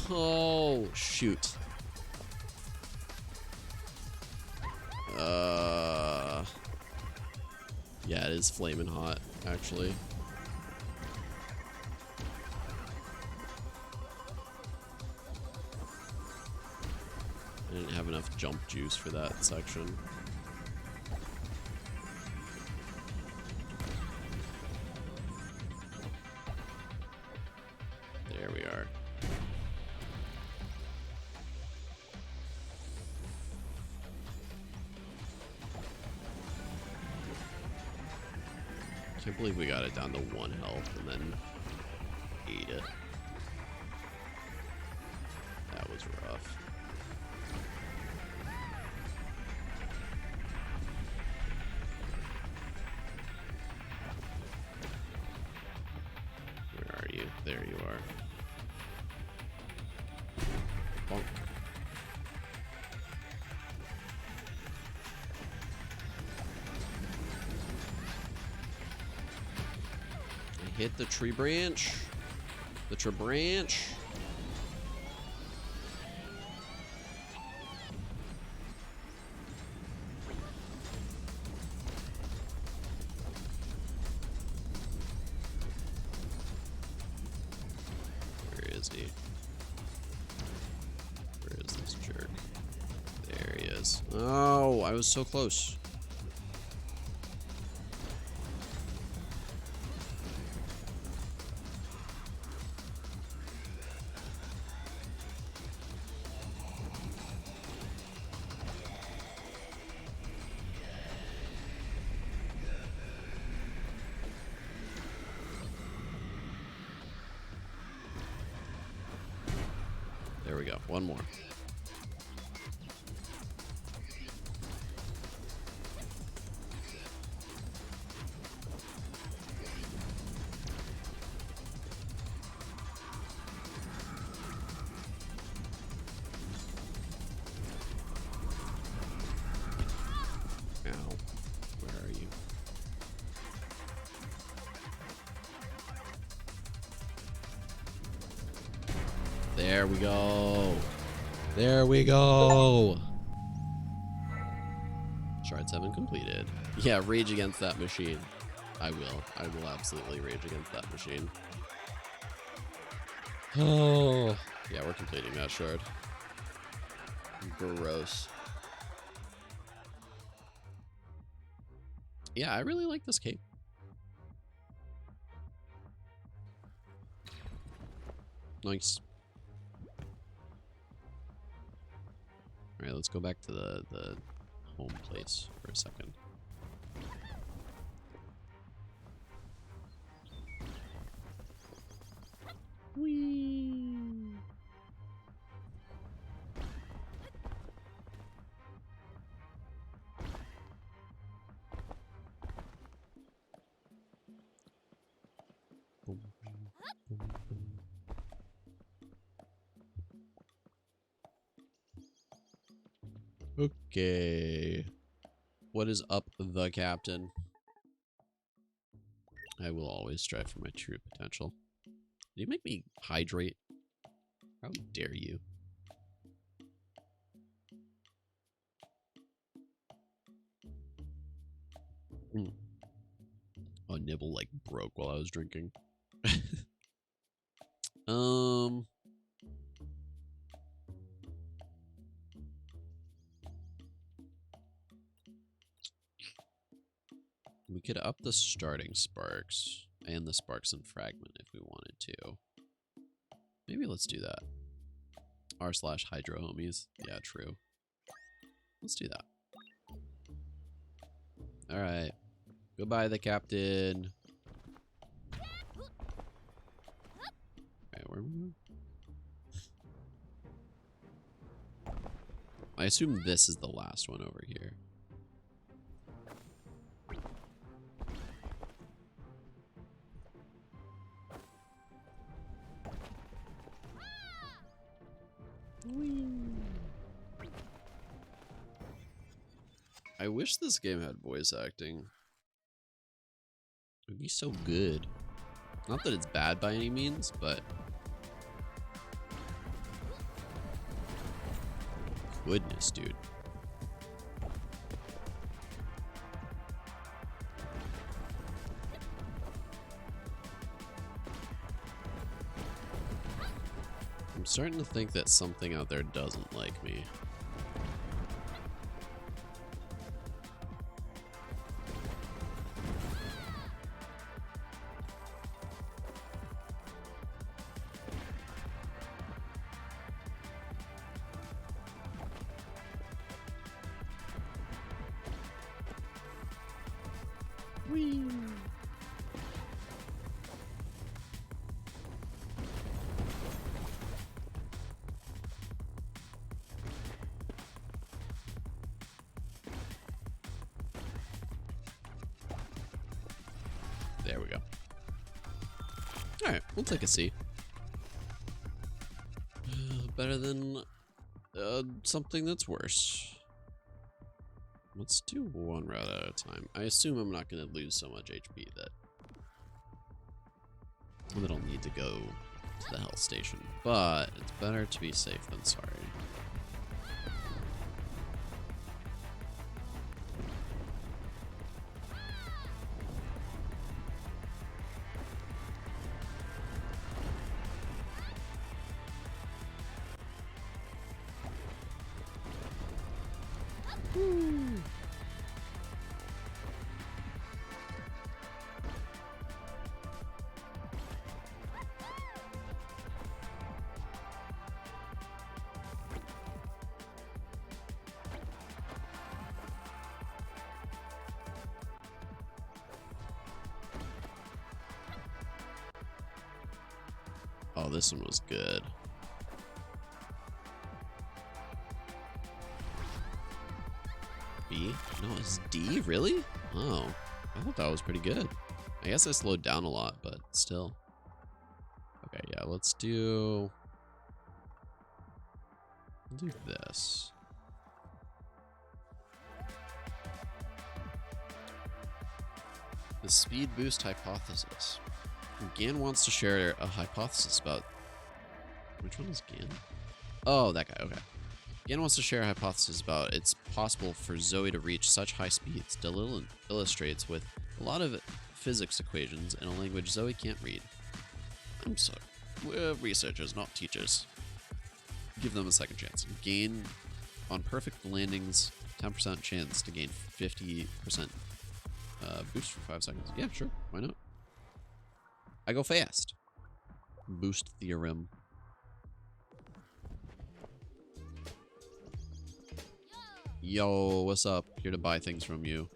S1: Oh, shoot. Yeah, it is flaming hot, actually. I didn't have enough jump juice for that section. There we are. Can't believe we got it down to 1 health and then ate it. That was rough. Where are you? There you are. Bonk. Hit the tree branch. The tree branch. Where is he? Where is this jerk? There he is. Oh, I was so close. There we go. One more. Ow. Where are you? There we go. There we go. Shard 7 completed. Yeah, rage against that machine. I will. I will absolutely rage against that machine. Oh. Yeah, we're completing that shard. Gross. Yeah, I really like this cape. Nice. Alright, let's go back to the home place for a second. Whee! Boom, boom, boom. Okay. What is up, the captain? I will always strive for my true potential. Did you make me hydrate? How dare you? Oh, nibble like broke while I was drinking. We could up the starting sparks and the sparks and fragment if we wanted to. Maybe let's do that. R/hydro homies. Yeah, true. Let's do that. Alright. Goodbye, the captain. Alright, where are we going? I assume this is the last one over here. I wish this game had voice acting. It would be so good. Not that it's bad by any means, but goodness, dude. I'm starting to think that something out there doesn't like me. Whee! There we go. Alright, we'll take a C. Better than something that's worse. Let's do one route at a time. I assume I'm not going to lose so much HP that I'll need to go to the health station. But it's better to be safe than sorry. Oh, this one was good. B? No, it's D? Really? Oh, I thought that was pretty good. I guess I slowed down a lot, but still. Okay, yeah, let's do... We'll do this. The speed boost hypothesis. Gan wants to share a hypothesis about... Which one is Gan? Oh, that guy, okay. Gan wants to share a hypothesis about it's possible for Zoe to reach such high speeds. Dalil illustrates with a lot of physics equations in a language Zoe can't read. I'm sorry. We're researchers, not teachers. Give them a second chance. Gain on perfect landings, 10% chance to gain 50% boost for 5 seconds. Yeah, sure. Why not? I go fast. Boost theorem. Yo, what's up? Here to buy things from you.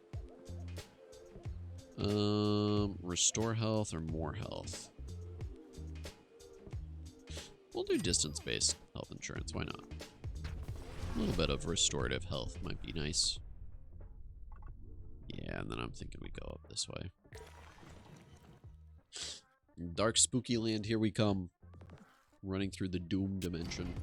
S1: Restore health or more health? We'll do distance-based health insurance. Why not? A little bit of restorative health might be nice. Yeah, and then I'm thinking we go up this way. Dark spooky land, here we come. Running through the doom dimension.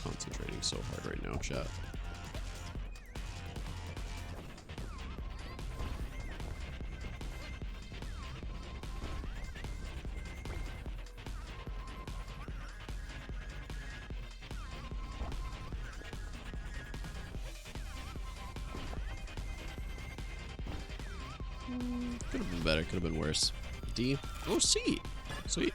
S1: concentrating so hard right now, chat. Could have been better, could have been worse. D. Oh, C. Sweet.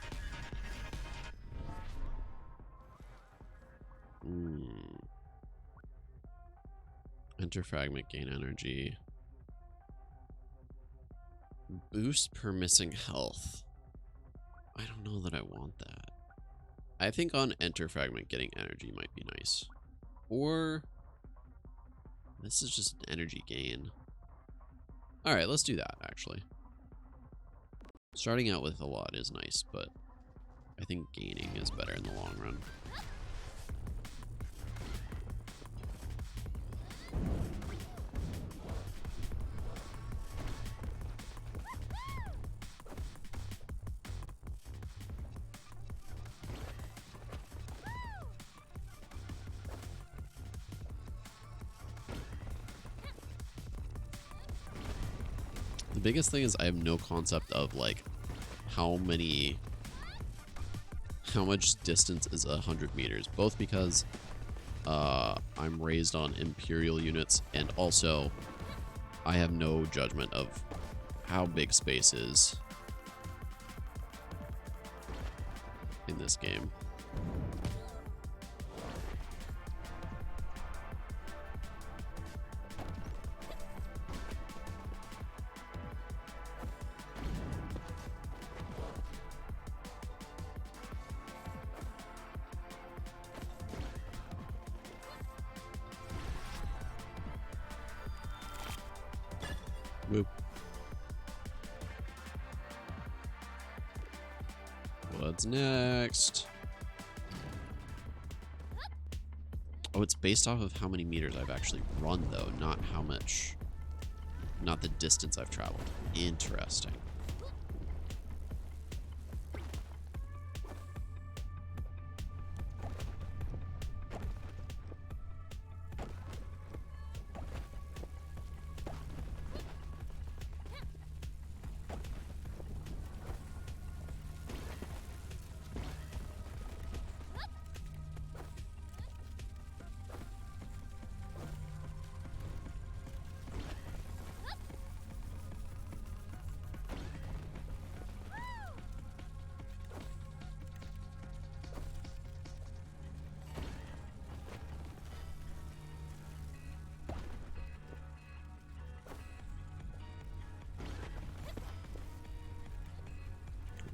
S1: Enter fragment, gain energy. Boost per missing health. I don't know that I want that. I think on enter fragment, getting energy might be nice. Or this is just energy gain. Alright, let's do that, actually. Starting out with a lot is nice, but I think gaining is better in the long run. The biggest thing is I have no concept of like how much distance is 100 meters, both because I'm raised on Imperial units and also I have no judgment of how big space is in this game. Whoop. What's next? Oh, it's based off of how many meters I've actually run, though, not how much, not the distance I've traveled. Interesting.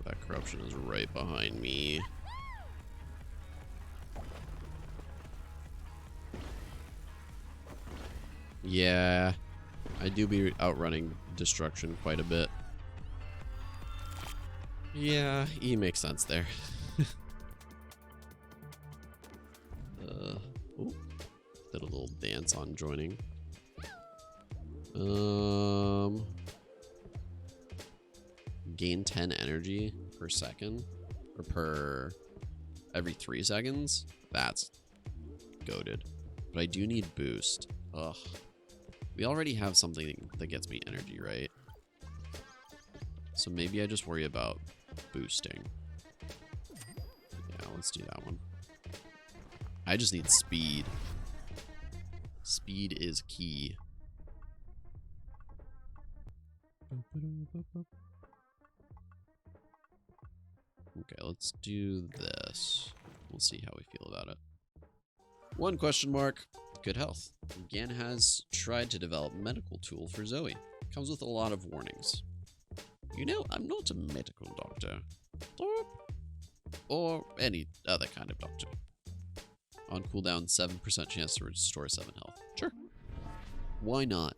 S1: That corruption is right behind me. Yeah, I do be outrunning destruction quite a bit. Yeah, E makes sense there. Ooh, did a little dance on joining. Gain 10 energy per second, or per every 3 seconds. That's goated. But I do need boost. Ugh. We already have something that gets me energy, right? So maybe I just worry about boosting. Yeah, let's do that one. I just need speed. Speed is key. Okay, let's do this. We'll see how we feel about it. One question mark. Good health. Gan has tried to develop a medical tool for Zoe. Comes with a lot of warnings. You know, I'm not a medical doctor. Or any other kind of doctor. On cooldown, 7% chance to restore 7 health. Sure. Why not?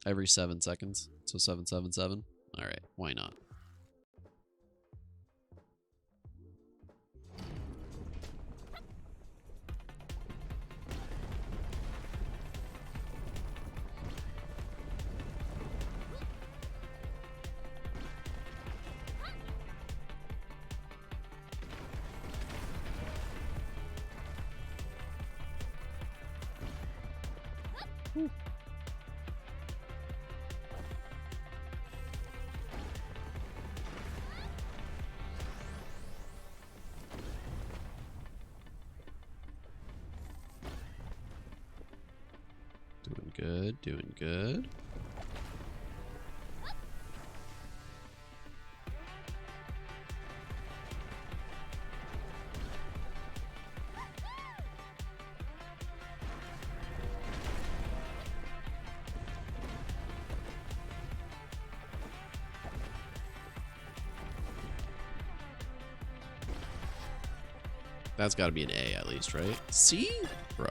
S1: Every 7 seconds. So 777. Alright, why not? Doing good, doing good. That's got to be an A at least, right? C? Bro.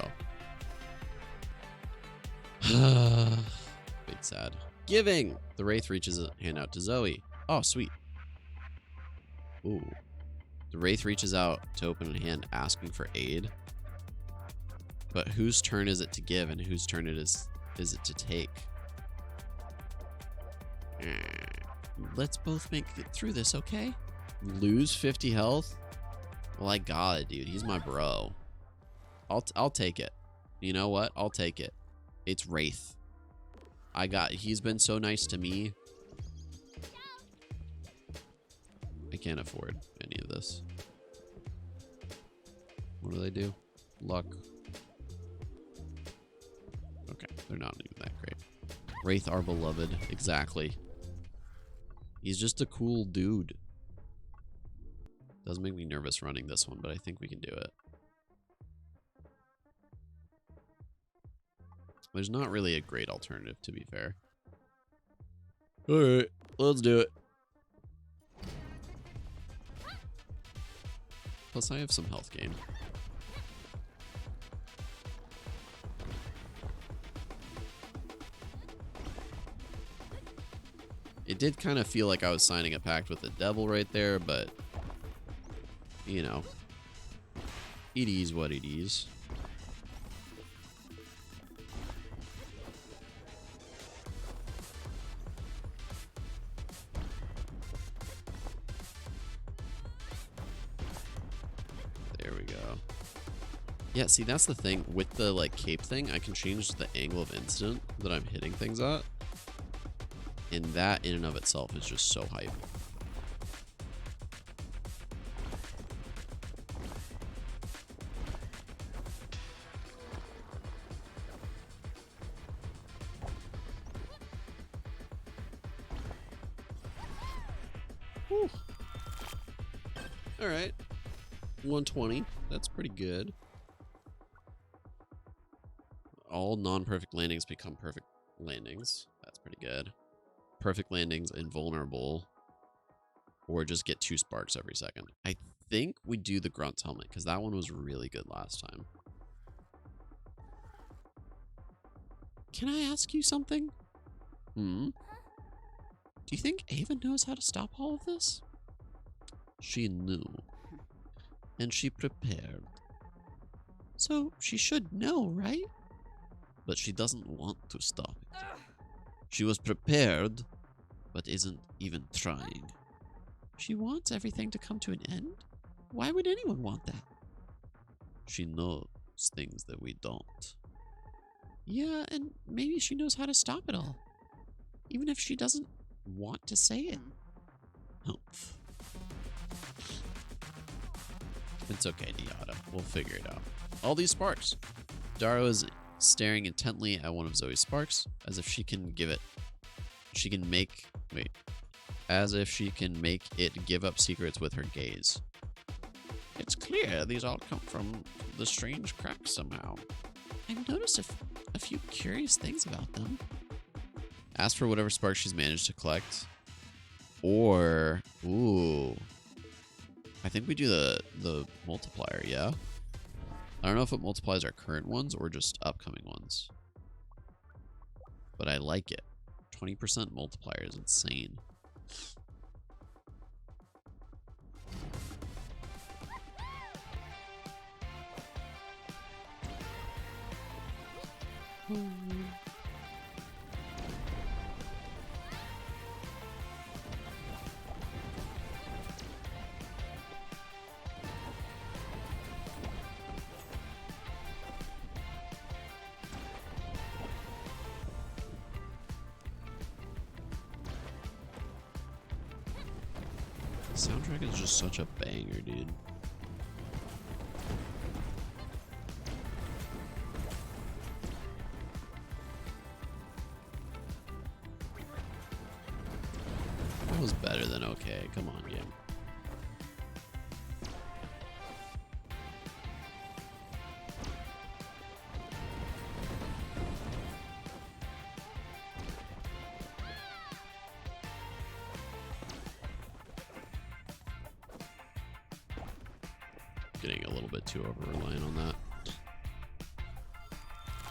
S1: Big sad. Giving! The Wraith reaches a hand out to Zoe. Oh, sweet. Ooh. The Wraith reaches out to open a hand asking for aid. But whose turn is it to give and whose turn is it to take?
S4: Let's both make it through this, okay?
S1: Lose 50 health? Well, I got it, dude. He's my bro. I'll take it. You know what? I'll take it. It's Wraith. He's been so nice to me. I can't afford any of this. What do they do? Luck. Okay, they're not even that great. Wraith, our beloved. Exactly. He's just a cool dude. Does make me nervous running this one, but I think we can do it. There's not really a great alternative, to be fair. Alright, let's do it. Plus, I have some health gain. It did kind of feel like I was signing a pact with the devil right there, but you know, it is what it is. There we go. Yeah, see, that's the thing with the like cape thing. I can change the angle of incident that I'm hitting things at, and that in and of itself is just so hype. All right, 120. That's pretty good. All non-perfect landings become perfect landings. That's pretty good. Perfect landings, invulnerable, or just get 2 sparks every second. I think we do the Grunt's helmet because that one was really good last time.
S3: Can I ask you something?
S1: Hmm?
S3: Do you think Ava knows how to stop all of this?
S1: She knew. And she prepared.
S3: So she should know, right?
S1: But she doesn't want to stop it. She was prepared, but isn't even trying.
S3: She wants everything to come to an end? Why would anyone want that?
S1: She knows things that we don't.
S3: Yeah, and maybe she knows how to stop it all. Even if she doesn't want to say it.
S1: Humph. It's okay, Niata. We'll figure it out. All these sparks. Daro is staring intently at one of Zoe's sparks, as if she can give it. She can make. Wait. As if she can make it give up secrets with her gaze.
S4: It's clear these all come from the strange cracks somehow.
S3: I've noticed a few curious things about them.
S1: Ask for whatever sparks she's managed to collect. Or. Ooh. I think we do the multiplier, yeah? I don't know if it multiplies our current ones or just upcoming ones. But I like it. 20% multiplier is insane. Soundtrack is just such a banger, dude. That was better than okay. Come on, game. Getting a little bit too over-reliant on that.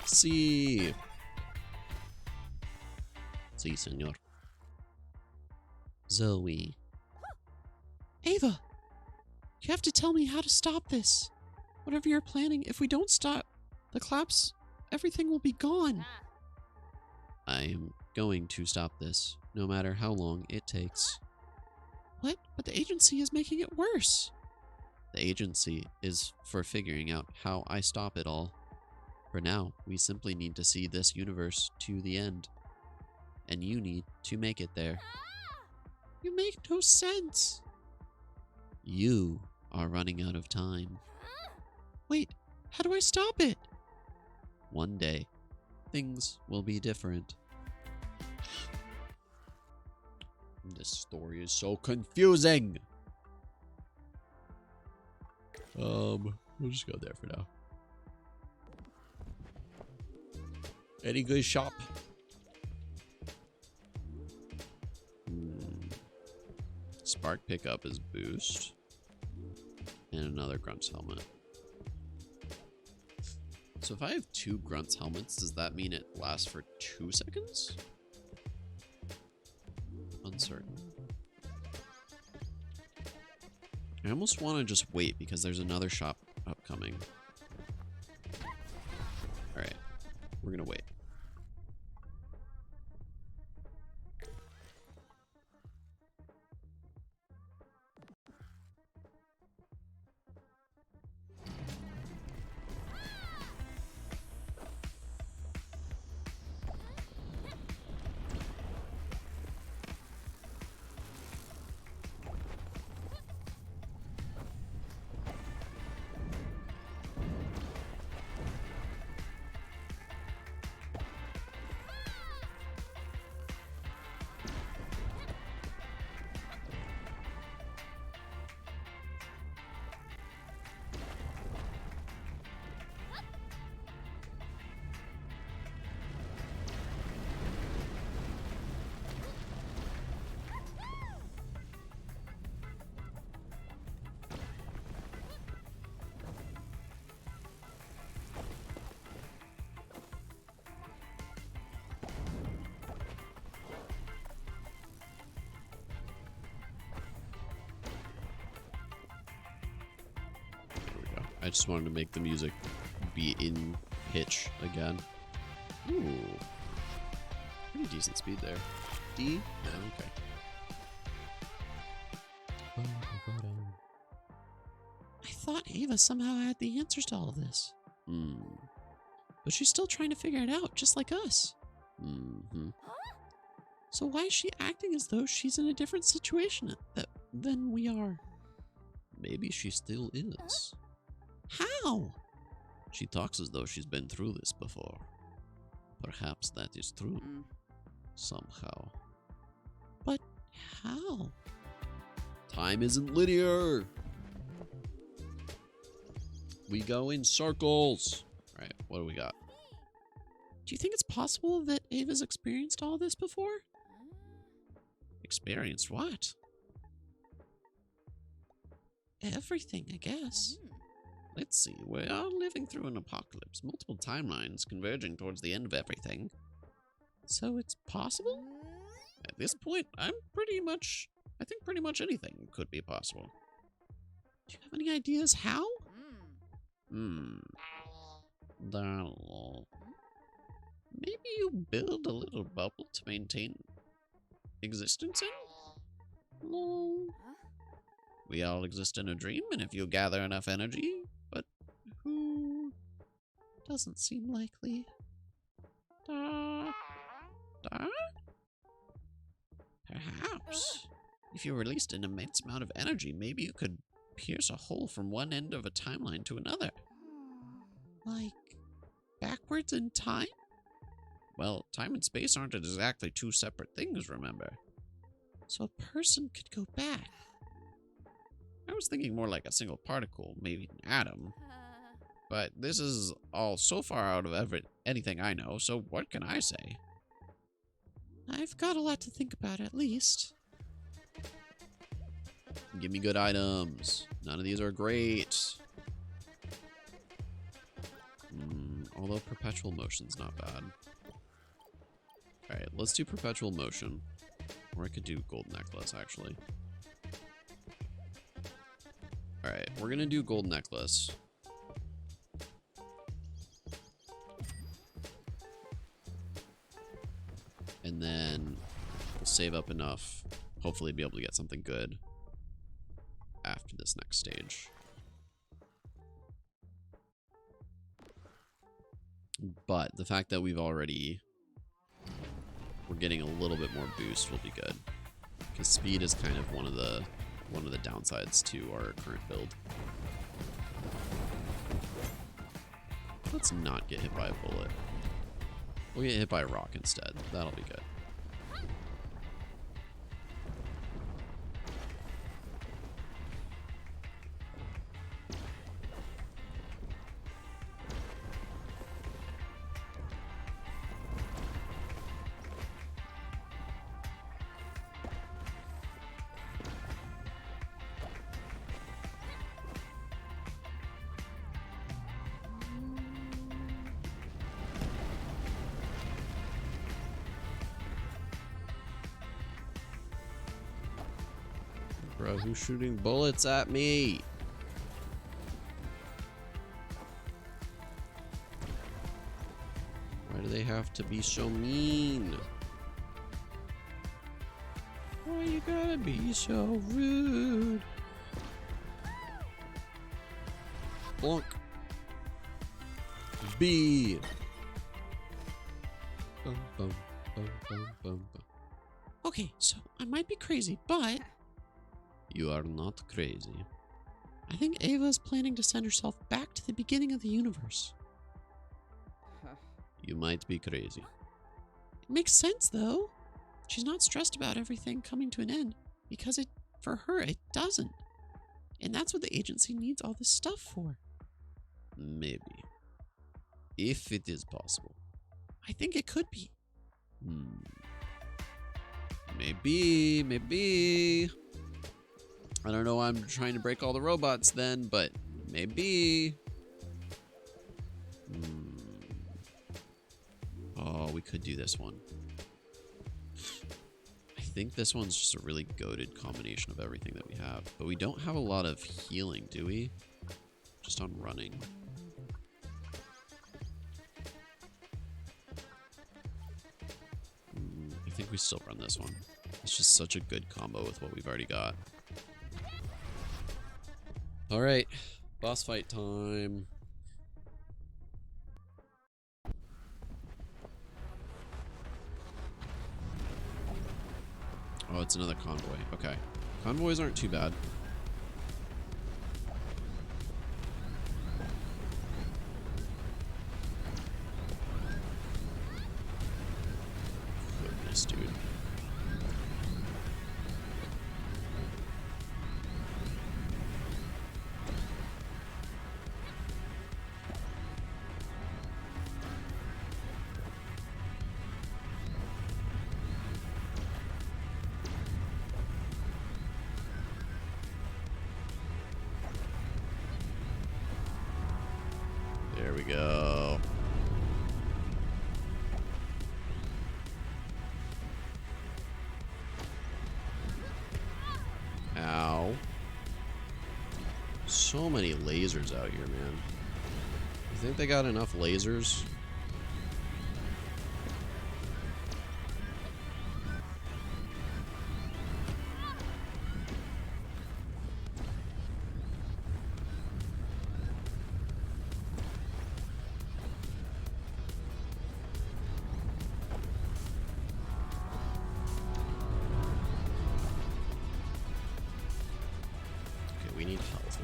S1: Sí, señor. Zoe.
S3: Ava, you have to tell me how to stop this. Whatever you're planning, if we don't stop the collapse, everything will be gone.
S1: I am going to stop this, no matter how long it takes.
S3: What? But the agency is making it worse.
S1: The agency is for figuring out how I stop it all. For now, we simply need to see this universe to the end. And you need to make it there.
S3: You make no sense.
S1: You are running out of time.
S3: Wait, how do I stop it?
S1: One day, things will be different. This story is so confusing. We'll just go there for now. Any good shop? Spark pickup is boost. And another Grunt's helmet. So if I have 2 Grunt's helmets, does that mean it lasts for 2 seconds? Uncertain. I almost want to just wait because there's another shop upcoming. Alright, we're gonna wait. I just wanted to make the music be in pitch again. Ooh. Pretty decent speed there. D? Yeah, okay.
S3: I thought Ava somehow had the answers to all of this. But she's still trying to figure it out, just like us. So why is she acting as though she's in a different situation than we are?
S1: Maybe she still is.
S3: How?
S1: She talks as though she's been through this before. Perhaps that is true. Somehow.
S3: But how?
S1: Time isn't linear. We go in circles. Alright, what do we got?
S3: Do you think it's possible that Ava's experienced all this before?
S1: Experienced what?
S3: Everything, I guess.
S1: Let's see, we are living through an apocalypse. Multiple timelines converging towards the end of everything.
S3: So it's possible?
S1: At this point, I think pretty much anything could be possible.
S3: Do you have any ideas how?
S1: Maybe you build a little bubble to maintain existence in? No. We all exist in a dream, and if you gather enough energy, but who?
S3: Doesn't seem likely.
S1: Perhaps.
S4: If you released an immense amount of energy, maybe you could pierce a hole from one end of a timeline to another.
S3: Like, backwards in time?
S4: Well, time and space aren't exactly two separate things, remember?
S3: So a person could go back.
S4: I was thinking more like a single particle, maybe an atom. But this is all so far out of anything I know, so what can I say?
S3: I've got a lot to think about, at least.
S1: Give me good items. None of these are great. Although perpetual motion's not bad. Alright, let's do perpetual motion. Or I could do gold necklace, actually. Alright, we're gonna do gold necklace. And then we'll save up enough, hopefully be able to get something good after this next stage. But the fact that we're getting a little bit more boost will be good. Because speed is kind of one of the downsides to our current build. Let's not get hit by a bullet. We'll get hit by a rock instead. That'll be good. Bro, who's shooting bullets at me? Why do they have to be so mean? Why you gotta be so rude? Blunk. B. Bum, bum, bum, bum, bum, bum.
S3: Okay, so I might be crazy, but
S1: You are not crazy.
S3: I think Ava is planning to send herself back to the beginning of the universe.
S1: You might be crazy.
S3: It makes sense, though. She's not stressed about everything coming to an end, because for her, it doesn't. And that's what the agency needs all this stuff for.
S1: Maybe. If it is possible.
S3: I think it could be.
S1: Maybe. I don't know why I'm trying to break all the robots then, but maybe. Oh, we could do this one. I think this one's just a really goated combination of everything that we have. But we don't have a lot of healing, do we? Just on running. I think we still run this one. It's just such a good combo with what we've already got. Alright, boss fight time. Oh, it's another convoy. Okay. Convoys aren't too bad. Goodness, dude. There we go. Ow. So many lasers out here, man. You think they got enough lasers?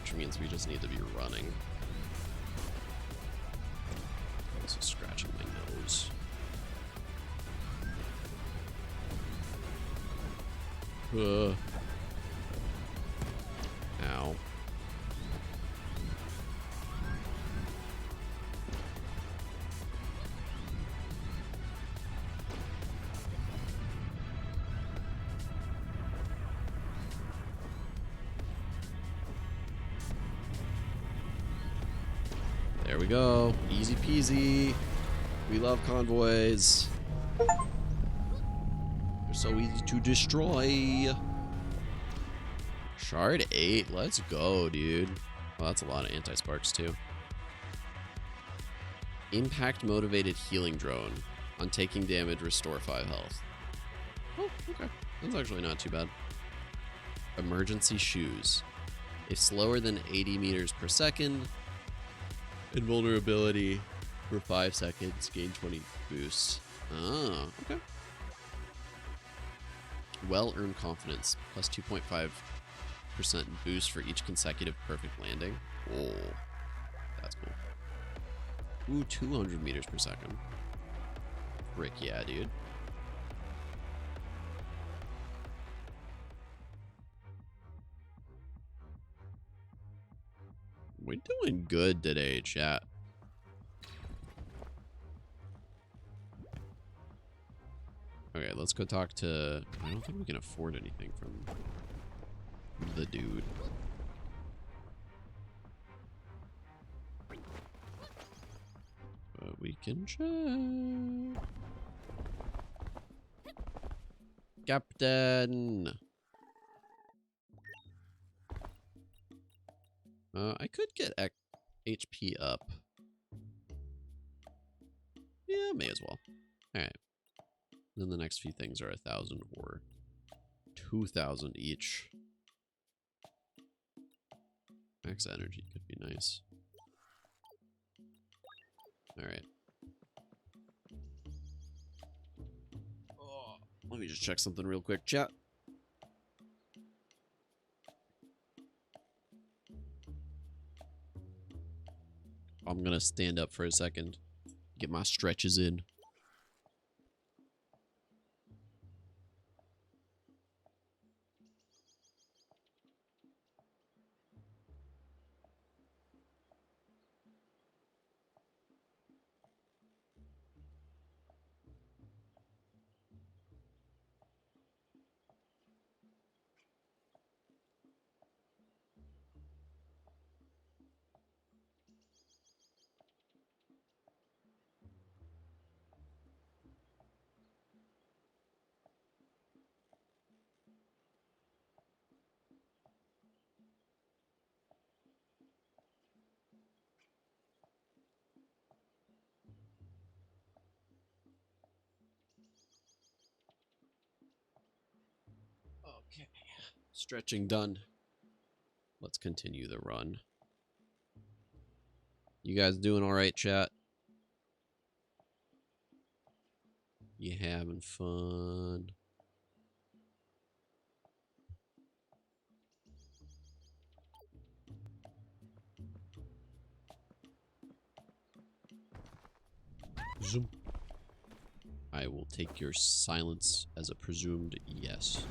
S1: which means we just need to be running. Also scratching my nose. Ow. There we go. Easy peasy. We love convoys. They're so easy to destroy. Shard 8. Let's go, dude. Well, that's a lot of anti-sparks, too. Impact motivated healing drone. On taking damage, restore 5 health. Oh, okay. That's actually not too bad. Emergency shoes. If slower than 80 meters per second, invulnerability for 5 seconds, gain 20 boosts. Oh, okay. Well-earned confidence, plus 2.5% boost for each consecutive perfect landing. Oh, that's cool. Ooh, 200 meters per second. Frick yeah, dude. We're doing good today, chat. Okay, let's go talk to... I don't think we can afford anything from the dude. But we can check. Captain! I could get HP up. Yeah, may as well. Alright. Then the next few things are 1,000 or 2,000 each. Max energy could be nice. Alright. Oh, let me just check something real quick, chat. I'm gonna stand up for a second. Get my stretches in. Okay. Stretching done. Let's continue the run. You guys doing all right, chat? You having fun? Zoom. I will take your silence as a presumed yes.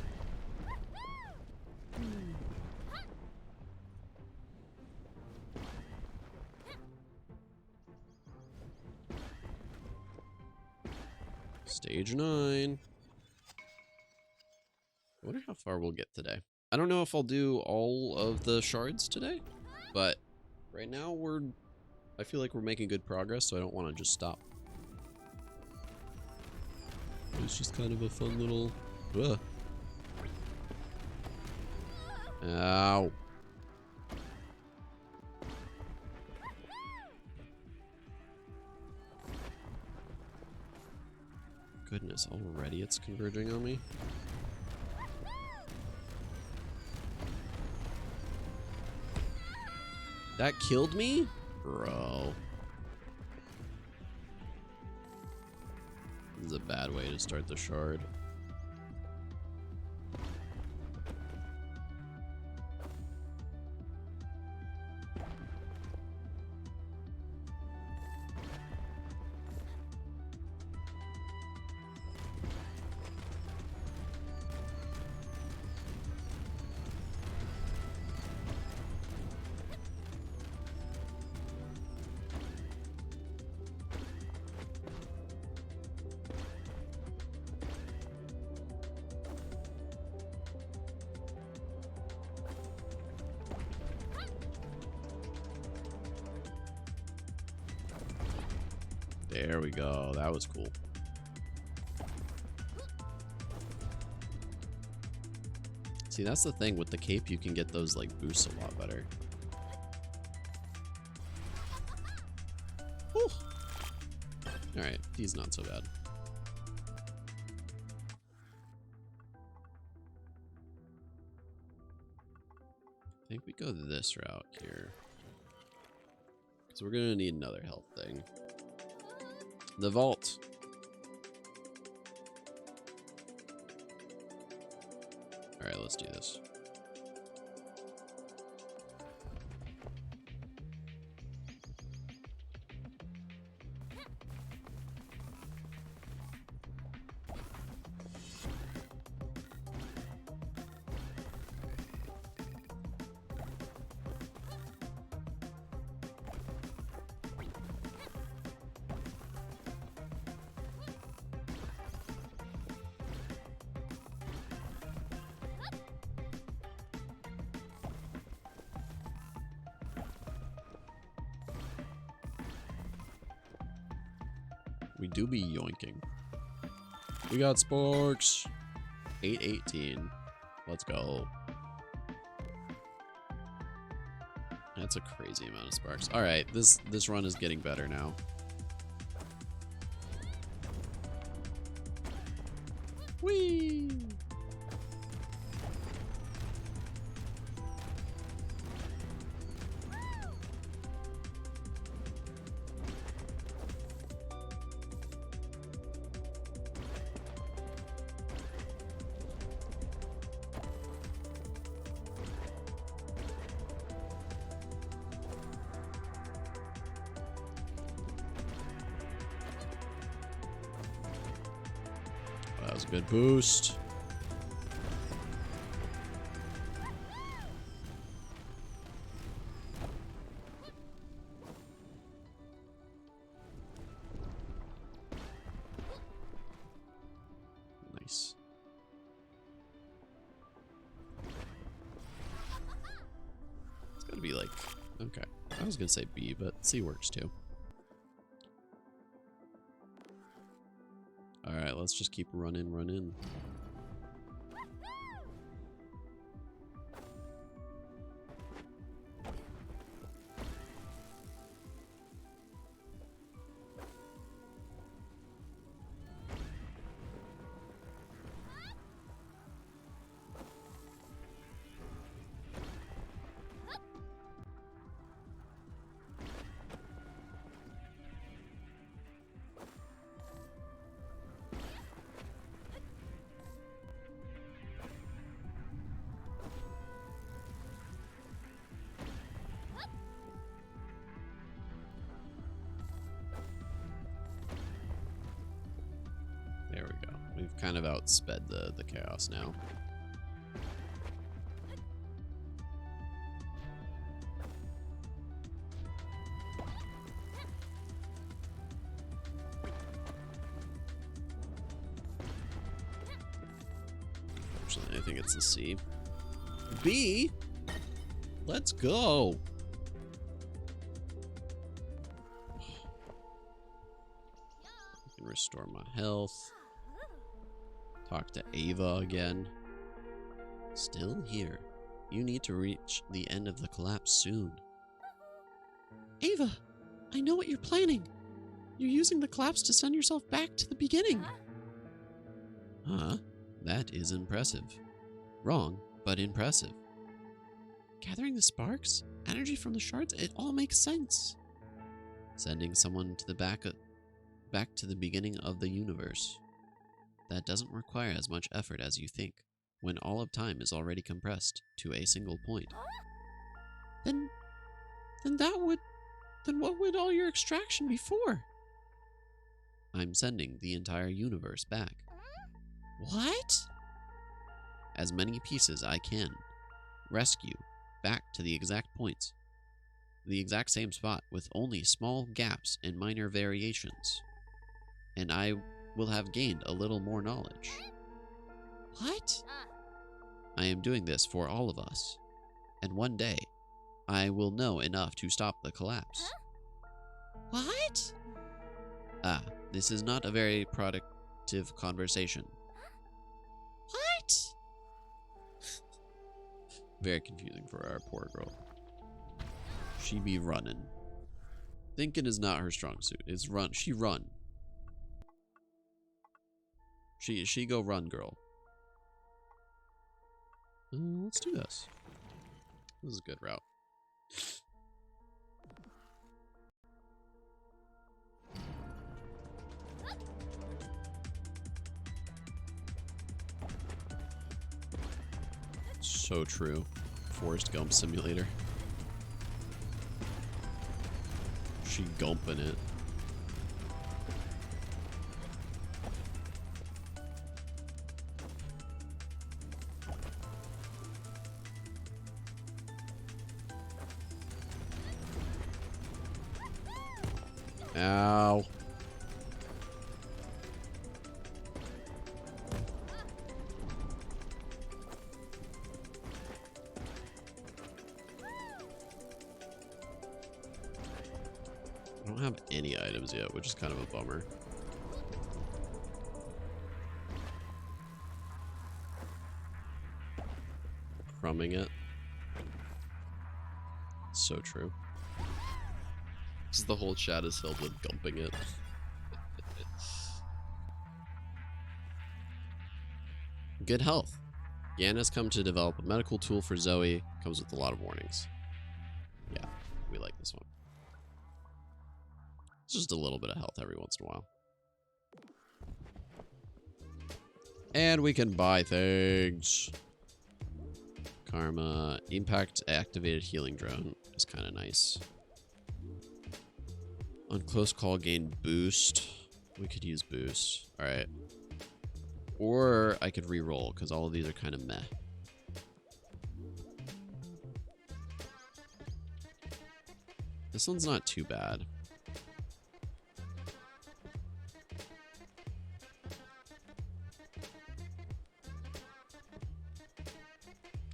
S1: Stage 9. I wonder how far we'll get today. I don't know if I'll do all of the shards today, but right now I feel like we're making good progress, so I don't want to just stop. It's just kind of a fun little... Ow. Goodness, already it's converging on me. That killed me? Bro. This is a bad way to start the shard. There we go. That was cool. See, that's the thing. With the cape, you can get those, like, boosts a lot better. Whew. Alright, he's not so bad. I think we go this route here. Because we're going to need another health thing. The vault. Alright, let's do this. We do be yoinking. We got sporks. 818. Let's go. That's a crazy amount of sparks. All right, this run is getting better now. Whee! That was a good boost. Nice. It's gotta be like, okay. I was gonna say B, but C works too. Alright, let's just keep running. There we go. We've kind of outsped the chaos now. Actually, I think it's the C. B? Let's go! I can restore my health. Talk to Ava again. Still here. You need to reach the end of the collapse soon.
S3: Ava, I know what you're planning. You're using the collapse to send yourself back to the beginning.
S1: Huh? That is impressive. Wrong, but impressive.
S3: Gathering the sparks, energy from the shards, it all makes sense.
S1: Sending someone to the back to the beginning of the universe. That doesn't require as much effort as you think, when all of time is already compressed to a single point.
S3: Then what would all your extraction be for?
S1: I'm sending the entire universe back.
S3: What?
S1: As many pieces I can. Rescue back to the exact points. The exact same spot with only small gaps and minor variations. And I will have gained a little more knowledge.
S3: What?
S1: I am doing this for all of us. And one day, I will know enough to stop the collapse.
S3: What?
S4: Ah, this is not a very productive conversation.
S3: What?
S1: Very confusing for our poor girl. She be running. Thinking is not her strong suit. It's run. She run. She go run, girl. Let's do this. This is a good route. So true. Forrest Gump simulator. She gumping it. Ow. I don't have any items yet, which is kind of a bummer. Crumbing it. So true. This is the whole chat is filled with gumping it. Good health. Yan has come to develop a medical tool for Zoe. Comes with a lot of warnings. Yeah, we like this one. It's just a little bit of health every once in a while. And we can buy things. Karma. Impact activated healing drone is kind of nice. On close call gain boost. We could use boost. Alright. Or I could re-roll because all of these are kind of meh. This one's not too bad.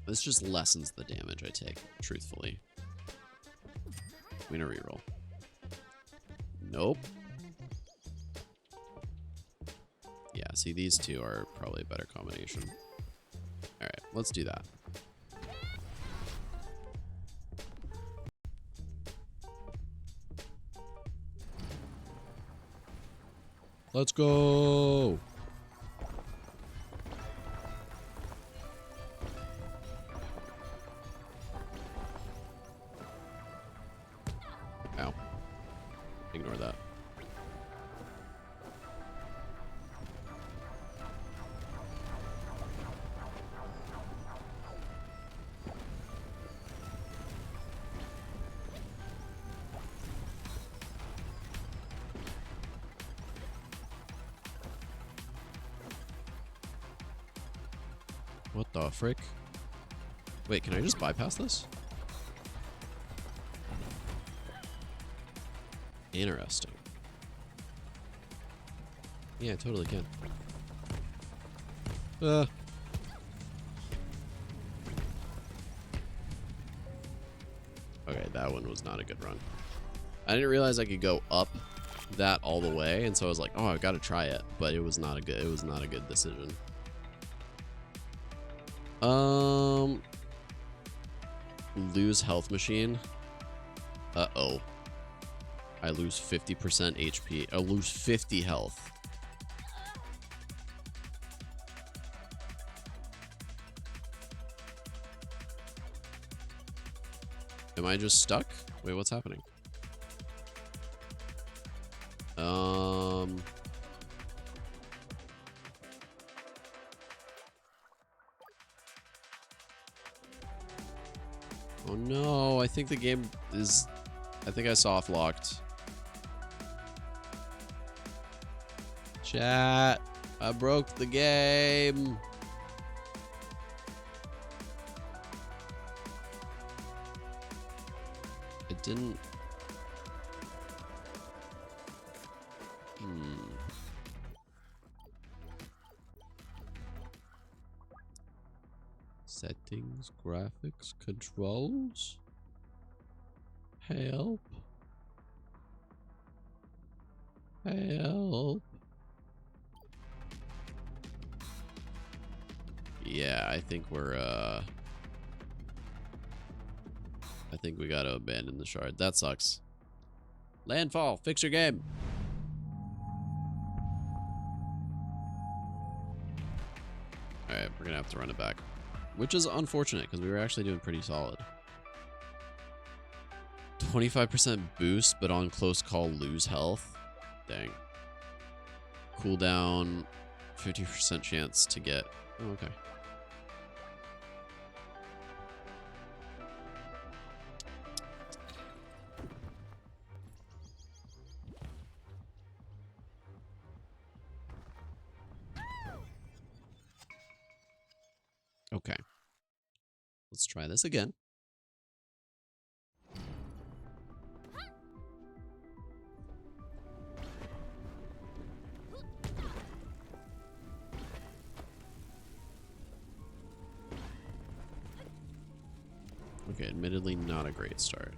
S1: This just lessens the damage I take, truthfully. I'm gonna reroll. Nope. Yeah, see, these two are probably a better combination. Alright, let's do that. Let's go! Ow. Ignore that. What the frick? Wait, can I just bypass this? Interesting. Yeah, I totally can. Okay, that one was not a good run. I didn't realize I could go up that all the way, and so I was like, "Oh, I've got to try it," but it was not a good decision. Lose health machine. Uh-oh. I lose 50% HP. I lose 50 health. Am I just stuck? Wait, what's happening? Oh no, I think the game is... I think I soft locked. Chat, I broke the game. It didn't... Settings, graphics, controls. Help. Help. Yeah, I think I think we gotta abandon the shard. That sucks. Landfall, fix your game. Alright, we're gonna have to run it back. Which is unfortunate, because we were actually doing pretty solid. 25% boost, but on close call lose health. Dang. Cooldown, 50% chance to get... Oh, okay. Okay. Let's try this again. Okay, admittedly not a great start.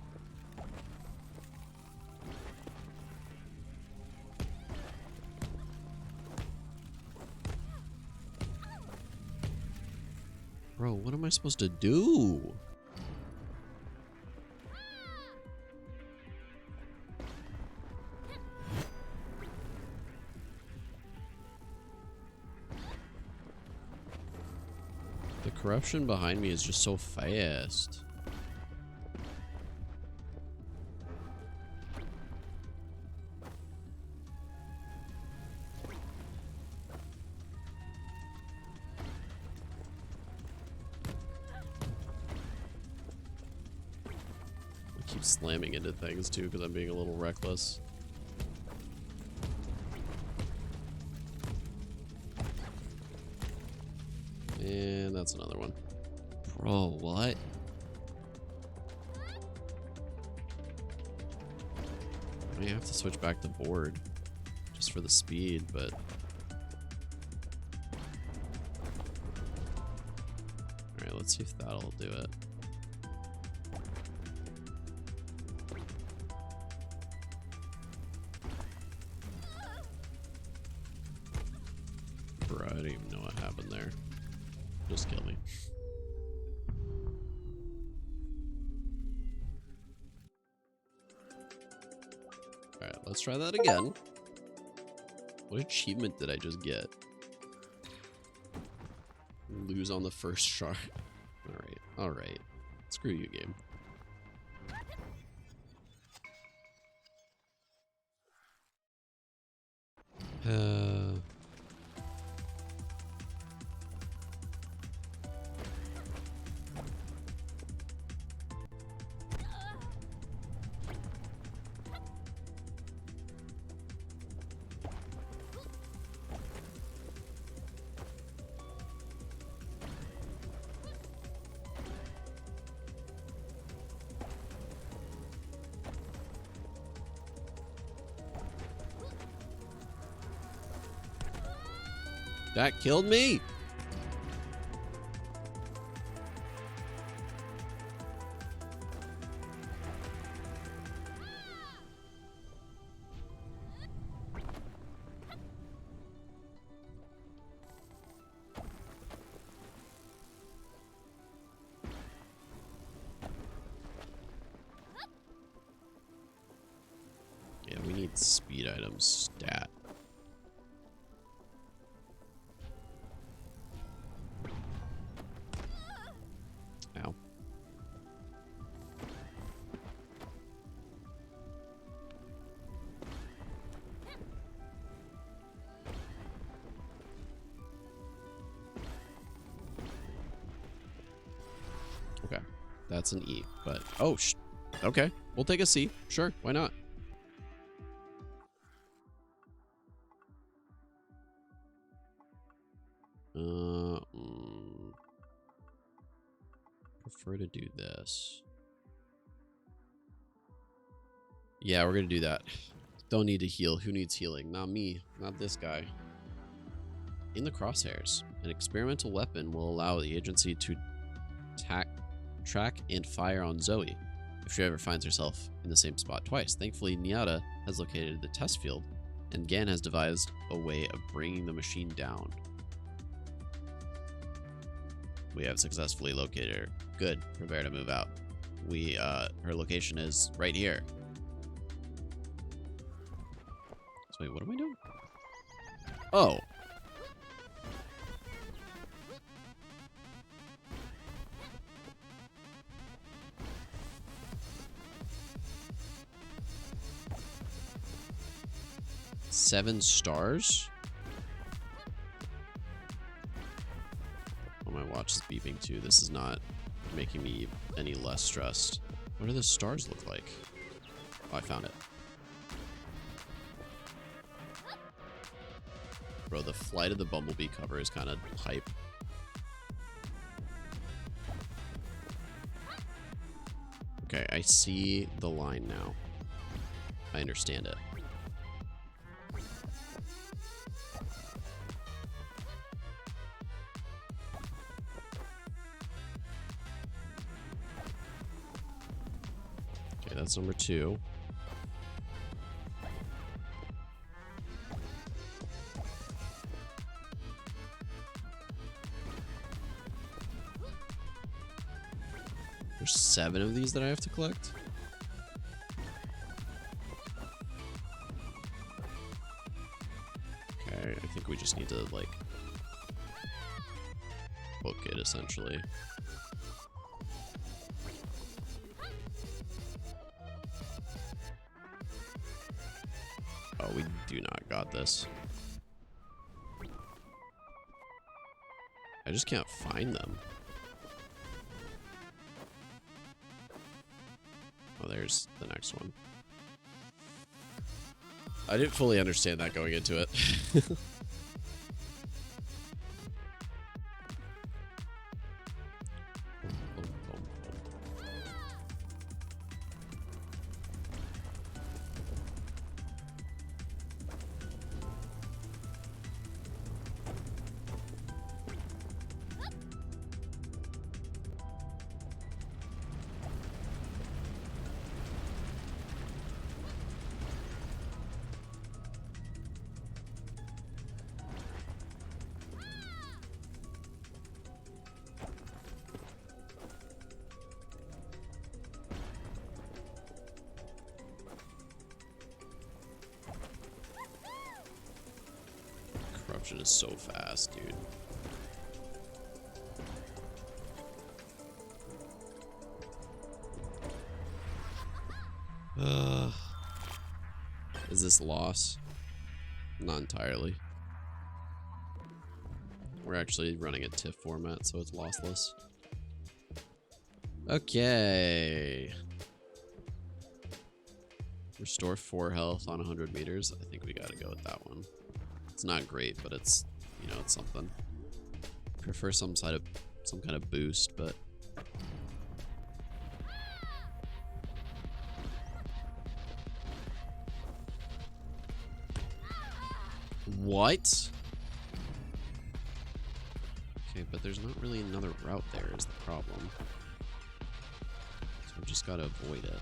S1: Bro, what am I supposed to do? The corruption behind me is just so fast. Keep slamming into things too because I'm being a little reckless. And that's another one. Bro, what? I have to switch back the board just for the speed, but alright, let's see if that'll do it. Bro, I don't even know what happened there. Just kill me. Alright, let's try that again. What achievement did I just get? Lose on the first shard. Alright, alright. Screw you, game. That killed me. Yeah, we need speed items stat. Ow. Okay, that's an E, but oh, okay, we'll take a C. Sure, why not? Prefer to do this. Yeah, we're gonna do that. Don't need to heal. Who needs healing? Not me. Not this guy. In the crosshairs, an experimental weapon will allow the agency to track and fire on Zoe if she ever finds herself in the same spot twice. Thankfully, Niata has located the test field And Gan has devised a way of bringing the machine down. We have successfully located her. Good. Prepare to move out. Her location is right here. So wait, what am I doing? Oh. Seven stars? Oh, my watch is beeping too. This is not making me any less stressed. What do the stars look like? Oh, I found it. Bro, the Flight of the Bumblebee cover is kind of hype. Okay, I see the line now. I understand it. Okay, that's number 2. There's 7 of these that I have to collect. Okay, I think we just need to, like, book it, essentially. Oh, we do not got this. I just can't find them. Oh, there's the next one. I didn't fully understand that going into it. Corruption is so fast, dude. Is this loss? Not entirely. We're actually running a TIFF format, so it's lossless. Okay. Restore 4 health on 100 meters. I think we gotta go with that one. It's not great, but it's, you know, it's something. Prefer some kind of boost, but what? Okay, but there's not really another route there is the problem. So I've just gotta avoid it.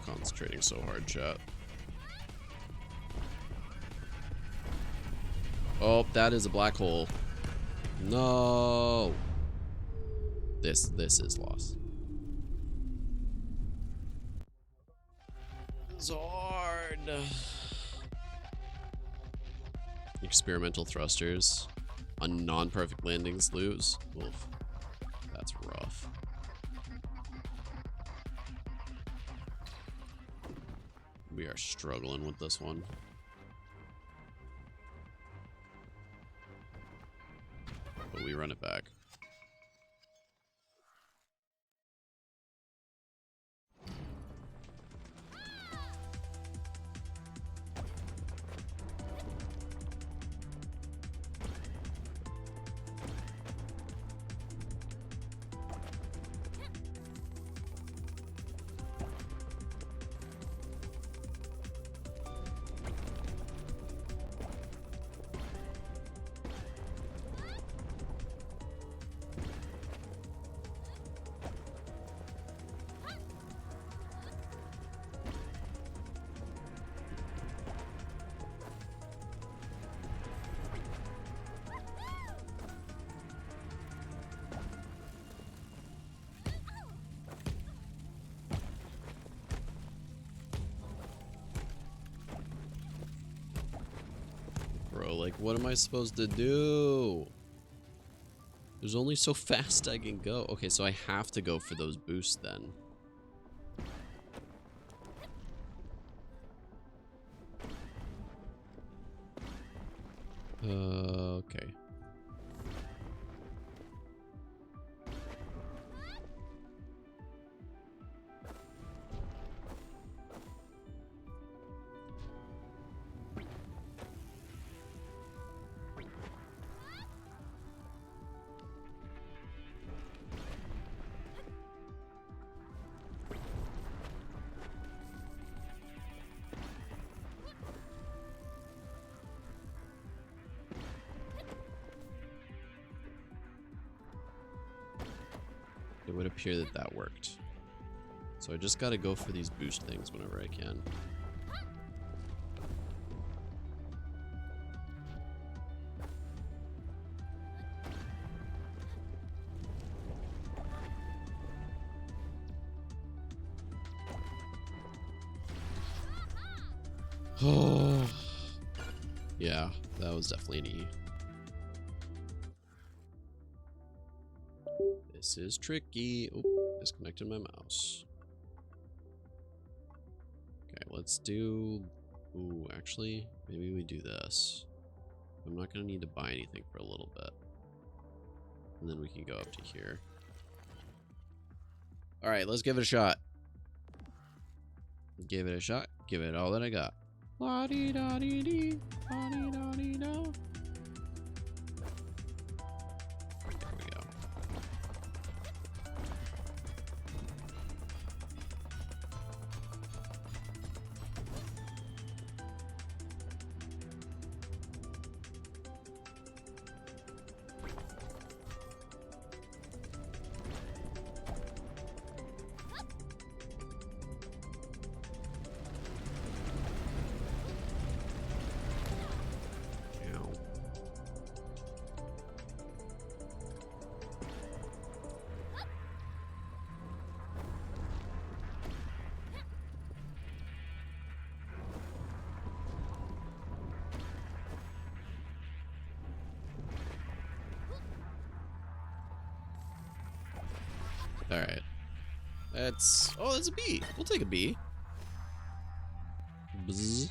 S1: Concentrating so hard, chat. Oh, that is a black hole. No. This is lost. Zord. Experimental thrusters on non-perfect landings lose. Oof. That's rough. We are struggling with this one. But we run it back. Like, what am I supposed to do? There's only so fast I can go. Okay, so I have to go for those boosts then. Okay. It would appear that that worked. So I just gotta go for these boost things whenever I can. Oh, yeah, that was definitely an E. This is tricky. Oh, disconnected my mouse. Okay, let's do... Ooh, actually, maybe we do this. I'm not going to need to buy anything for a little bit. And then we can go up to here. Alright, let's give it a shot. Give it a shot. Give it all that I got. La-dee-da-dee-dee. La-dee-da-dee-da. There we go. Ow. Alright. That's... Oh, that's a B. We'll take a B. Bzz.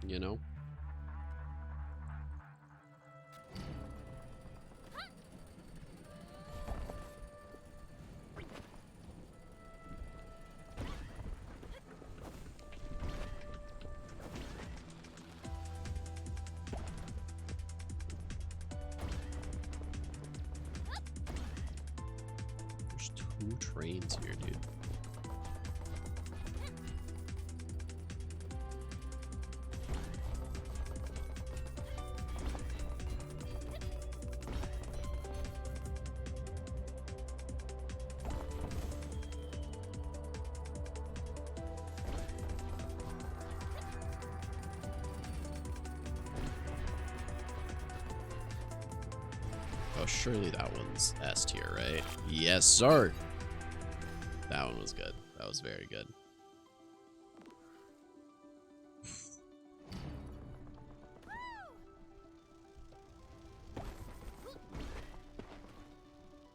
S1: You know? There's 2 trains here, dude. Oh, surely that one's S tier, right? Yes, sir. That one was good. That was very good.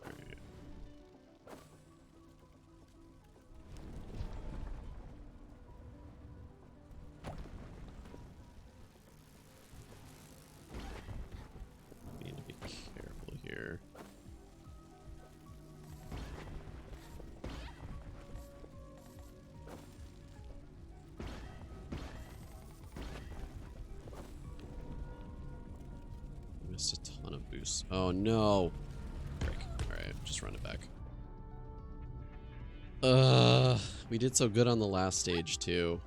S1: Alright. Need to be careful here. Missed a ton of boosts. Oh no! Frick. Alright, just run it back. We did so good on the last stage too.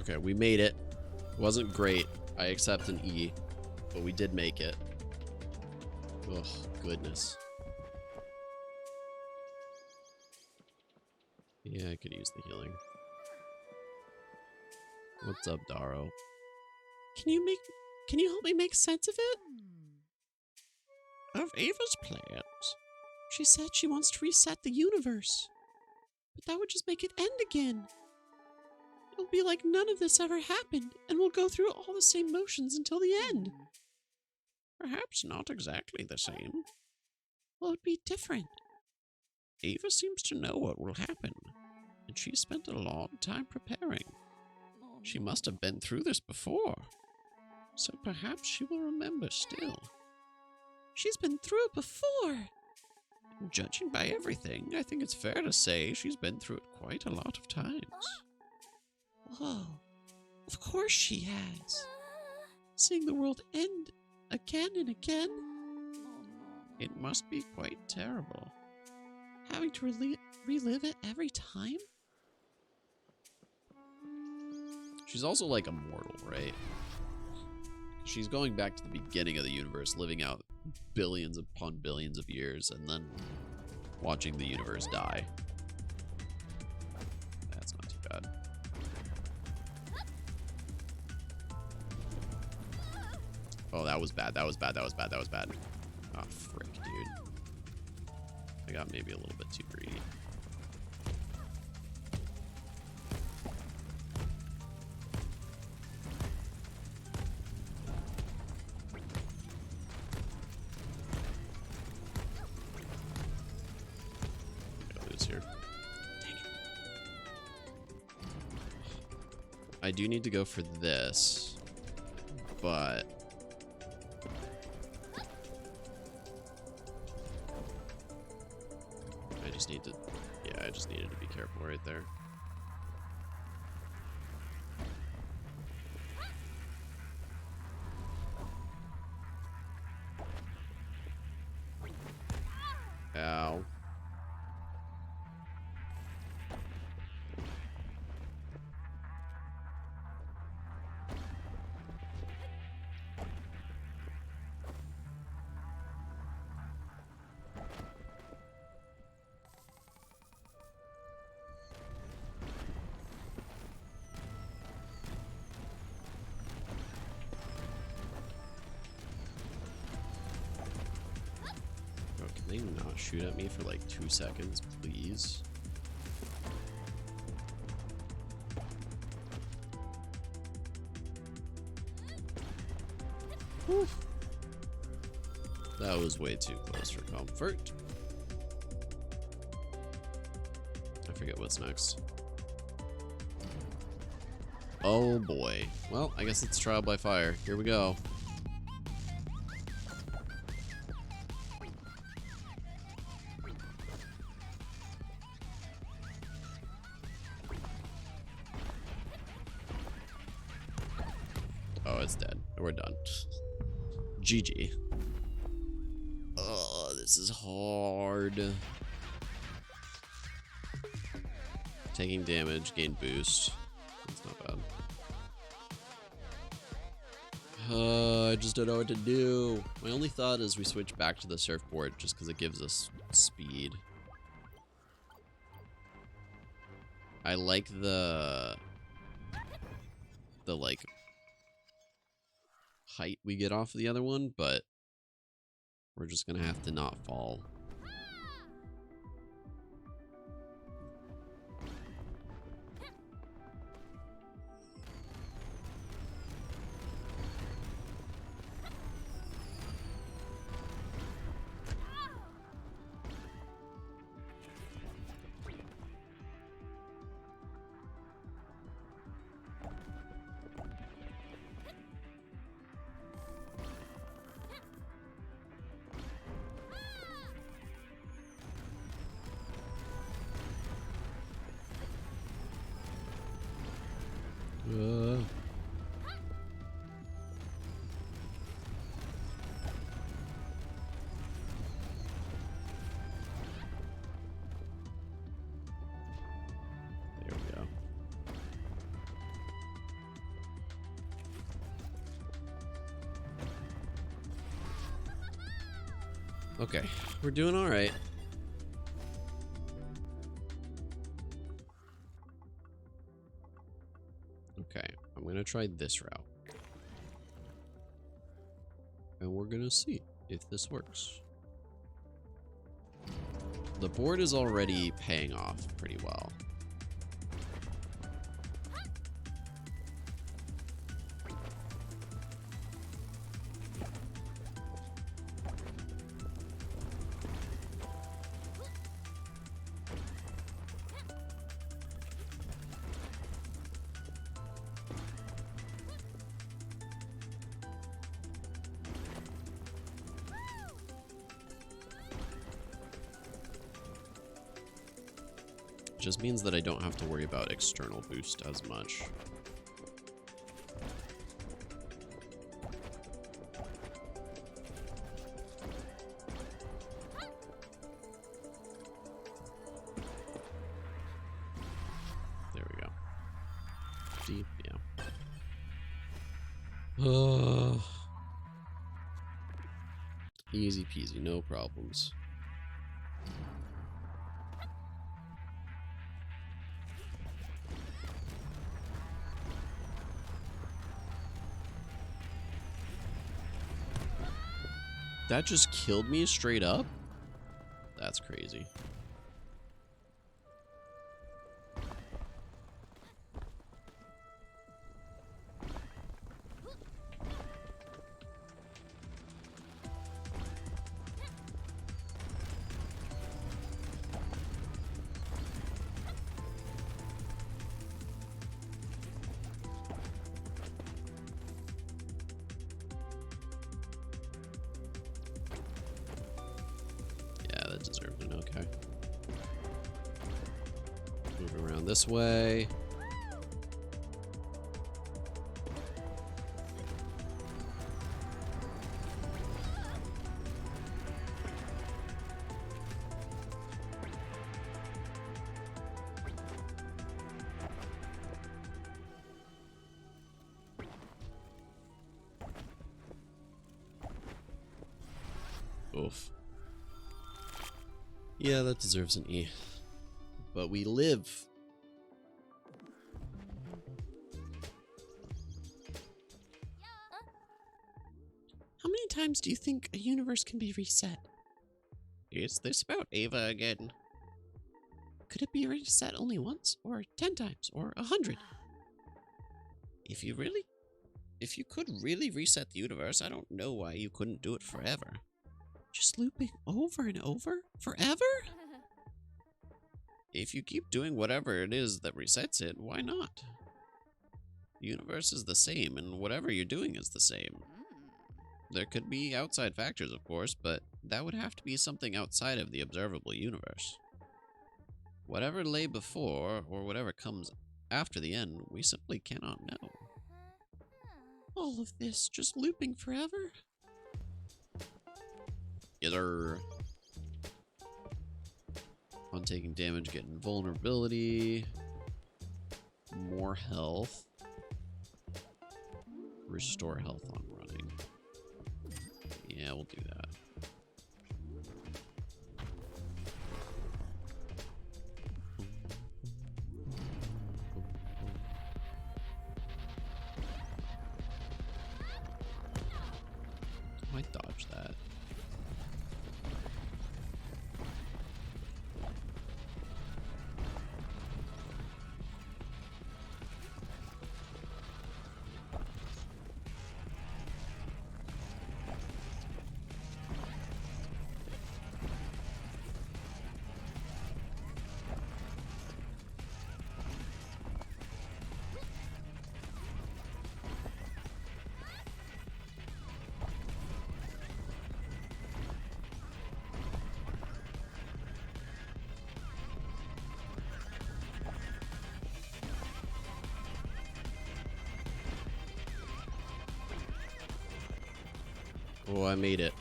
S1: Okay, we made it. Wasn't great. I accept an E, but we did make it. Oh, goodness. Yeah, I could use the healing. What's up, Daro?
S3: Can you help me make sense of it?
S4: Of Ava's plans?
S3: She said she wants to reset the universe. But that would just make it end again. It'll be like none of this ever happened, and we'll go through all the same motions until the end.
S4: Perhaps not exactly the same.
S3: Well, it'd be different.
S4: Ava seems to know what will happen, and she spent a long time preparing. She must have been through this before, so perhaps she will remember still.
S3: She's been through it before.
S4: Judging by everything, I think it's fair to say she's been through it quite a lot of times.
S3: Whoa. Of course she has. Seeing the world end again and again.
S4: It must be quite terrible.
S3: Having to relive it every time?
S1: She's also like immortal, right? She's going back to the beginning of the universe, living out billions upon billions of years, and then watching the universe die. That's not too bad. Oh, that was bad. That was bad. That was bad. That was bad. Oh, frick, dude. I got maybe a little bit too greedy. Here. I do need to go for this, but I just need to, yeah, I just needed to be careful right there. Ow. Can they not shoot at me for like 2 seconds, please? Whew. That was way too close for comfort. I forget what's next. Oh boy. Well, I guess it's trial by fire. Here we go. Oh, it's dead. We're done. GG. Oh, this is hard. Taking damage, gain boost. That's not bad. I just don't know what to do. My only thought is we switch back to the surfboard just because it gives us speed. I like the like height we get off the other one, but we're just gonna have to not fall. Okay, we're doing all right. Okay, I'm gonna try this route. And we're gonna see if this works. The board is already paying off pretty well. Just means that I don't have to worry about external boost as much. There we go. Deep, yeah. Easy peasy, no problems. That just killed me straight up? That's crazy. That deserved an okay. Move around this way. Oof. Yeah, that deserves an E. But we live.
S4: How many times do you think a universe can be reset? Is this about Ava again? Could it be reset only once, or 10 times, or 100? If you could really reset the universe, I don't know why you couldn't do it forever. Just looping over and over? Forever? If you keep doing whatever it is that resets it, why not? The universe is the same, and whatever you're doing is the same. There could be outside factors, of course, but that would have to be something outside of the observable universe. Whatever lay before, or whatever comes after the end, we simply cannot know. All of this just looping forever? Yes, sir. On taking damage, getting vulnerability, more health, restore health on running. Yeah, we'll do that. I dodged that. Oh, I made it.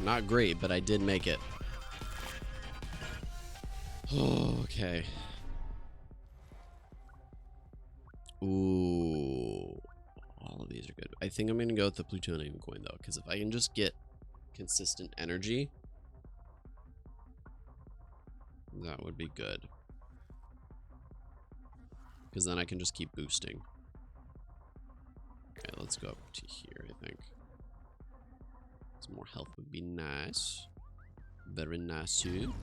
S4: Not great, but I did make it. Oh, okay. Ooh. All of these are good. I think I'm going to go with the plutonium coin, though, because if I can just get
S1: consistent energy, that would be good. Because then I can just keep boosting. Okay, let's go up to here, I think. Some more health would be nice. Very nice, too.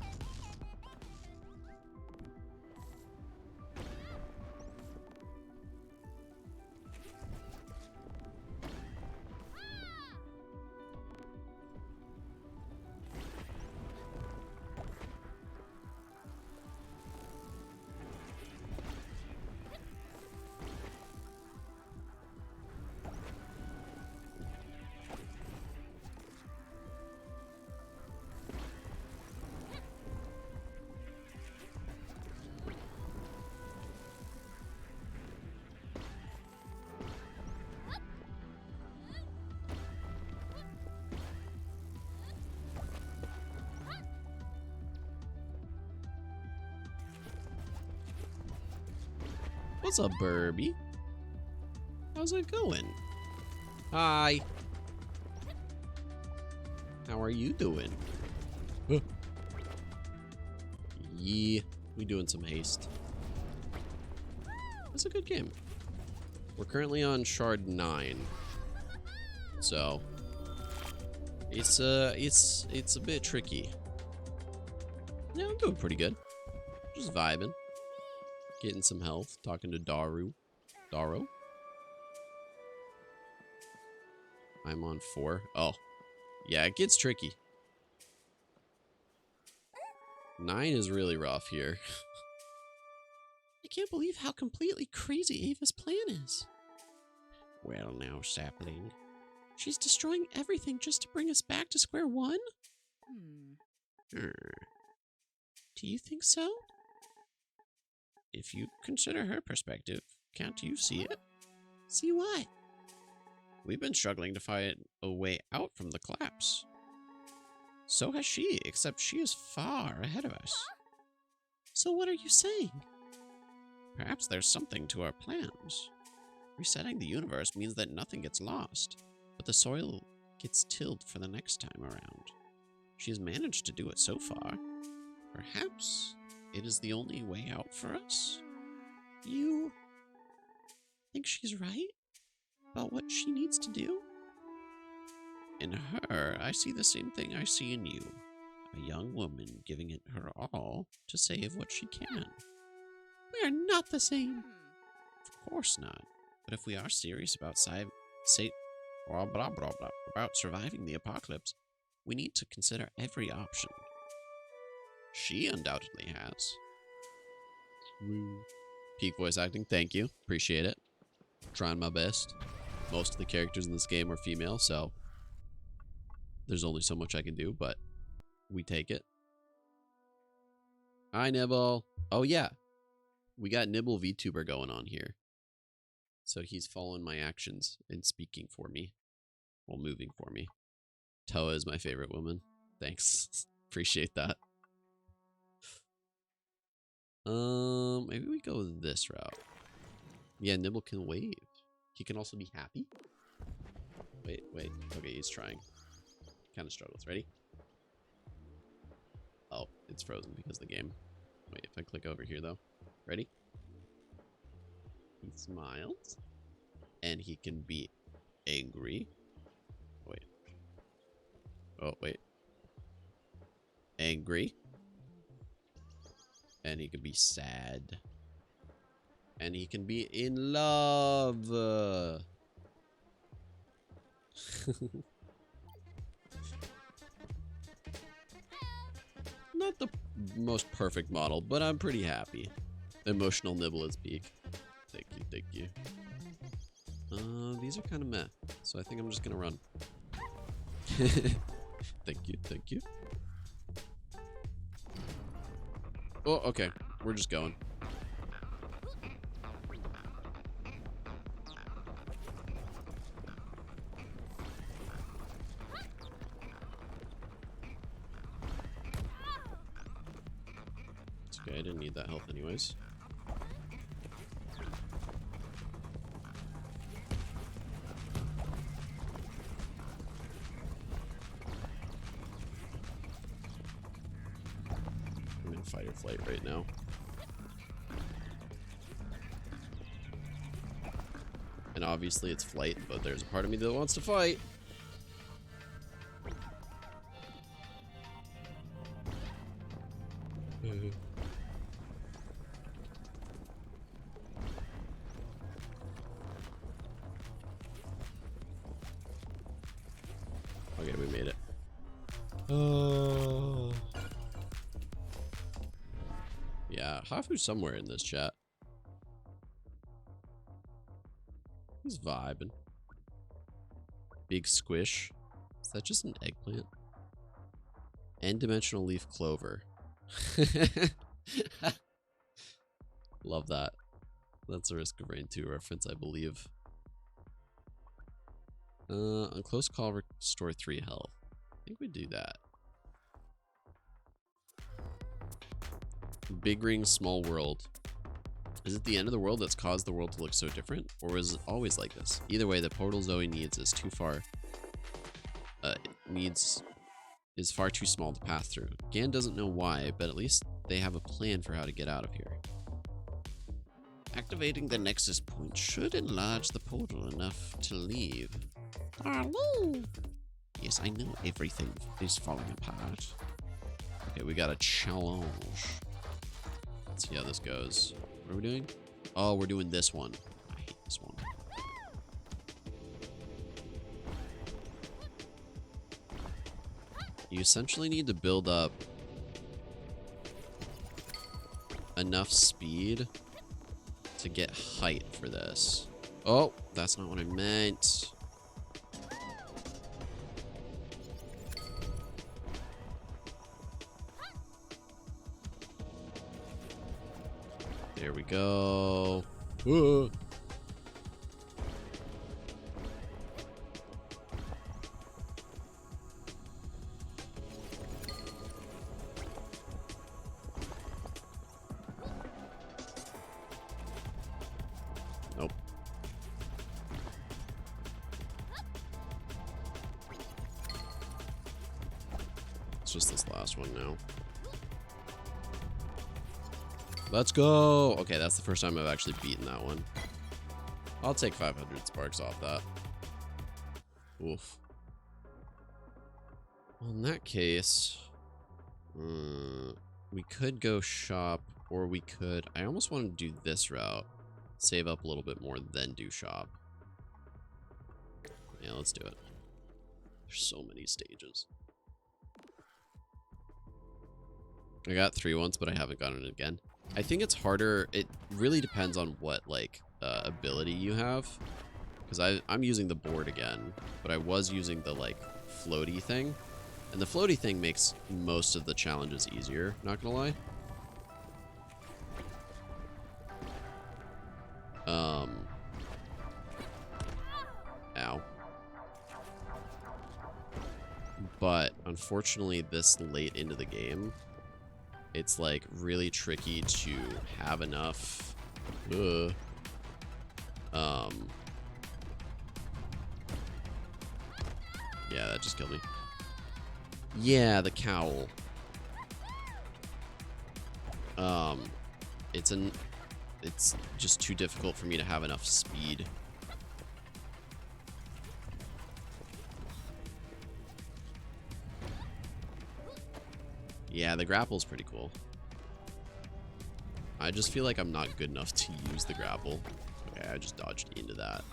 S1: What's up, Burby? How's it going? Hi. How are you doing? Huh. Yeah, we doing some haste. It's a good game. We're currently on Shard 9. So it's a bit tricky. Yeah, I'm doing pretty good. Just vibing. Getting some health, talking to Daro. I'm on 4. Oh, yeah, it gets tricky. 9 is really rough here.
S3: I can't believe how completely crazy Ava's plan is.
S4: Well now, sapling.
S3: She's destroying everything just to bring us back to square one?
S4: Do
S3: you think so?
S4: If you consider her perspective, can't you see it?
S3: See what?
S4: We've been struggling to find a way out from the collapse. So has she, except she is far ahead of us.
S3: So what are you saying?
S4: Perhaps there's something to our plans. Resetting the universe means that nothing gets lost, but the soil gets tilled for the next time around. She has managed to do it so far. Perhaps it is the only way out for us?
S3: You think she's right about what she needs to do?
S4: In her, I see the same thing I see in you. A young woman giving it her all to save what she can.
S3: We are not the same.
S4: Of course not. But if we are serious about about surviving the apocalypse, we need to consider every option. She undoubtedly has.
S1: Peak voice acting, thank you. Appreciate it. Trying my best. Most of the characters in this game are female, so there's only so much I can do, but we take it. Hi, Nibble. Oh, yeah. We got Nibble VTuber going on here. So he's following my actions and speaking for me. Well, moving for me. Toa is my favorite woman. Thanks. Appreciate that. Maybe we go this route. Yeah, Nibble can wave. He can also be happy. Wait. Okay, he's trying. Kind of struggles. Ready? Oh, it's frozen because of the game. Wait, if I click over here, though. Ready? He smiles. And he can be angry. Wait. Oh, wait. Angry. And he can be sad. And he can be in love. Not the most perfect model, but I'm pretty happy. Emotional Nibble is peak. Thank you. These are kind of meh, so I think I'm just gonna run. Thank you. Oh, okay. We're just going. It's okay, I didn't need that health anyways. fight or flight right now. And obviously it's flight, but there's a part of me that wants to fight. Okay, we made it. Oh. Yeah, Hafu's somewhere in this chat. He's vibing. Big squish. Is that just an eggplant? N-dimensional leaf clover. Love that. That's a Risk of Rain 2 reference, I believe. On close call, restore 3 health. I think we do that. Big ring, small world. Is it the end of the world that's caused the world to look so different? Or is it always like this? Either way, the portal Zoe needs is too far. Is far too small to pass through. Gan doesn't know why, but at least they have a plan for how to get out of here.
S4: Activating the Nexus point should enlarge the portal enough to leave.
S3: Hello.
S4: Yes, I know everything is falling apart.
S1: Okay, we got a challenge. Let's see how this goes. What are we doing? Oh, we're doing this one. I hate this one. You essentially need to build up enough speed to get height for this. Oh, that's not what I meant. There we go. Whoa. Nope. It's just this last one now. Let's go. Okay, that's the first time I've actually beaten that one. I'll take 500 sparks off that. Oof. Well, in that case, we could go shop, or we could... I almost want to do this route. Save up a little bit more, then do shop. Yeah, let's do it. There's so many stages. I got 3 once, but I haven't gotten it again. I think it's harder. It really depends on what, like, ability you have. Because I'm using the board again, but I was using the, like, floaty thing. And the floaty thing makes most of the challenges easier, not gonna lie. Ow. But, unfortunately, this late into the game, it's like really tricky to have enough. Yeah, that just killed me. Yeah, the cowl. It's just too difficult for me to have enough speed. Yeah, the grapple's pretty cool. I just feel like I'm not good enough to use the grapple. Okay, I just dodged into that.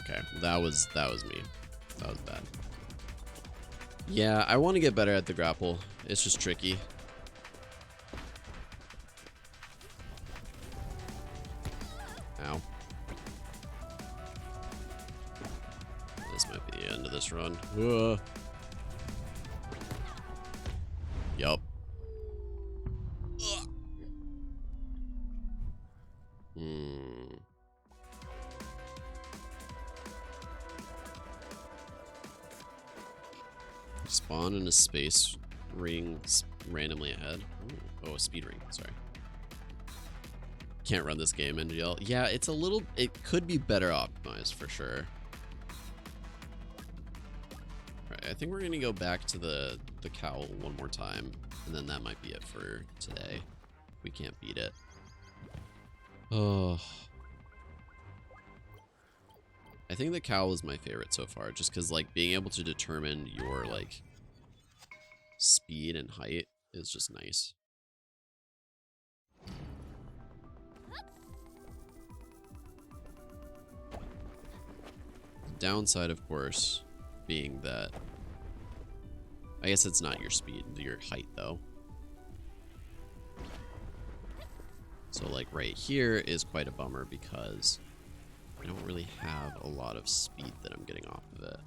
S1: Okay, that was me. That was bad. Yeah, I want to get better at the grapple. It's just tricky. Ow. This might be the end of this run. Yup. Spawn in a space ring randomly ahead. Ooh. Oh, a speed ring. Sorry. Can't run this game, NGL. Yeah, it's a little... It could be better optimized, for sure. Alright, I think we're going to go back to the cowl one more time. And then that might be it for today. We can't beat it. Oh... I think the cowl is my favorite so far, just because, like, being able to determine your, like, speed and height is just nice. The downside, of course, being that... I guess it's not your speed, your height, though. So, like, right here is quite a bummer because... I don't really have a lot of speed that I'm getting off of it.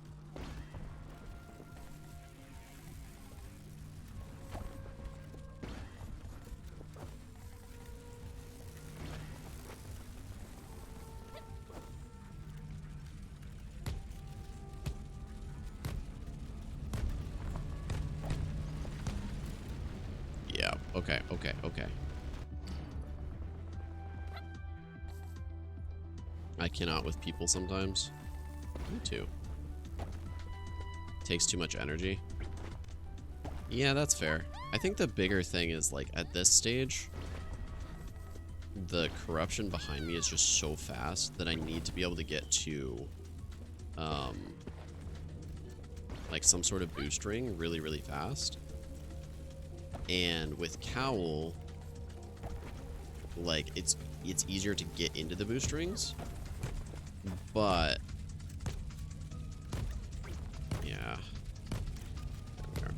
S1: Yeah, okay. I cannot with people sometimes. Me too. Takes too much energy. Yeah, that's fair. I think the bigger thing is, like, at this stage, the corruption behind me is just so fast that I need to be able to get to, like, some sort of boost ring really, really fast. And with Cowl, like, it's easier to get into the boost rings. But yeah, there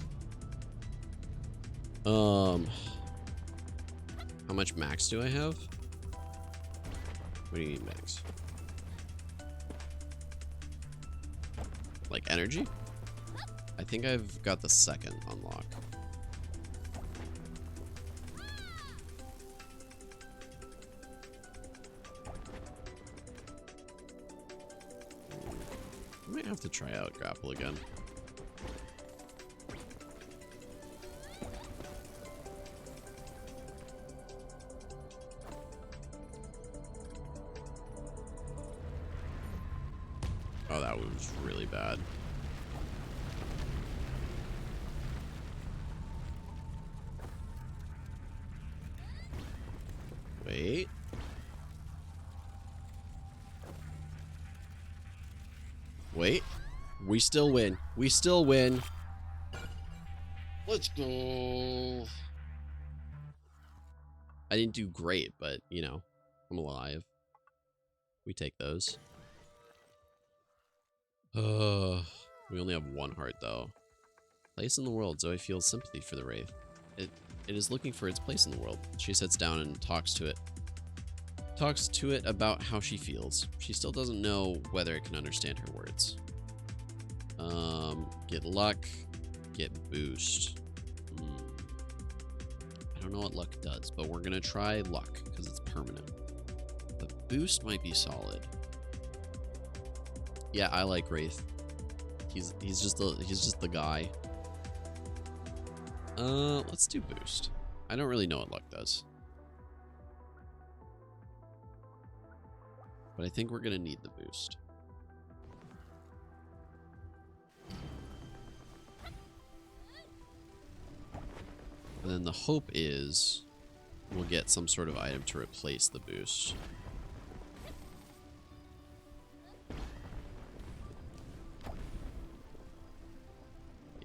S1: we are. How much max do I have? What do you mean max? Like energy? I think I've got the second unlock. I might have to try out grapple again. Oh, that was really bad. Wait. Wait. We still win. We still win. Let's go. I didn't do great, but, you know, I'm alive. We take those. We only have one heart, though. Place in the world. Zoe feels sympathy for the Wraith. It is looking for its place in the world. She sits down and talks to it. Talks to it about how she feels. She still doesn't know whether it can understand her words. Get luck. Get boost. I don't know what luck does, but we're gonna try luck because it's permanent. The boost might be solid. Yeah, I like Wraith. He's just the guy. Let's do boost. I don't really know what luck does. But I think we're gonna need the boost. And then the hope is we'll get some sort of item to replace the boost.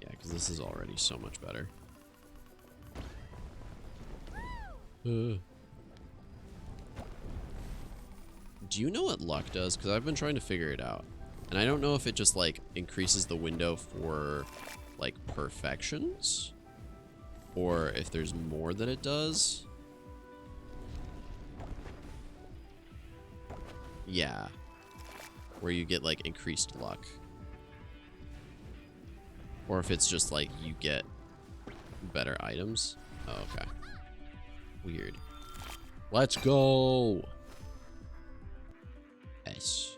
S1: Yeah, because this is already so much better. Do you know what luck does? Because I've been trying to figure it out. And I don't know if it just, like, increases the window for, like, perfections. Or if there's more that it does. Yeah. Where you get, like, increased luck. Or if it's just, like, you get better items. Oh, okay. Weird. Let's go! S.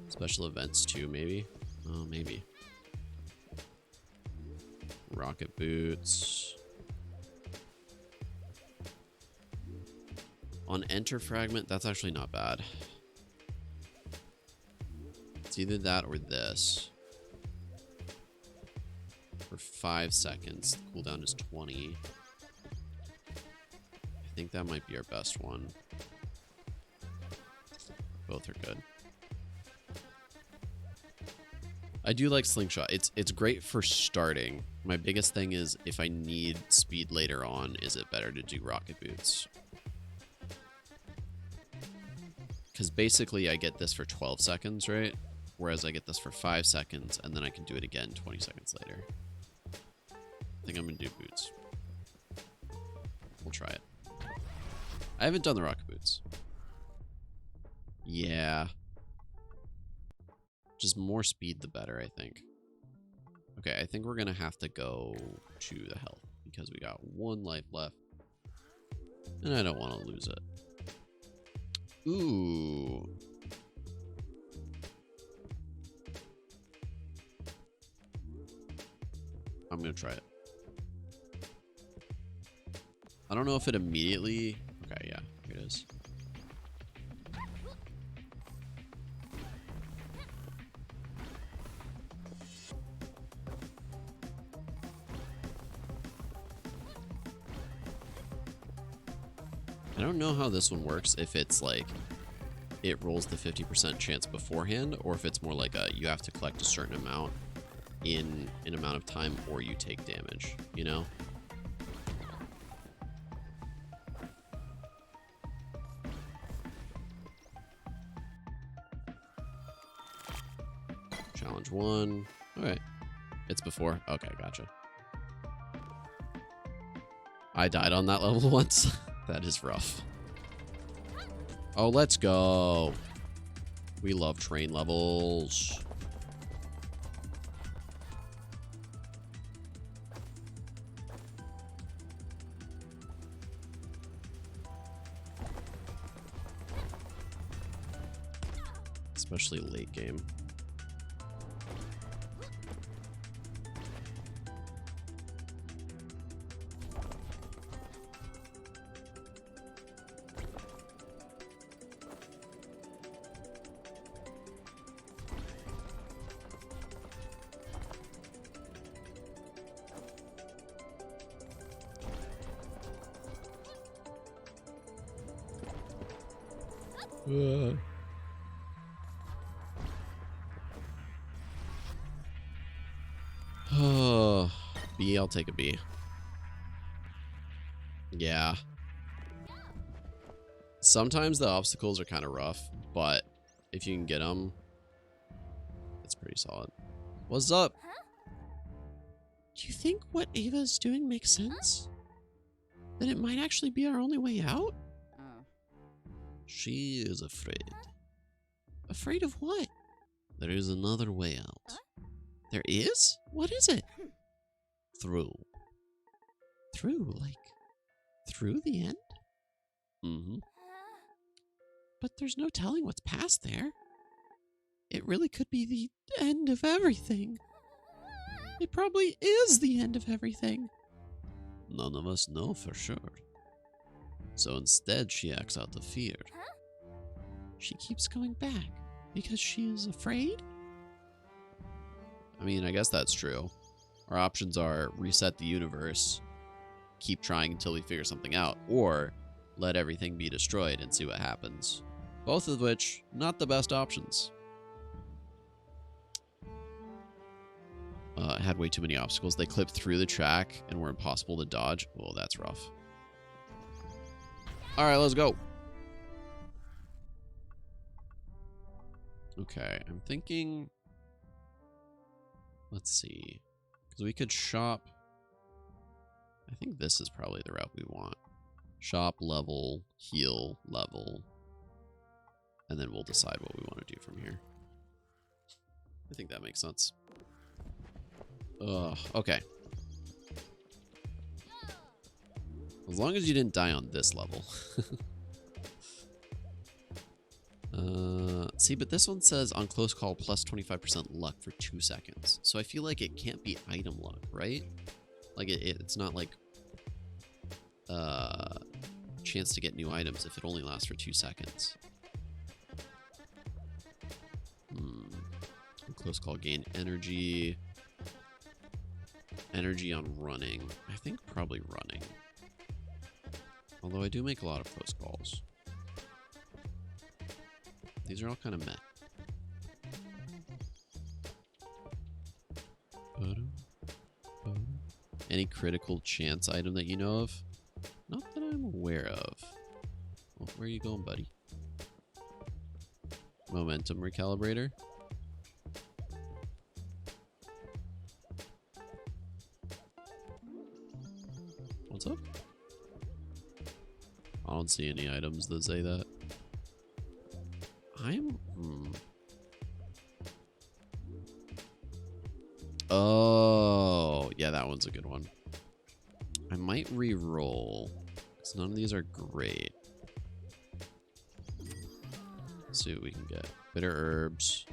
S1: Special events too, maybe? Oh, maybe. rocket boots. On enter fragment, that's actually not bad. It's either that or this. For 5 seconds, the cooldown is 20. I think that might be our best one. Both are good. I do like Slingshot. It's great for starting. My biggest thing is if I need speed later on, is it better to do rocket boots? Because basically I get this for 12 seconds, right? Whereas I get this for 5 seconds, and then I can do it again 20 seconds later. I think I'm going to do boots. We'll try it. I haven't done the rocket boots. Yeah. Just more speed, the better, I think. Okay, I think we're going to have to go to the health, because we got 1 life left. And I don't want to lose it. Ooh. I'm going to try it. I don't know if it immediately... Okay, yeah, here it is. I don't know how this one works, if it's like it rolls the 50% chance beforehand, or if it's more like a you have to collect a certain amount in an amount of time or you take damage, you know? Challenge 1. Alright. It's before. Okay, gotcha. I died on that level once. That is rough. Oh, let's go. We love train levels. Especially late game. B, I'll take a B. Yeah. Sometimes the obstacles are kind of rough, but if you can get them, it's pretty solid. What's up?
S3: Do you think what Ava's doing makes sense? That it might actually be our only way out?
S1: She is afraid.
S3: Afraid of what?
S1: There is another way out.
S3: There is? What is it?
S1: Through.
S3: Through, like, through the end?
S1: Mm-hmm.
S3: But there's no telling what's past there. It really could be the end of everything. It probably is the end of everything.
S1: None of us know for sure. So instead, she acts out of fear.
S3: She keeps going back because she is afraid?
S1: I mean, I guess that's true. Our options are reset the universe, keep trying until we figure something out, or let everything be destroyed and see what happens. Both of which, not the best options. Had way too many obstacles. They clipped through the track and were impossible to dodge. Oh, that's rough. All right, let's go. Okay, I'm thinking... Let's see. Because we could shop... I think this is probably the route we want. Shop, level, heal, level. And then we'll decide what we want to do from here. I think that makes sense. Okay. As long as you didn't die on this level. See, but this one says on close call plus 25% luck for 2 seconds. So I feel like it can't be item luck, right? Like it's not like chance to get new items if it only lasts for 2 seconds. Close call, gain energy. Energy on running. I think probably running. Although I do make a lot of close calls. These are all kind of meh. Any critical chance item that you know of? Not that I'm aware of. Well, where are you going, buddy? Momentum recalibrator. What's up? I don't see any items that say that. Oh, yeah, that one's a good one. I might re-roll, because none of these are great. Let's see what we can get. Bitter herbs.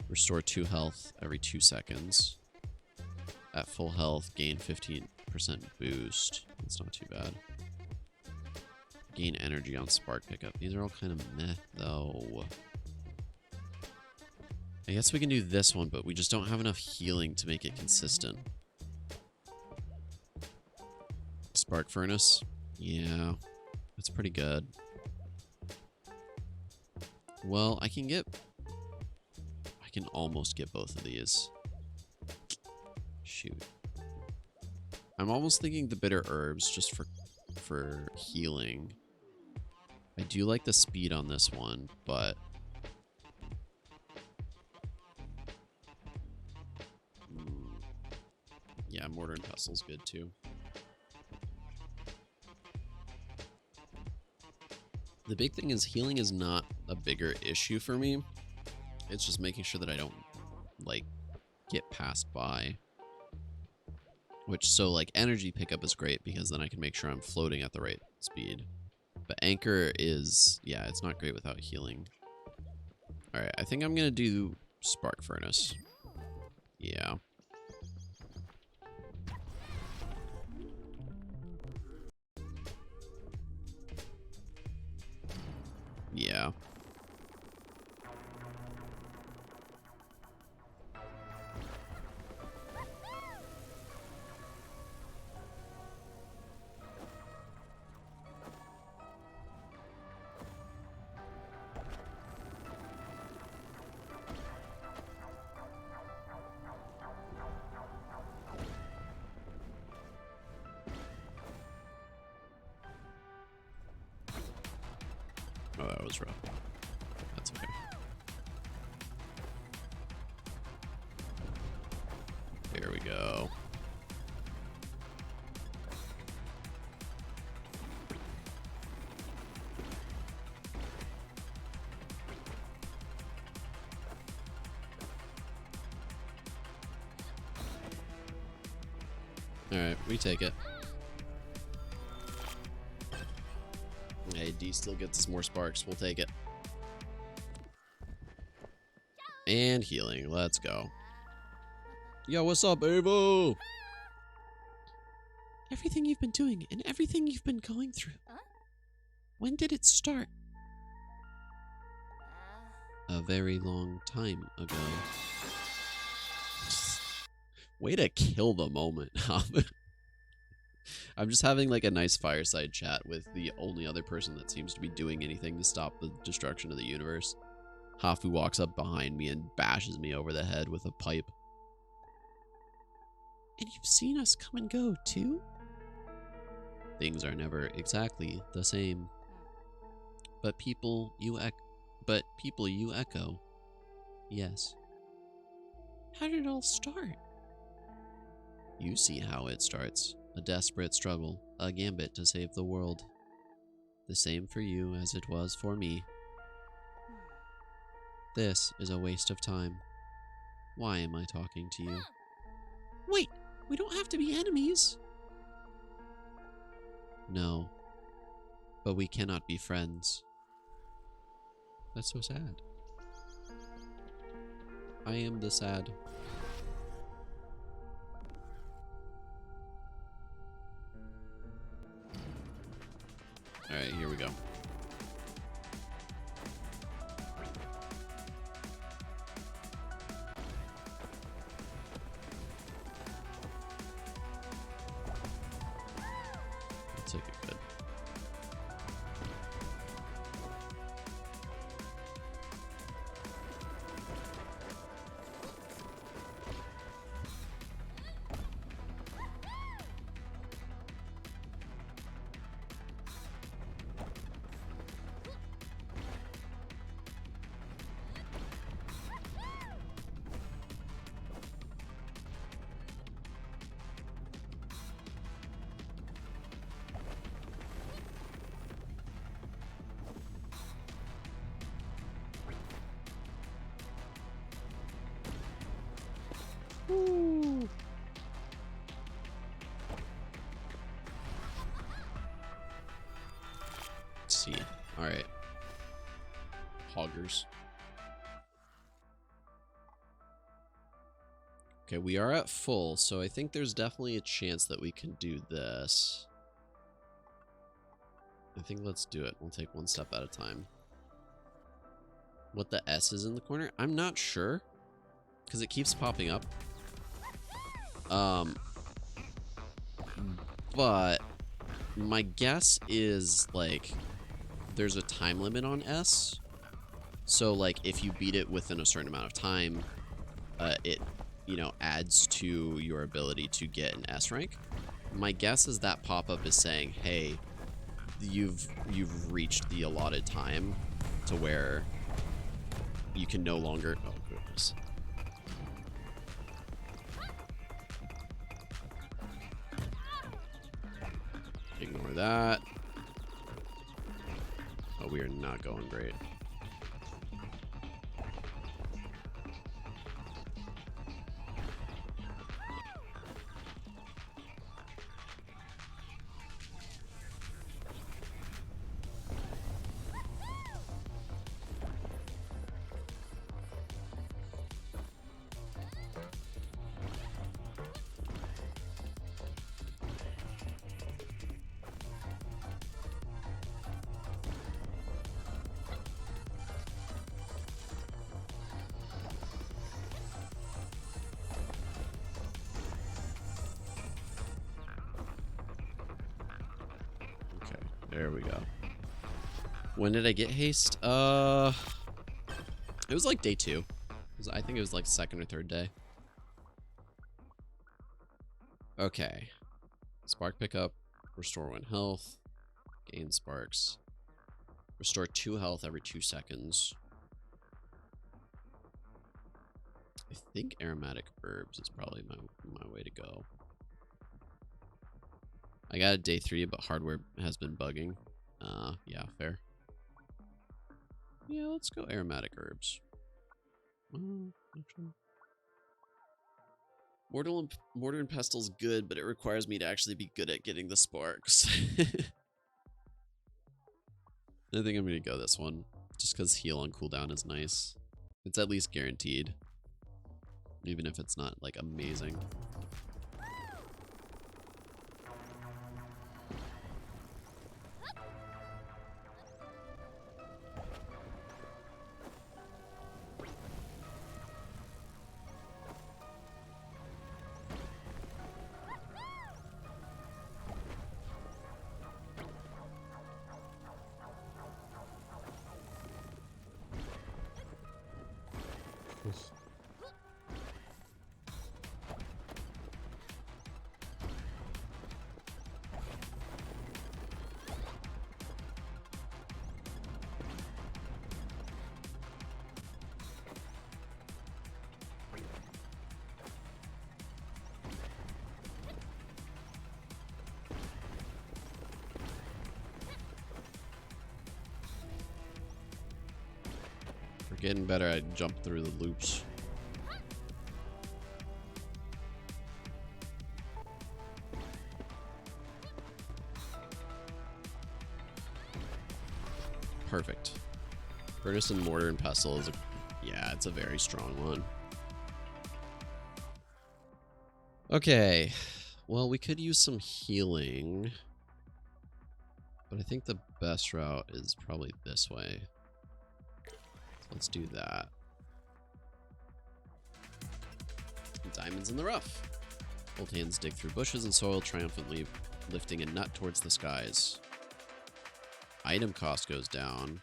S1: Restore 2 health every 2 seconds. At full health, gain 15% boost. That's not too bad. Gain energy on spark pickup. These are all kind of meh, though. I guess we can do this one, but we just don't have enough healing to make it consistent. Spark furnace. Yeah, that's pretty good. Well, I can almost get both of these. Shoot. I'm almost thinking the bitter herbs just for healing. I do like the speed on this one, but yeah, mortar and pestle's good too. The big thing is healing is not a bigger issue for me. It's just making sure that I don't like get passed by. Which, so like energy pickup is great because then I can make sure I'm floating at the right speed. But anchor is, yeah, it's not great without healing. Alright, I think I'm gonna do spark furnace. Yeah. Yeah. Oh, that was rough. That's okay. There we go. Alright, we take it. Hey, D still gets us more sparks. We'll take it. And healing. Let's go. Yo, what's up, Avo?
S3: Everything you've been doing and everything you've been going through. When did it start?
S1: A very long time ago. Way to kill the moment, Hobbit. I'm just having like a nice fireside chat with the only other person that seems to be doing anything to stop the destruction of the universe. Hafu walks up behind me and bashes me over the head with a pipe.
S3: And you've seen us come and go, too?
S1: Things are never exactly the same. But people you echo. Yes.
S3: How did it all start?
S1: You see how it starts. A desperate struggle, a gambit to save the world. The same for you as it was for me. This is a waste of time. Why am I talking to you?
S3: Wait, we don't have to be enemies.
S1: No. But we cannot be friends. That's so sad. I am the sad. Alright, here we go. I'll take it good. Woo. Let's see. All right. Hoggers. Okay, we are at full, so I think there's definitely a chance that we can do this. I think let's do it. We'll take one step at a time. What the S is in the corner? I'm not sure, because it keeps popping up. But my guess is, like, there's a time limit on S. So, like, if you beat it within a certain amount of time, it, you know, adds to your ability to get an S rank. My guess is that pop-up is saying, hey, you've reached the allotted time to where you can no longer... Oh, goodness. Ignore that. Oh, we are not going great. There we go. When did I get haste? It was like day 2. I think it was like second or third day. Okay. Spark pickup. Restore 1 health. Gain sparks. Restore 2 health every 2 seconds. I think aromatic herbs is probably my way to go. I got a day 3, but hardware has been bugging. Yeah, fair. Yeah, let's go aromatic herbs. Actually. Mortar and Pestle's good, but it requires me to actually be good at getting the sparks. I think I'm gonna go this one, just because heal on cooldown is nice. It's at least guaranteed, even if it's not like amazing. We're getting better at jump through the loops. Perfect. Furnace and Mortar and Pestle is yeah, it's a very strong one. Okay. Well, we could use some healing. But I think the best route is probably this way. So let's do that. Diamonds in the rough. Both hands dig through bushes and soil, triumphantly lifting a nut towards the skies. Item cost goes down,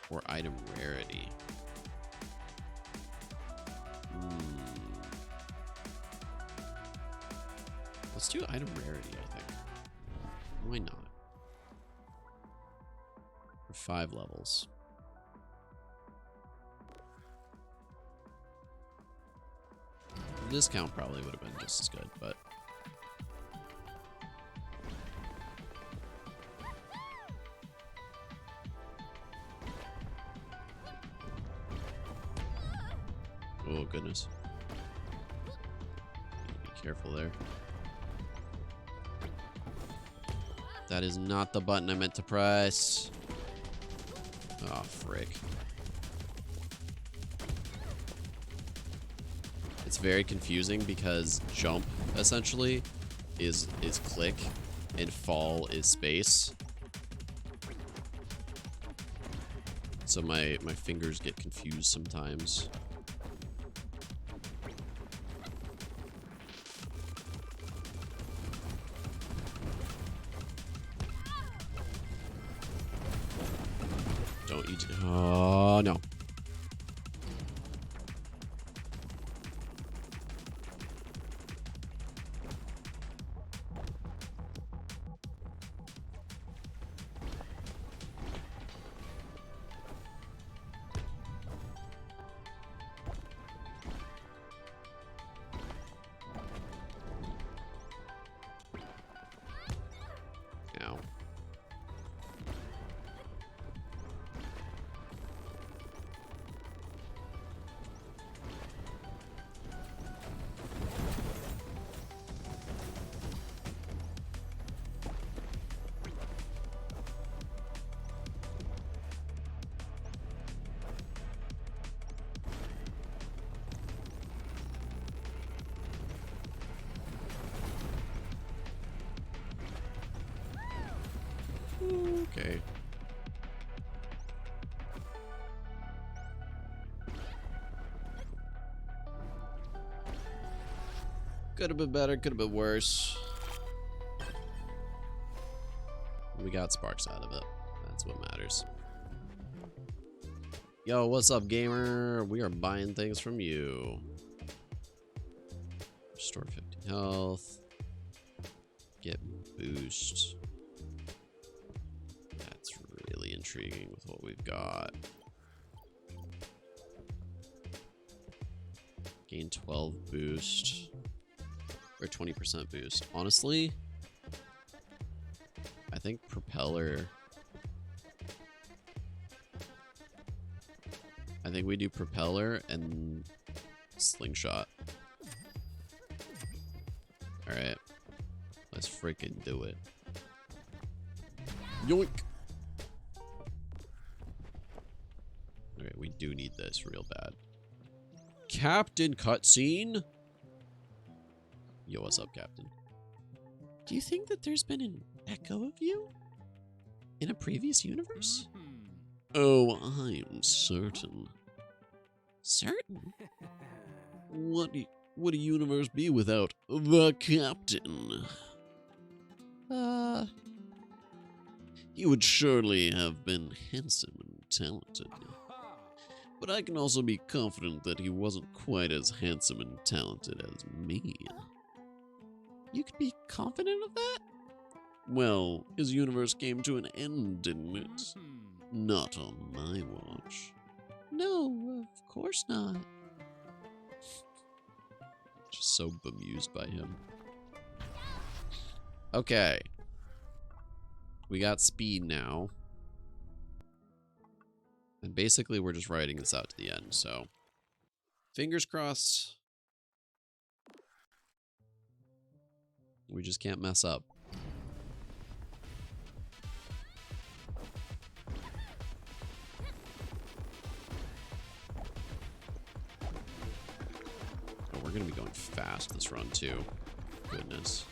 S1: or item rarity. Let's do item rarity, I think. Why not? For 5 levels. The discount probably would have been just as good, but... Oh, goodness. Be careful there. That is not the button I meant to press. Oh, frick. It's very confusing because jump, essentially, is click, and fall is space. So my fingers get confused sometimes. Don't you... Oh, no. Ow. Okay. Could have been better, could have been worse. We got sparks out of it. That's what matters. Yo, what's up, gamer? We are buying things from you. Restore 50 health. Get boost. That's really intriguing with what we've got. Gain 12 boost. Or 20% boost. Honestly, I think propeller. I think we do propeller and slingshot. Alright. Let's freaking do it. Yoink! Alright, we do need this real bad. Captain cutscene? Yo, what's up, Captain?
S3: Do you think that there's been an echo of you in a previous universe?
S4: Oh, I'm certain.
S3: Certain?
S4: What would a universe be without the captain? He would surely have been handsome and talented. But I can also be confident that he wasn't quite as handsome and talented as me.
S3: You could be confident of that?
S4: Well, his universe came to an end, didn't it? Not on my watch.
S3: No, of course not.
S1: Just so bemused by him. Okay. We got speed now. And basically we're just writing this out to the end, so fingers crossed. We just can't mess up. Oh, we're gonna be going fast this run too. Goodness.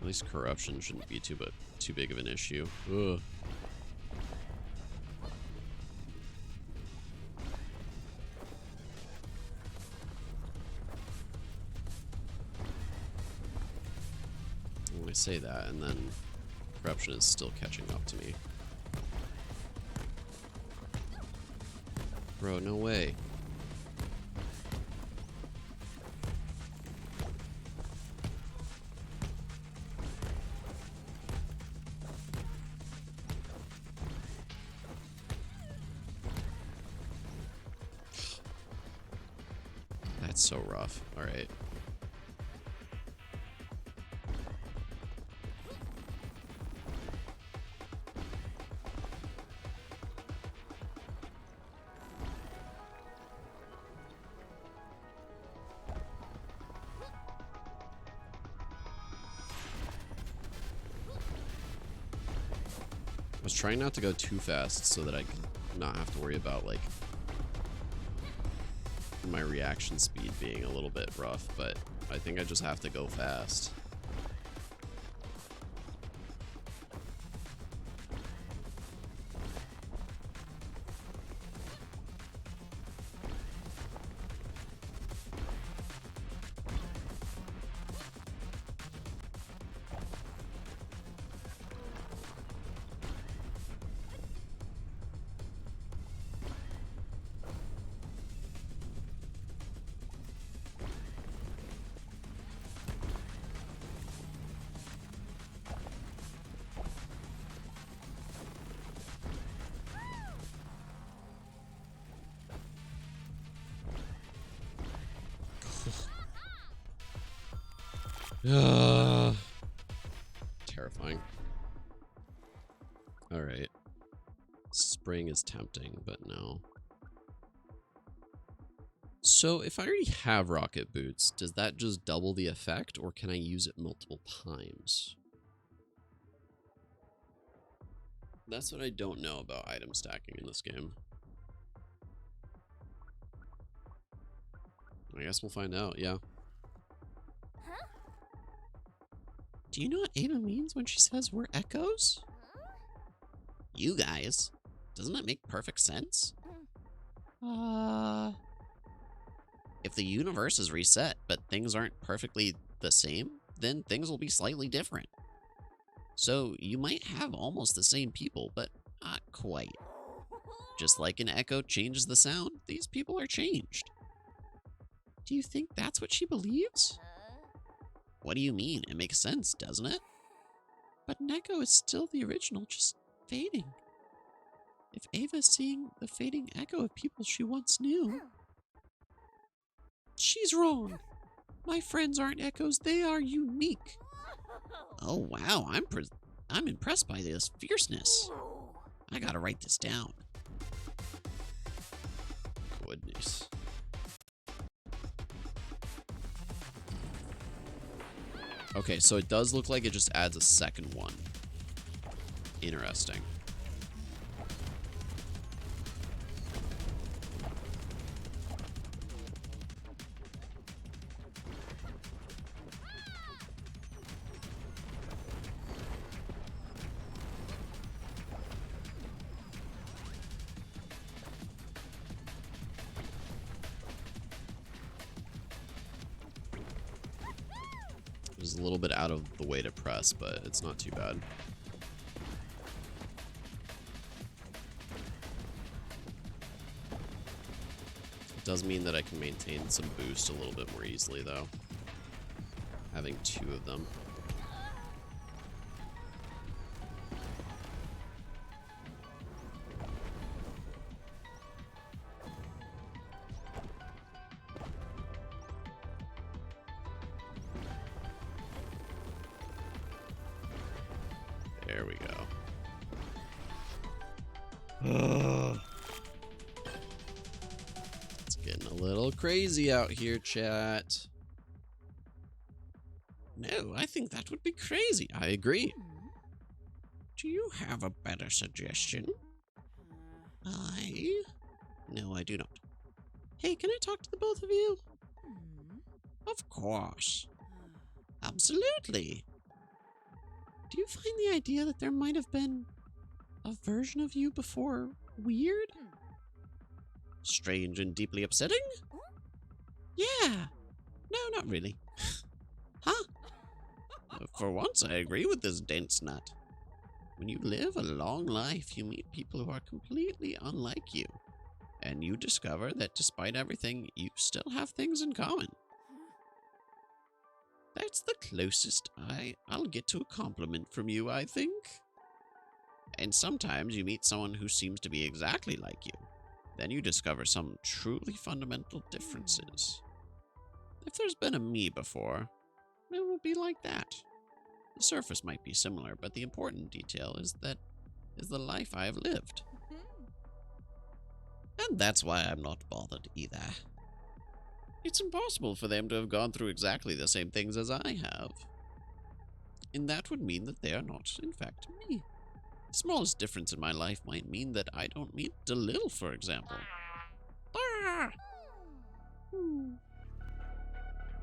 S1: At least corruption shouldn't be too big of an issue. Ugh. When I say that, and then corruption is still catching up to me. Bro, no way. That's so rough. All right. I was trying not to go too fast so that I could not have to worry about, like, my reaction speed being a little bit rough, but I think I just have to go fast. Terrifying. Alright. Spring is tempting, but no. So, if I already have rocket boots, does that just double the effect, or can I use it multiple times? That's what I don't know about item stacking in this game. I guess we'll find out, yeah.
S3: Do you know what Ava means when she says we're echoes?
S4: You guys. Doesn't that make perfect sense? If the universe is reset, but things aren't perfectly the same, then things will be slightly different. So you might have almost the same people, but not quite. Just like an echo changes the sound, these people are changed.
S3: Do you think that's what she believes?
S4: What do you mean? It makes sense, doesn't it?
S3: But an echo is still the original, just fading. If Ava's seeing the fading echo of people she once knew, she's wrong. My friends aren't echoes, they are unique.
S4: Oh wow, I'm impressed by this fierceness. I gotta write this down.
S1: Goodness. Okay, so it does look like it just adds a second one. Interesting. It was a little bit out of the way to press, but it's not too bad. It does mean that I can maintain some boost a little bit more easily, though. Having two of them. There we go. It's getting a little crazy out here, chat.
S4: No, I think that would be crazy.
S1: I agree.
S4: Do you have a better suggestion? No, I do not.
S3: Hey, can I talk to the both of you?
S4: Of course. Absolutely.
S3: Do you find the idea that there might have been a version of you before weird?
S4: Strange and deeply upsetting?
S3: Yeah.
S4: No, not really.
S3: Huh?
S4: For once, I agree with this dense nut. When you live a long life, you meet people who are completely unlike you. And you discover that despite everything, you still have things in common. That's the closest I'll get to a compliment from you, I think. And sometimes you meet someone who seems to be exactly like you. Then you discover some truly fundamental differences. If there's been a me before, it will be like that. The surface might be similar, but the important detail is the life I have lived. And that's why I'm not bothered either. It's impossible for them to have gone through exactly the same things as I have. And that would mean that they are not, in fact, me. The smallest difference in my life might mean that I don't meet Delil, for example. Ah!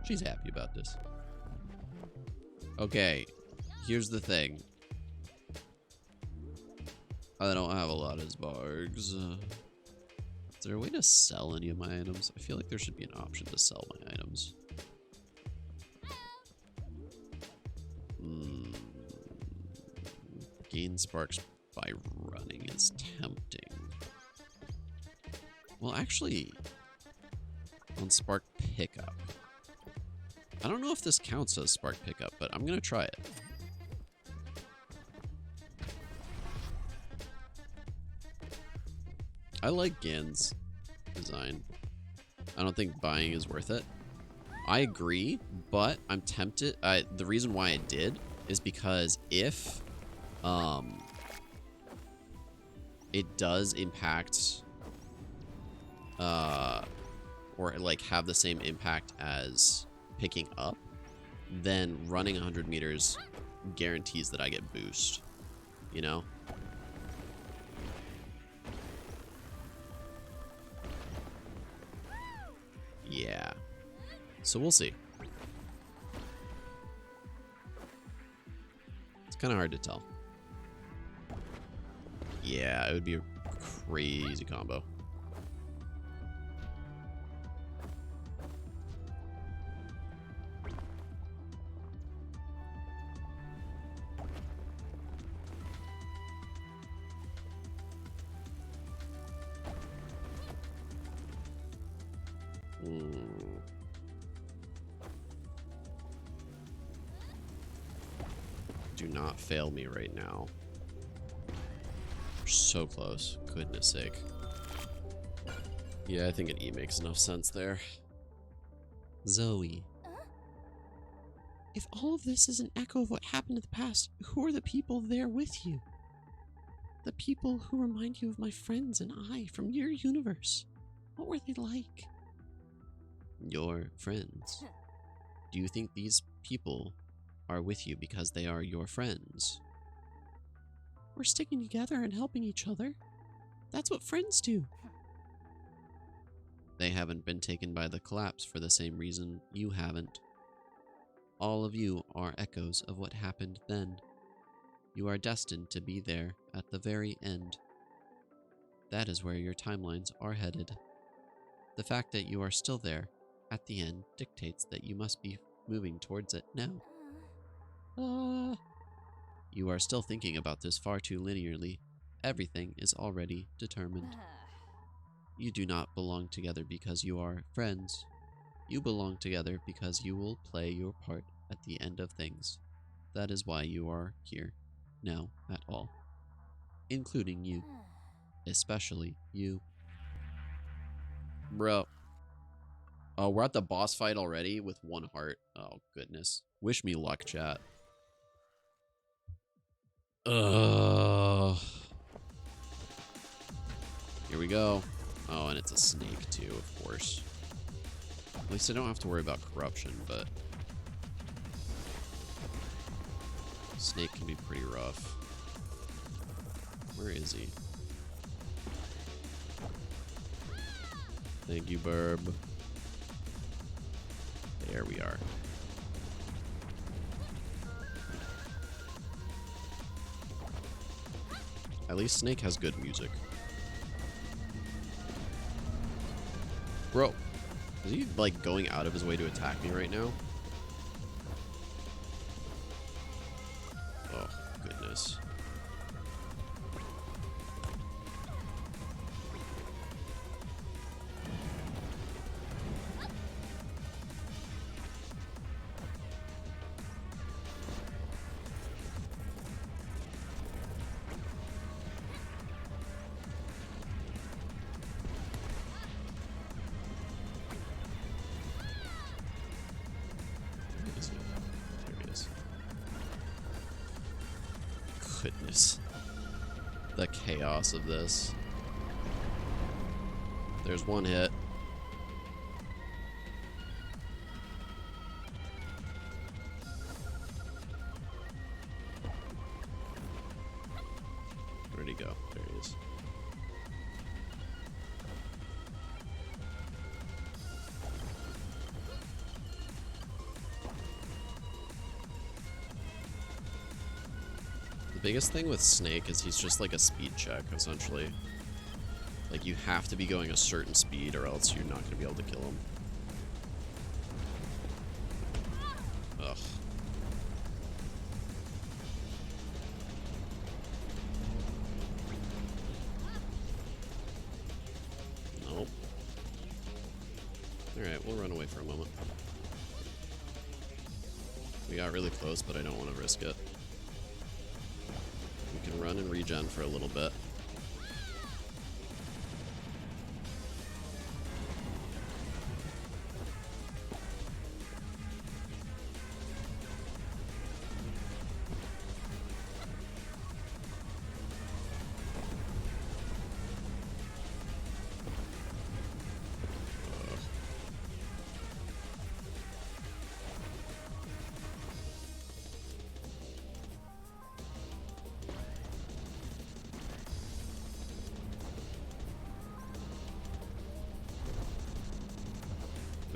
S1: She's happy about this. Okay, here's the thing. I don't have a lot of Zbargs. Is there a way to sell any of my items? I feel like there should be an option to sell my items. Gain sparks by running is tempting. Well, actually, on spark pickup. I don't know if this counts as spark pickup, but I'm gonna try it. I like Gan's design. I don't think buying is worth it. I agree, but I'm tempted. The reason why I did is because if it does impact or like have the same impact as picking up, then running 100 meters guarantees that I get boost, you know? Yeah. So we'll see. It's kind of hard to tell. Yeah, it would be a crazy combo. Do not fail me right now. We're so close. Goodness sake. Yeah, I think an E makes enough sense there. Zoe.
S3: If all of this is an echo of what happened in the past, who are the people there with you? The people who remind you of my friends and I from your universe. What were they like?
S1: Your friends. Do you think these people are with you because they are your friends?
S3: We're sticking together and helping each other. That's what friends do.
S1: They haven't been taken by the collapse for the same reason you haven't. All of you are echoes of what happened then. You are destined to be there at the very end. That is where your timelines are headed. The fact that you are still there at the end dictates that you must be moving towards it now. You are still thinking about this far too linearly. Everything is already determined. You do not belong together because you are friends. You belong together because you will play your part at the end of things. That is why you are here now at all. Including you. Especially you. Bro. Oh, we're at the boss fight already with 1 heart. Oh, goodness. Wish me luck, chat. Ugh. Here we go. Oh, and it's a snake too, of course. At least I don't have to worry about corruption, but snake can be pretty rough. Where is he? Thank you, Burb. There we are. At least Snake has good music. Bro, is he, like, going out of his way to attack me right now? Oh, goodness. There he is. Goodness. The chaos of this. There's one hit. Where'd he go? There he is. The biggest thing with Snake is he's just like a speed check, essentially. Like, you have to be going a certain speed or else you're not going to be able to kill him. Ugh. Nope. Alright, we'll run away for a moment. We got really close, but I don't want to risk it. We can run and regen for a little bit.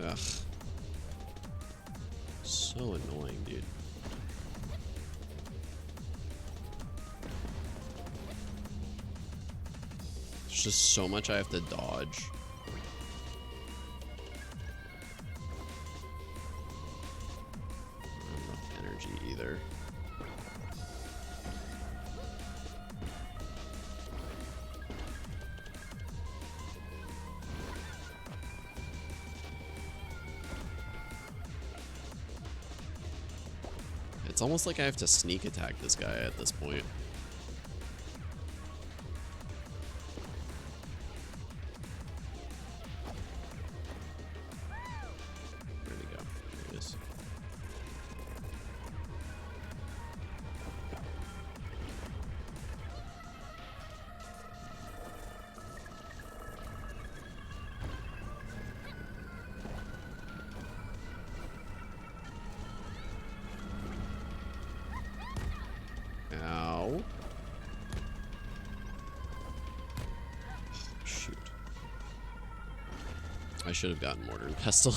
S1: Ugh. So annoying, dude. There's just so much I have to dodge. Not enough energy either. It's almost like I have to sneak attack this guy at this point. Where'd he go? There he is. Ow. Shoot. I should have gotten Mortar and Pestle.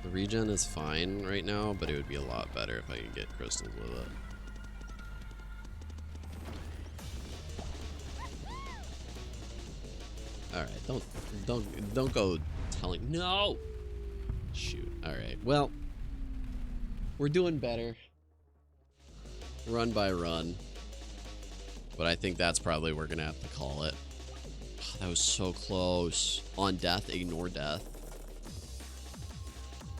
S1: The regen is fine right now, but it would be a lot better if I could get crystals with it. Alright, don't go telling. No! Shoot. Alright, well, we're doing better. Run by run. But I think that's probably we're gonna have to call it. Oh, that was so close. On death, ignore death.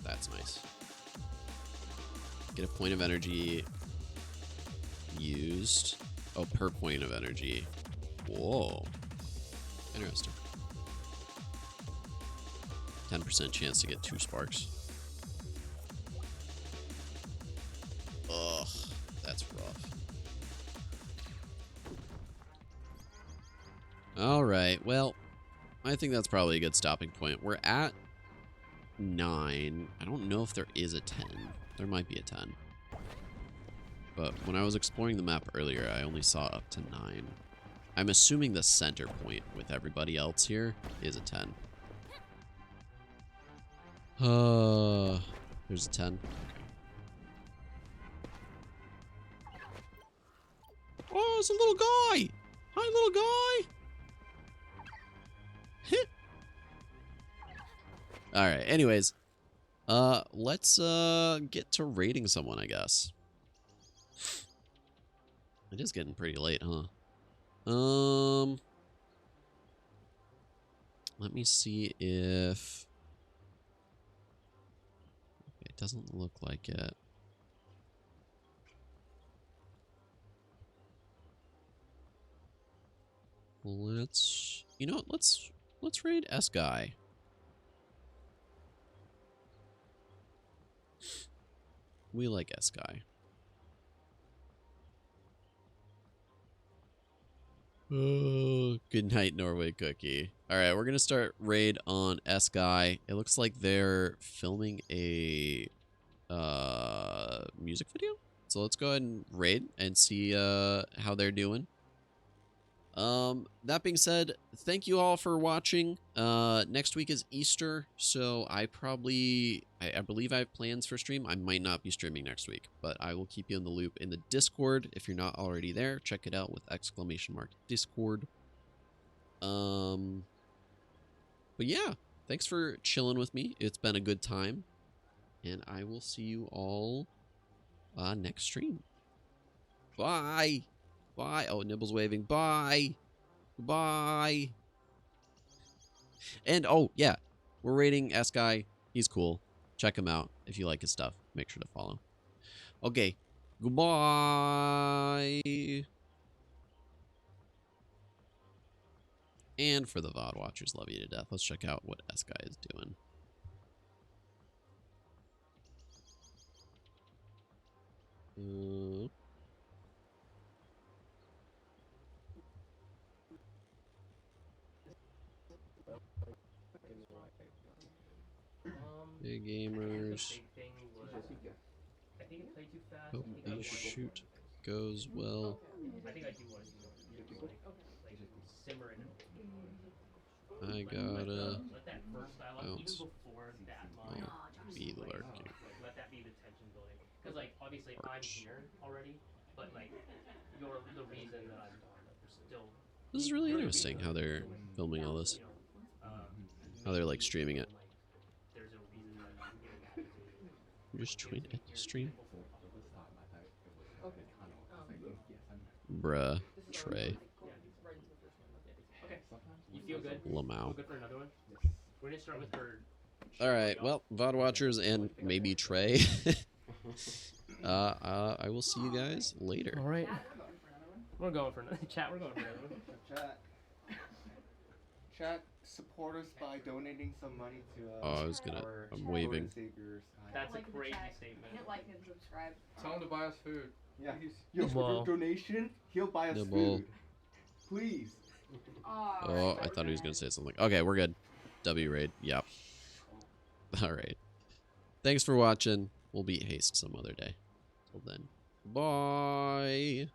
S1: That's nice. Get a point of energy used. Oh, per point of energy. Whoa. Interesting. 10% chance to get 2 sparks. Ugh, that's rough. Alright, well, I think that's probably a good stopping point. We're at 9. I don't know if there is a 10. There might be a 10. But when I was exploring the map earlier, I only saw up to 9. I'm assuming the center point with everybody else here is a 10. There's a 10. it's a little guy. Hi, little guy. All right. Anyways, let's get to raiding someone, I guess. It is getting pretty late, huh? Let me see if... Okay, it doesn't look like it. Let's... You know what? Let's raid S-Guy. We like S-Guy. Oh, good night, Norway Cookie. All right, we're gonna start raid on S-Guy. It looks like they're filming a music video. So let's go ahead and raid and see how they're doing. That being said, thank you all for watching. Next week is Easter, so I believe I have plans for stream. I might not be streaming next week, but I will keep you in the loop in the Discord. If you're not already there, check it out with !Discord. But yeah, thanks for chilling with me. It's been a good time, and I will see you all next stream. Bye. Bye. Oh, Nibble's waving. Bye. Bye. And, oh, yeah. We're rating S-Guy. He's cool. Check him out. If you like his stuff, make sure to follow. Okay. Goodbye. And for the VOD watchers, love you to death. Let's check out what S-Guy is doing. Big gamers. Hope the shoot goes well. I gotta bounce. I'll be lurking.
S5: Because, like, obviously I'm here already, but, like, you're the reason that I'm still...
S1: This is really interesting how they're filming all this. How they're, like, streaming it. You just joined at the stream? Bruh. Trey.
S5: Okay. You feel good?
S1: Lamau.
S5: Good for another one? We're gonna start with her...
S1: Alright, well, VOD watchers and maybe Trey. I will see you guys later.
S5: Alright. We're going for another chat, we're going for another one.
S6: Chat, support us by donating some money to
S1: Oh, I was gonna...
S6: our
S1: I'm waving.
S6: Saviors.
S5: That's a crazy statement.
S7: Hit like and subscribe.
S6: Tell him to buy us food. Yeah, yo,
S5: Whoa.
S6: for donation, he'll buy us
S1: Nibble.
S6: food. Please.
S1: Oh, I thought he was gonna say something. Okay, we're good. W raid. Yep. Alright. Thanks for watching. We'll beat Haste some other day. Till then. Bye.